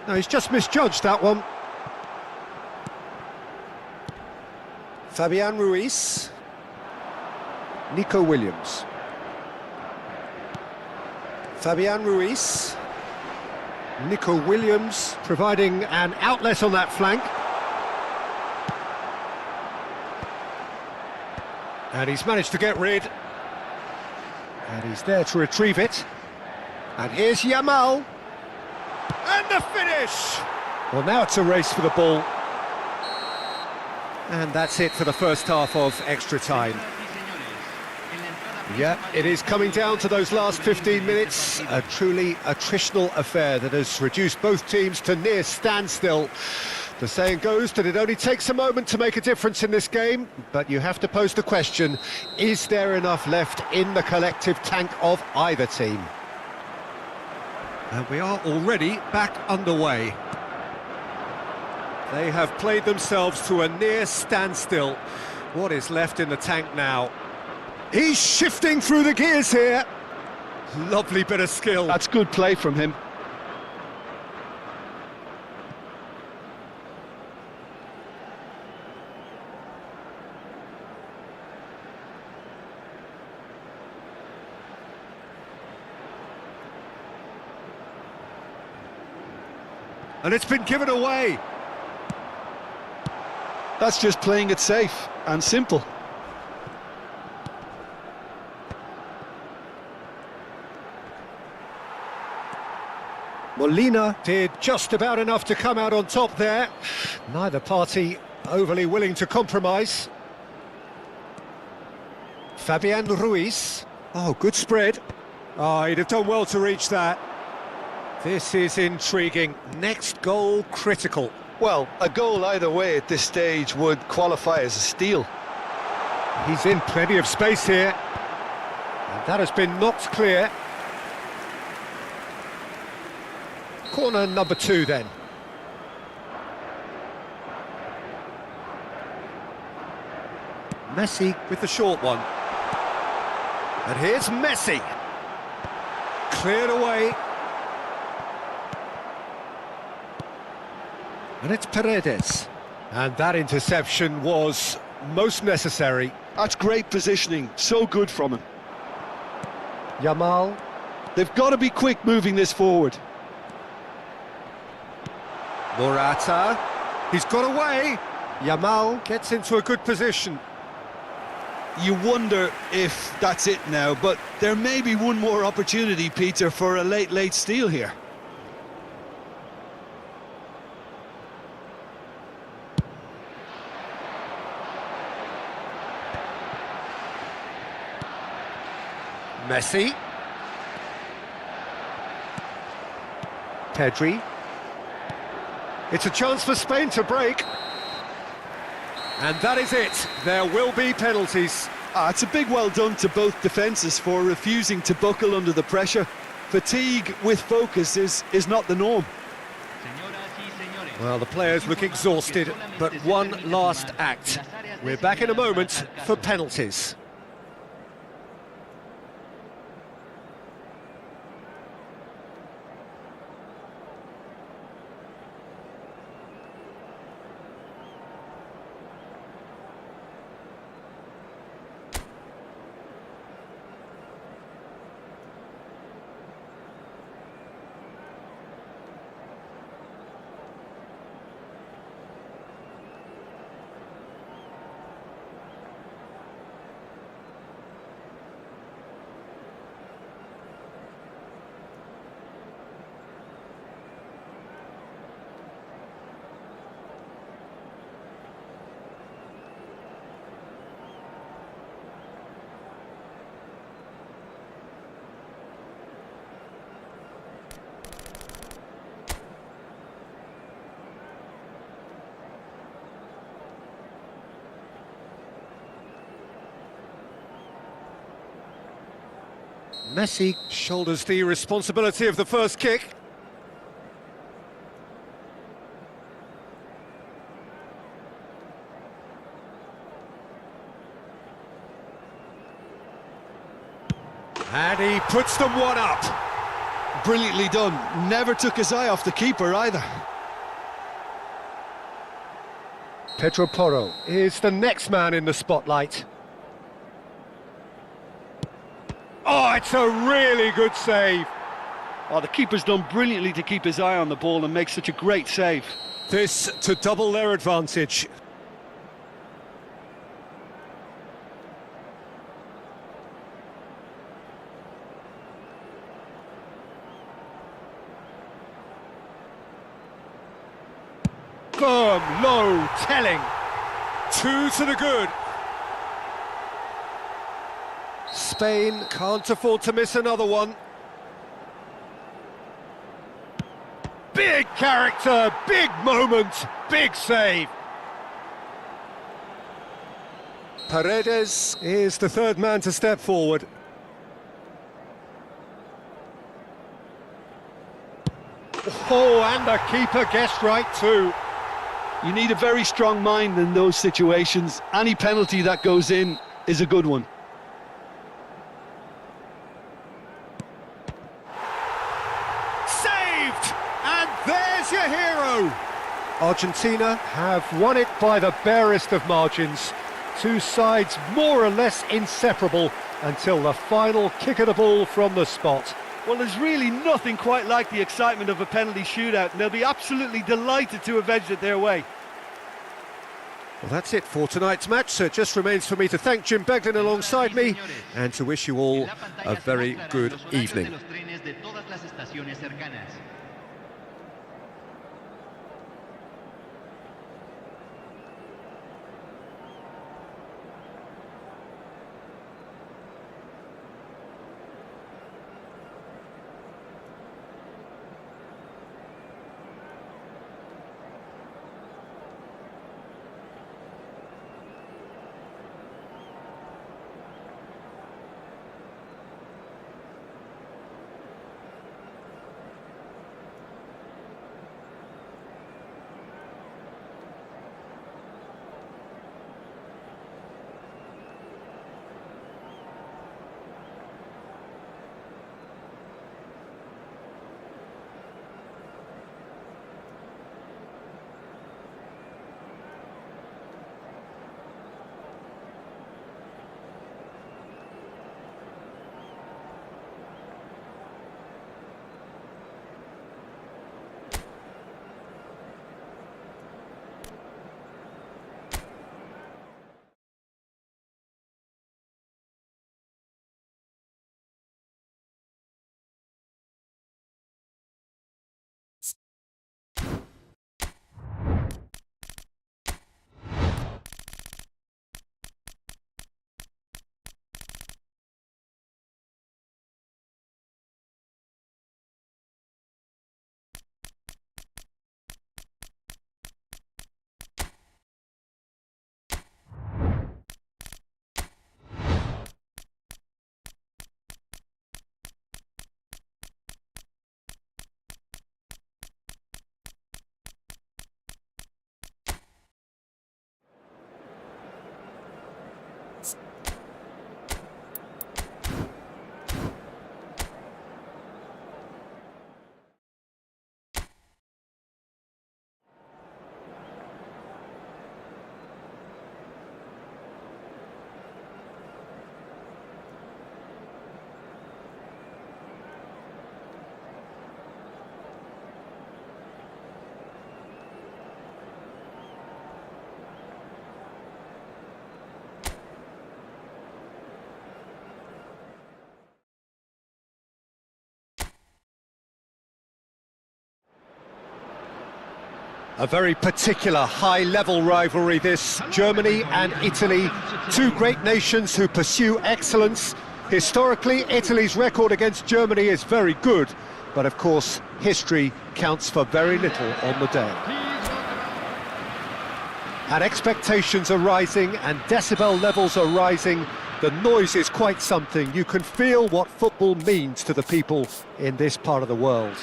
No, he's just misjudged that one. Fabian Ruiz, Nico Williams. Fabian Ruiz, Nico Williams providing an outlet on that flank. And he's managed to get rid. And he's there to retrieve it. And here's Yamal. And And the finish! Well, now it's a race for the ball. And that's it for the first half of extra time. Yeah, it is coming down to those last 15 minutes. A truly attritional affair that has reduced both teams to near standstill. The saying goes that it only takes a moment to make a difference in this game, but you have to pose the question, is there enough left in the collective tank of either team? And we are already back underway. They have played themselves to a near standstill. What is left in the tank now? He's shifting through the gears here. Lovely bit of skill.
That's good play from him.
And it's been given away.
That's just playing it safe and simple.
Molina did just about enough to come out on top there. Neither party overly willing to compromise. Fabian Ruiz. Oh, good spread. Oh, he'd have done well to reach that. This is intriguing. Next goal critical.
Well, a goal either way at this stage would qualify as a steal.
He's in plenty of space here. And that has been knocked clear. Corner number 2 then. Messi with the short one. And here's Messi. Cleared away. And it's Paredes. And that interception was most necessary.
That's great positioning, so good from him.
Yamal.
They've got to be quick moving this forward.
Morata. He's got away. Yamal gets into a good position.
You wonder if that's it now, but there may be one more opportunity, Peter, for a late steal here.
Messi. Pedri. It's a chance for Spain to break. And that is it. There will be penalties.
It's a big well done to both defences for refusing to buckle under the pressure. Fatigue with focus is not the norm.
Well, the players look exhausted, but one last act. We're back in a moment for penalties. Messi shoulders the responsibility of the first kick. And he puts them one up.
Brilliantly done. Never took his eye off the keeper either.
Pedro Porro is the next man in the spotlight. Oh, it's a really good save.
Oh, the keeper's done brilliantly to keep his eye on the ball and make such a great save.
This to double their advantage. Firm, low, telling. 2 to the good. Spain can't afford to miss another one. Big character, big moment, big save. Paredes is the third man to step forward. Oh, and the keeper guessed right too.
You need a very strong mind in those situations. Any penalty that goes in is a good one.
Saved! And there's your hero! Argentina have won it by the barest of margins. Two sides more or less inseparable until the final kick of the ball from the spot.
Well, there's really nothing quite like the excitement of a penalty shootout, and they'll be absolutely delighted to avenge it their way.
Well, that's it for tonight's match, so it just remains for me to thank Jim Beglin alongside me and to wish you all a very good evening. A very particular high-level rivalry this, Germany and Italy, two great nations who pursue excellence. Historically, Italy's record against Germany is very good, but of course, history counts for very little on the day. And expectations are rising and decibel levels are rising. The noise is quite something. You can feel what football means to the people in this part of the world.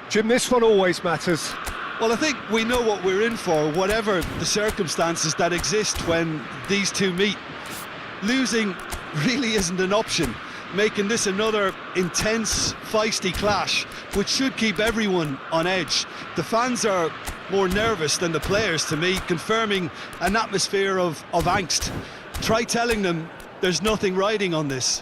Jim, this one always matters.
Well, I think we know what we're in for, whatever the circumstances that exist when these two meet. Losing really isn't an option, making this another intense, feisty clash, which should keep everyone on edge. The fans are more nervous than the players, to me, confirming an atmosphere of angst. Try telling them there's nothing riding on this.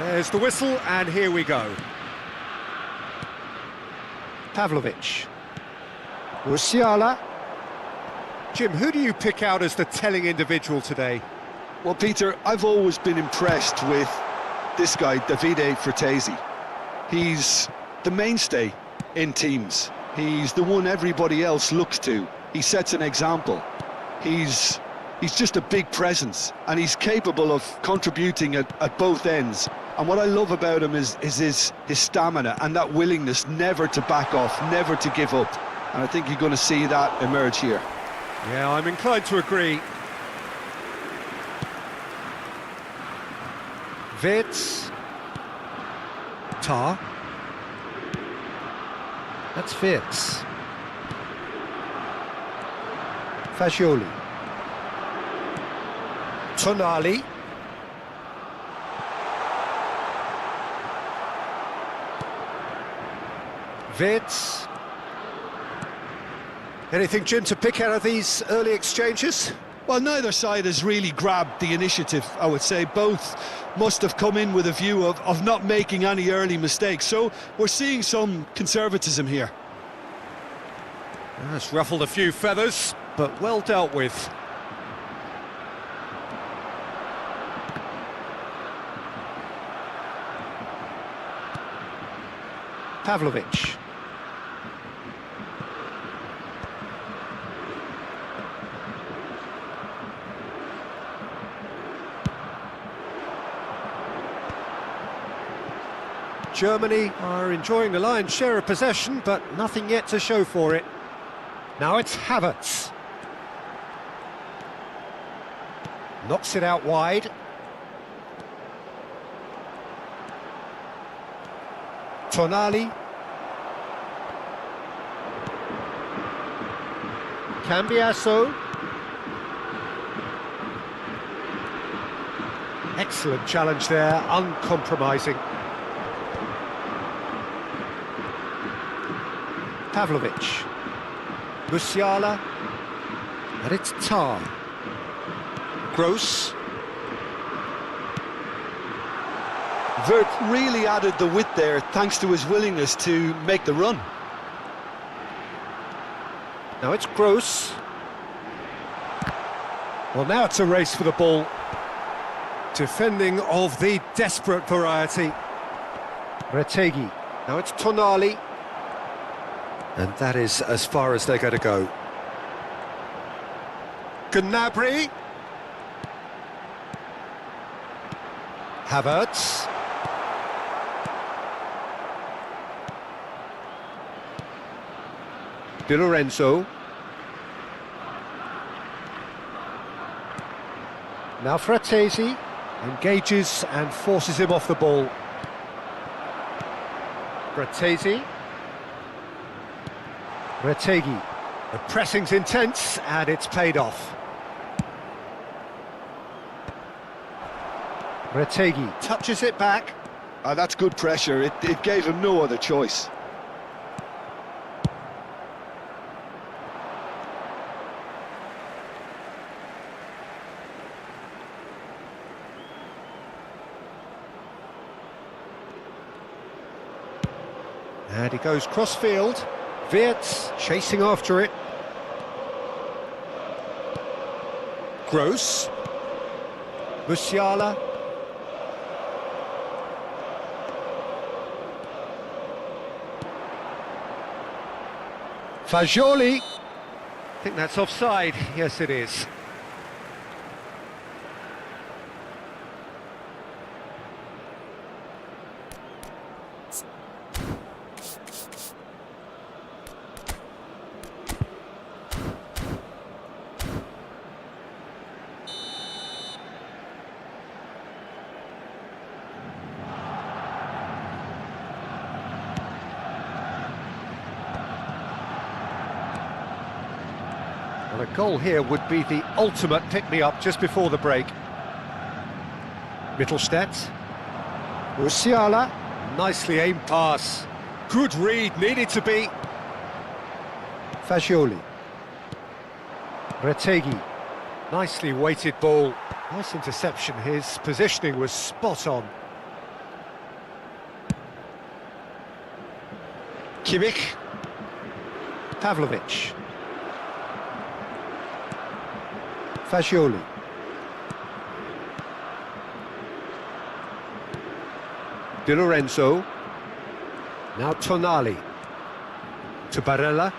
There's the whistle, and here we go. Pavlovic. Musiala. Jim, who do you pick out as the telling individual today?
Well, Peter, I've always been impressed with this guy, Davide Fratesi. He's the mainstay in teams. He's the one everybody else looks to. He sets an example. He's just a big presence, and he's capable of contributing at both ends. And what I love about him is his stamina and that willingness never to back off, never to give up. And I think you're going to see that emerge here.
Yeah, I'm inclined to agree. Wirtz. Tar. That's Wirtz. Fagioli. Tonali. Wirtz. Anything, Jim, to pick out of these early exchanges?
Well, neither side has really grabbed the initiative, I would say. Both must have come in with a view of not making any early mistakes. So we're seeing some conservatism here.
That's ruffled a few feathers, but well dealt with. Pavlovic. Germany are enjoying the lion's share of possession, but nothing yet to show for it. Now it's Havertz. Knocks it out wide. Tonali. Cambiasso. Excellent challenge there, uncompromising. Pavlovic. Musiala. And it's Tar. Gross.
Vert really added the width there thanks to his willingness to make the run.
Now it's Gross. Well, now it's a race for the ball. Defending of the desperate variety. Retegi. Now it's Tonali. And that is as far as they're going to go. Gnabry. Havertz. Di Lorenzo. Now Fratesi engages and forces him off the ball. Fratesi. Retegi. The pressing's intense and it's paid off. Retegi touches it back.
That's good pressure. It gave him no other choice.
And he goes cross-field. Wirtz chasing after it. Gross. Musiala. Fagioli. I think that's offside. Yes, it is. Well, a goal here would be the ultimate pick-me-up just before the break. Mittelstadt. Musiala. Nicely aimed pass. Good read, needed to be. Fagioli. Retegi. Nicely weighted ball. Nice interception, his positioning was spot on. Kimmich. Pavlovic. Fagioli. Di Lorenzo. Now Tonali. To Barella.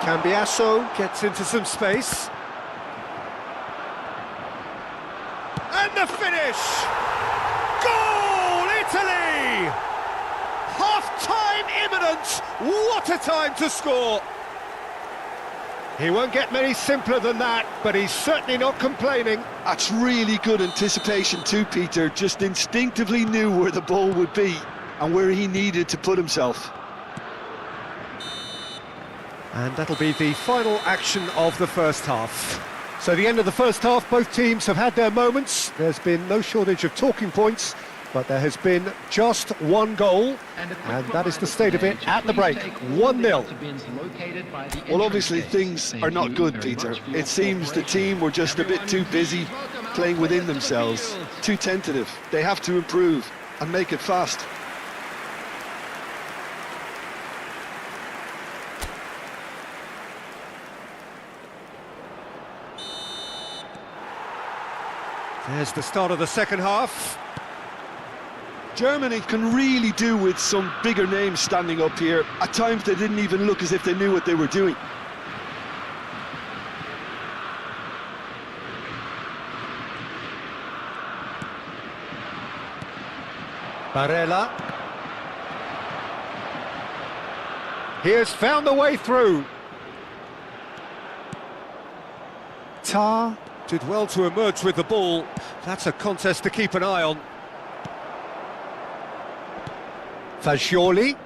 Cambiasso gets into some space. And the finish! Goal, Italy! Half-time imminent! What a time to score! He won't get many simpler than that, but he's certainly not complaining.
That's really good anticipation too, Peter. Just instinctively knew where the ball would be and where he needed to put himself.
And that'll be the final action of the first half. So the end of the first half, both teams have had their moments. There's been no shortage of talking points, but there has been just one goal, and that is the state of it at the break, 1-0.
Well, obviously things are not good, Peter. It seems the team were just a bit too busy playing within themselves, too tentative. They have to improve and make it fast.
There's the start of the second half.
Germany can really do with some bigger names standing up here. At times they didn't even look as if they knew what they were doing.
Barella. He has found the way through. Tar did well to emerge with the ball. That's a contest to keep an eye on. Fagioli.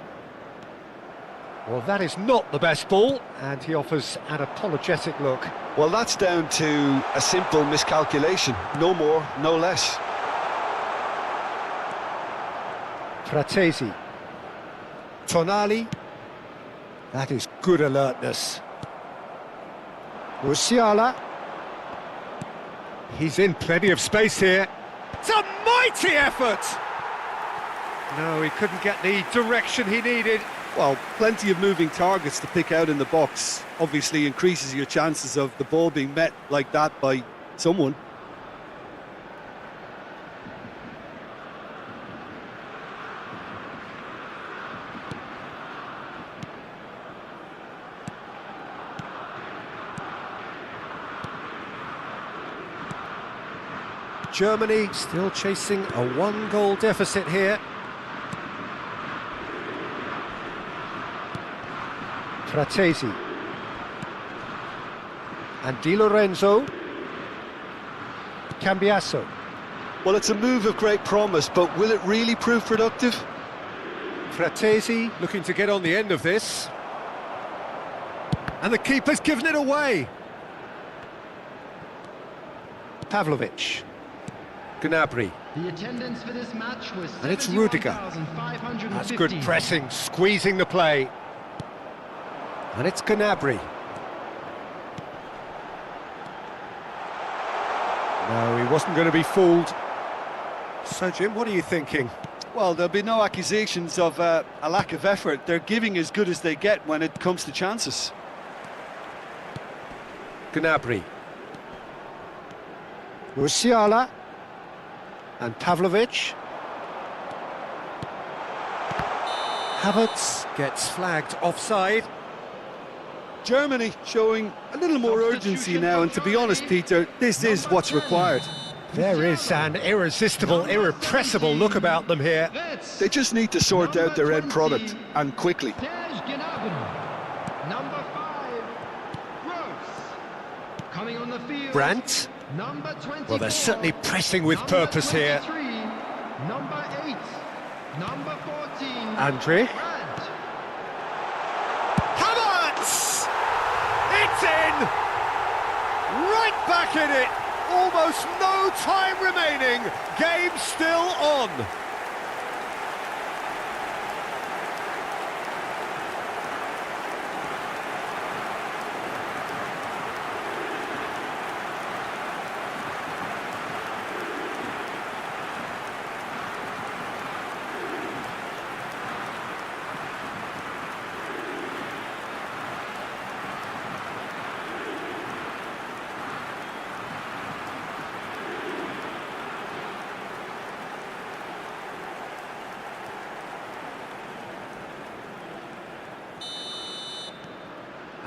Well, that is not the best ball, and he offers an apologetic look.
Well, that's down to a simple miscalculation. No more, no less.
Fratesi. Tonali. That is good alertness. Musiala. He's in plenty of space here. It's a mighty effort! No, he couldn't get the direction he needed.
Well, plenty of moving targets to pick out in the box. Obviously increases your chances of the ball being met like that by someone.
Germany still chasing a one-goal deficit here. Fratesi. And Di Lorenzo. Cambiasso.
Well, it's a move of great promise, but will it really prove productive?
Fratesi looking to get on the end of this. And the keeper's given it away. Pavlovic. Gnabry.
The attendance for this match was
And it's Rudiger. That's good pressing, squeezing the play. And it's Gnabry. No, he wasn't going to be fooled. So, Jim, what are you thinking?
Well, there'll be no accusations of a lack of effort. They're giving as good as they get when it comes to chances.
Gnabry. Musiala. And Pavlovic. Havertz gets flagged offside.
Germany showing a little more urgency now, and to be honest, Peter, this is what's required.
There is an irresistible, irrepressible look about them here.
They just need to sort out their end product, and quickly.
Number 5, Gross. Coming on the field.
Brandt.
Number 24.
Well, they're certainly pressing with purpose here.
Number 8. Number 14.
Andre.
Brandt.
Havertz! It's in! Right back in it! Almost no time remaining. Game still on.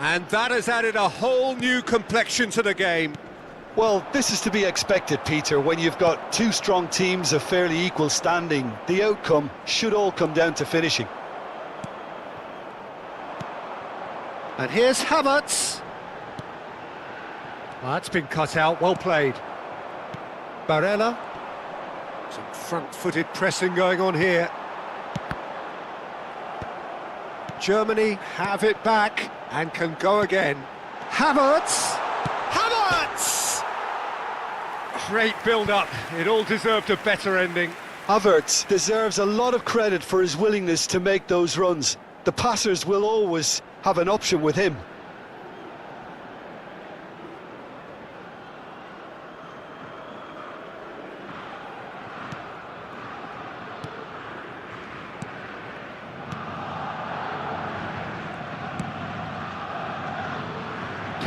And that has added a whole new complexion to the game.
Well, this is to be expected, Peter. When you've got two strong teams of fairly equal standing, the outcome should all come down to finishing.
And here's Havertz. That's been cut out, well played. Barella. Some front-footed pressing going on here. Germany have it back and can go again. Havertz! Havertz! Great build-up. It all deserved a better ending.
Havertz deserves a lot of credit for his willingness to make those runs. The passers will always have an option with him.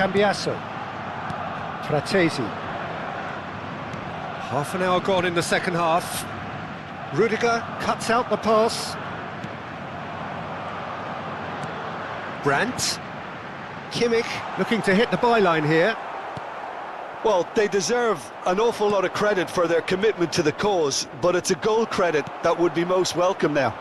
Cambiasso. Fratesi. Half an hour gone in the second half. Rudiger cuts out the pass. Brandt. Kimmich looking to hit the byline here.
Well, they deserve an awful lot of credit for their commitment to the cause, but it's a goal credit that would be most welcome now.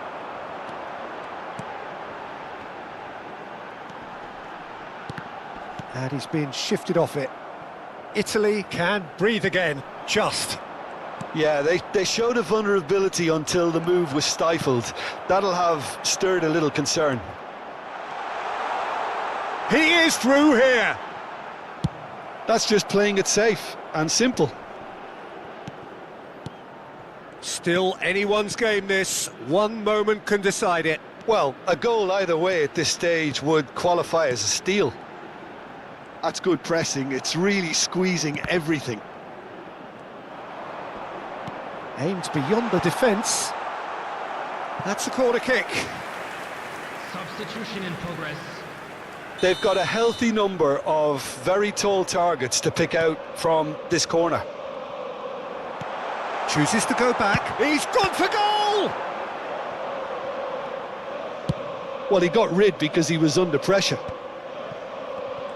And he's been shifted off it. Italy can breathe again, just.
Yeah, they showed a vulnerability until the move was stifled. That'll have stirred a little concern.
He is through here.
That's just playing it safe and simple.
Still anyone's game this. One moment can decide it.
Well, a goal either way at this stage would qualify as a steal. That's good pressing. It's really squeezing everything.
Aimed beyond the defence. That's a corner kick.
Substitution in progress.
They've got a healthy number of very tall targets to pick out from this corner.
Chooses to go back. He's gone for goal!
Well, he got rid because he was under pressure.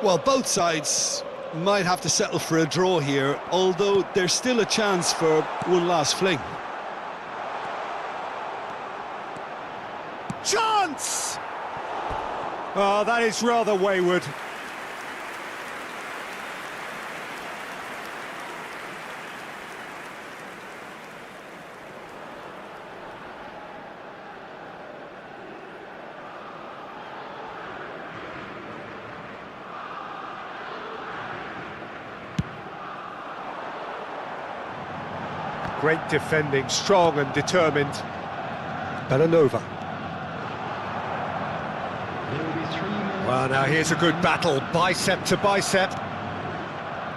Well, both sides might have to settle for a draw here, although there's still a chance for one last fling.
Chance! Oh, that is rather wayward. Great defending, strong and determined. Belanova. Well, now here's a good battle, bicep to bicep.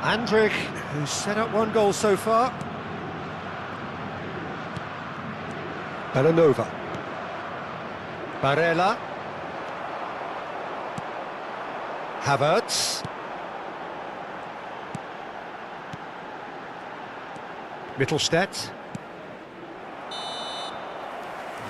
Andrich, who's set up one goal so far. Belanova. Barella. Havertz. Mittelstädt.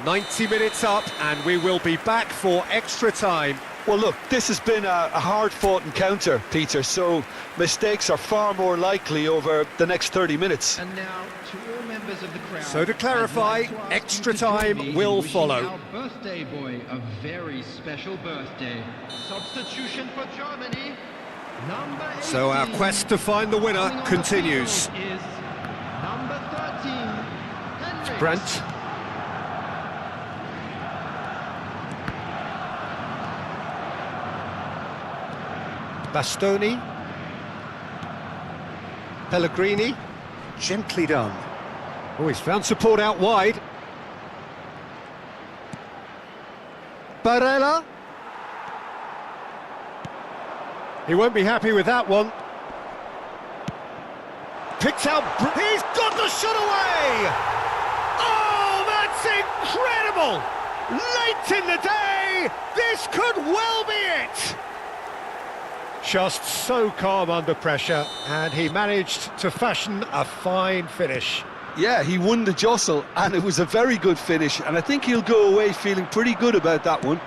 90 minutes up and we will be back for extra time.
Well, look, this has been a hard-fought encounter, Peter, so mistakes are far more likely over the next 30 minutes.
And now, to all members of the crowd,
So to clarify,
I'd like to ask
extra
you to join
time
me in
will
wishing
follow.
Our birthday boy a very special birthday. Substitution for Germany. Number 18.
So our quest to find the winner
Coming on the
continues.
field is number 13, Henrik.
Brandt. Bastoni. Pellegrini. Gently done. Oh, he's found support out wide. Barella. He won't be happy with that one. Picked out. He's got the shot away! Oh, that's incredible! Late in the day, this could well be it! Just so calm under pressure, and he managed to fashion a fine finish.
Yeah, he won the jostle, and it was a very good finish, and I think he'll go away feeling pretty good about that one.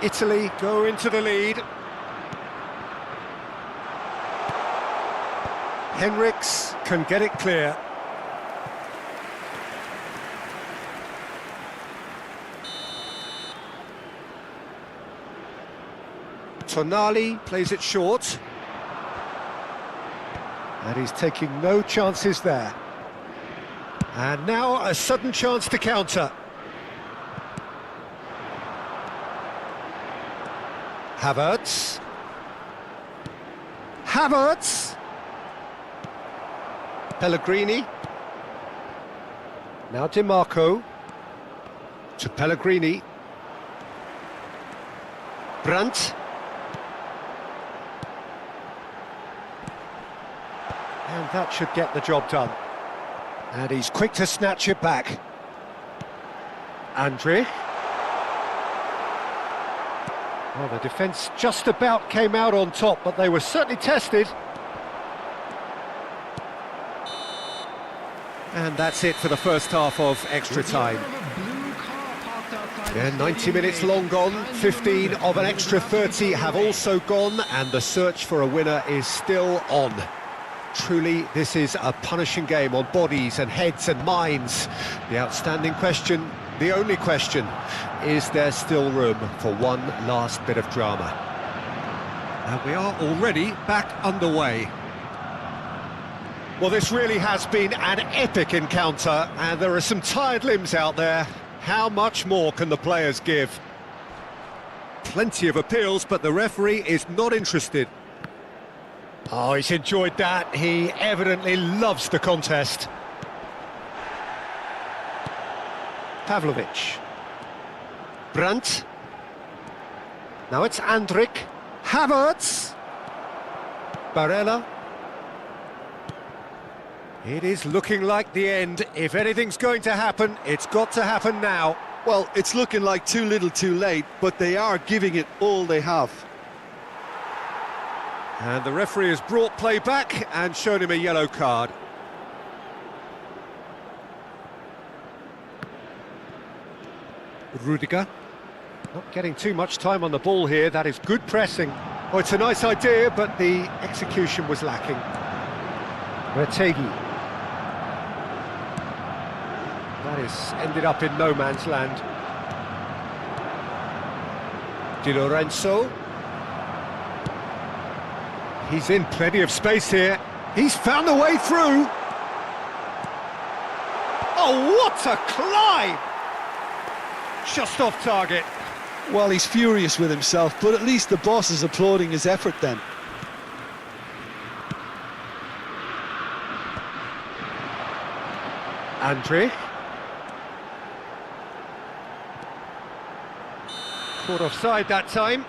Italy go into the lead. Henriks can get it clear. Tonali plays it short. And he's taking no chances there. And now a sudden chance to counter. Havertz. Havertz! Pellegrini. Now Di Marco. To Pellegrini. Brandt. And that should get the job done. And he's quick to snatch it back. Andrich. Well, the defence just about came out on top, but they were certainly tested. And that's it for the first half of extra time. Yeah, 90 minutes long gone, 15 of an extra 30 have also gone, and the search for a winner is still on. Truly, this is a punishing game on bodies and heads and minds. The outstanding question, the only question, is there still room for one last bit of drama? And we are already back underway. Well, this really has been an epic encounter, and there are some tired limbs out there. How much more can the players give? Plenty of appeals, but the referee is not interested. Oh, he's enjoyed that. He evidently loves the contest. Pavlovic. Brandt. Now it's Andrich. Havertz. Barella. It is looking like the end. If anything's going to happen, it's got to happen now.
Well, it's looking like too little too late, but they are giving it all they have.
And the referee has brought play back and shown him a yellow card. Rudiger. Not getting too much time on the ball here. That is good pressing. Oh, it's a nice idea, but the execution was lacking. Retegi. That is ended up in no man's land. Di Lorenzo. He's in plenty of space here. He's found a way through. Oh, what a climb! Just off target.
Well, he's furious with himself, but at least the boss is applauding his effort then.
Andrich. Caught offside that time.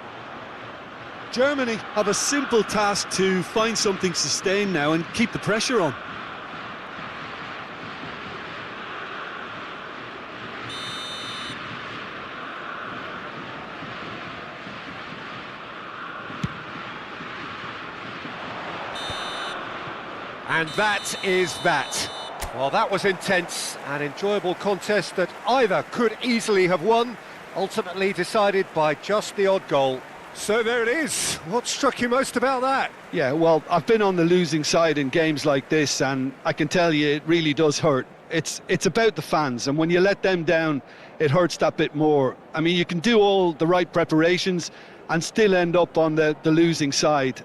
Germany have a simple task to find something sustained now and keep the pressure on.
And that is that. Well, that was intense, an enjoyable contest that either could easily have won, ultimately decided by just the odd goal. So there it is. What struck you most about that?
Yeah, well, I've been on the losing side in games like this, and I can tell you it really does hurt. It's about the fans, and when you let them down, it hurts that bit more. I mean, you can do all the right preparations and still end up on the losing side.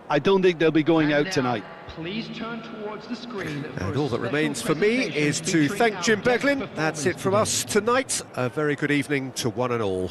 I don't think they'll be going out tonight.
Please turn towards the screen.
And all that remains for me is to thank Jim Beglin. That's it from us tonight. A very good evening to one and all.